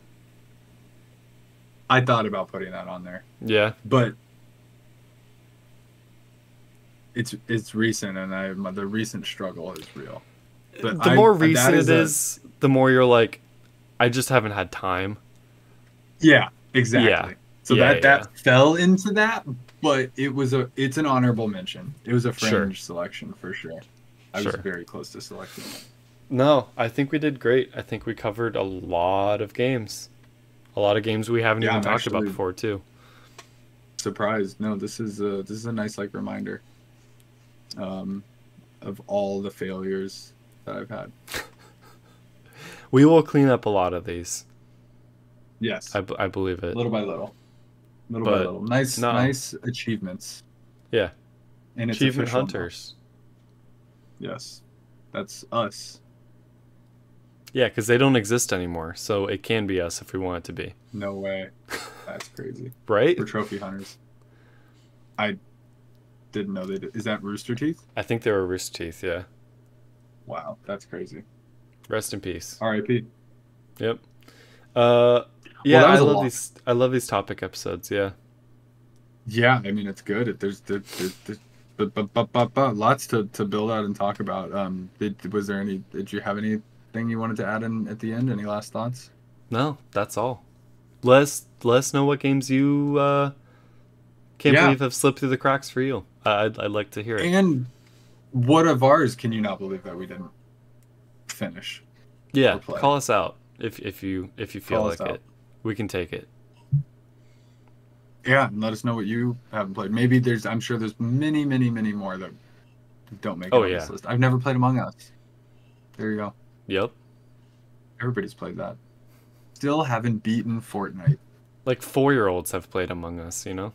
I thought about putting that on there. Yeah. But it's recent, and the recent struggle is real. But the more recent it is, the more you're like, I just haven't had time. Yeah, exactly. Yeah. So that fell into that, but it's an honorable mention. It was a fringe selection for sure. I was very close to selecting it. No, I think we did great. I think we covered a lot of games. A lot of games we haven't even talked about before too. Surprised. No, this is a nice reminder of all the failures that I've had. We will clean up a lot of these. Yes. I believe it. Little by little. By little. Nice achievements. Yeah. And it's achievement hunters. Yes. That's us. Yeah, because they don't exist anymore, so it can be us if we want it to be. No way. That's crazy. Right? We're trophy hunters. I didn't know they did. Is that Rooster Teeth? I think they were Rooster Teeth, yeah. Wow, that's crazy. Rest in peace. R.I.P. Yep. Yeah, I love these topic episodes, yeah. Yeah, I mean, it's good. There's lots to build out and talk about. Did you have anything you wanted to add in at the end? Any last thoughts? No, that's all. Let us know what games you can't believe have slipped through the cracks for you. I'd like to hear it. And what of ours can you not believe that we didn't finish? Yeah, call us out if you feel like it. We can take it. Yeah, and let us know what you haven't played. Maybe I'm sure there's many, many, many more that don't make it on this list. I've never played Among Us. There you go. Yep. Everybody's played that. Still haven't beaten Fortnite. Like 4-year-olds have played Among Us, you know?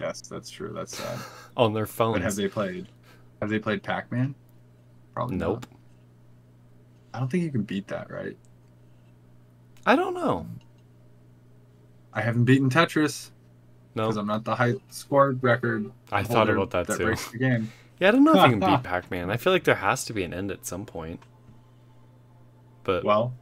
Yes, that's true. That's sad. On their phones. But have they played Pac-Man? Probably nope. Not. I don't think you can beat that, right? I don't know. I haven't beaten Tetris. No. Because I'm not the high score record. I thought about that too. Breaks the game. Yeah, I don't know if you can beat Pac-Man. I feel like there has to be an end at some point. But well,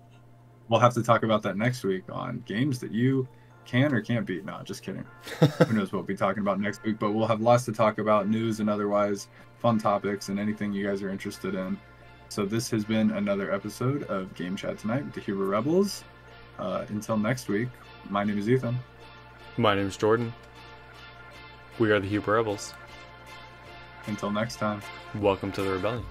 we'll have to talk about that next week on games that you can or can't be. No, just kidding. Who knows what we'll be talking about next week, but we'll have lots to talk about, news and otherwise, fun topics and anything you guys are interested in. So this has been another episode of Game Chat Tonight with the Huber Rebels. Until next week, my name is Ethan. My name is Jordan. We are the Huber Rebels. Until next time. Welcome to the rebellion.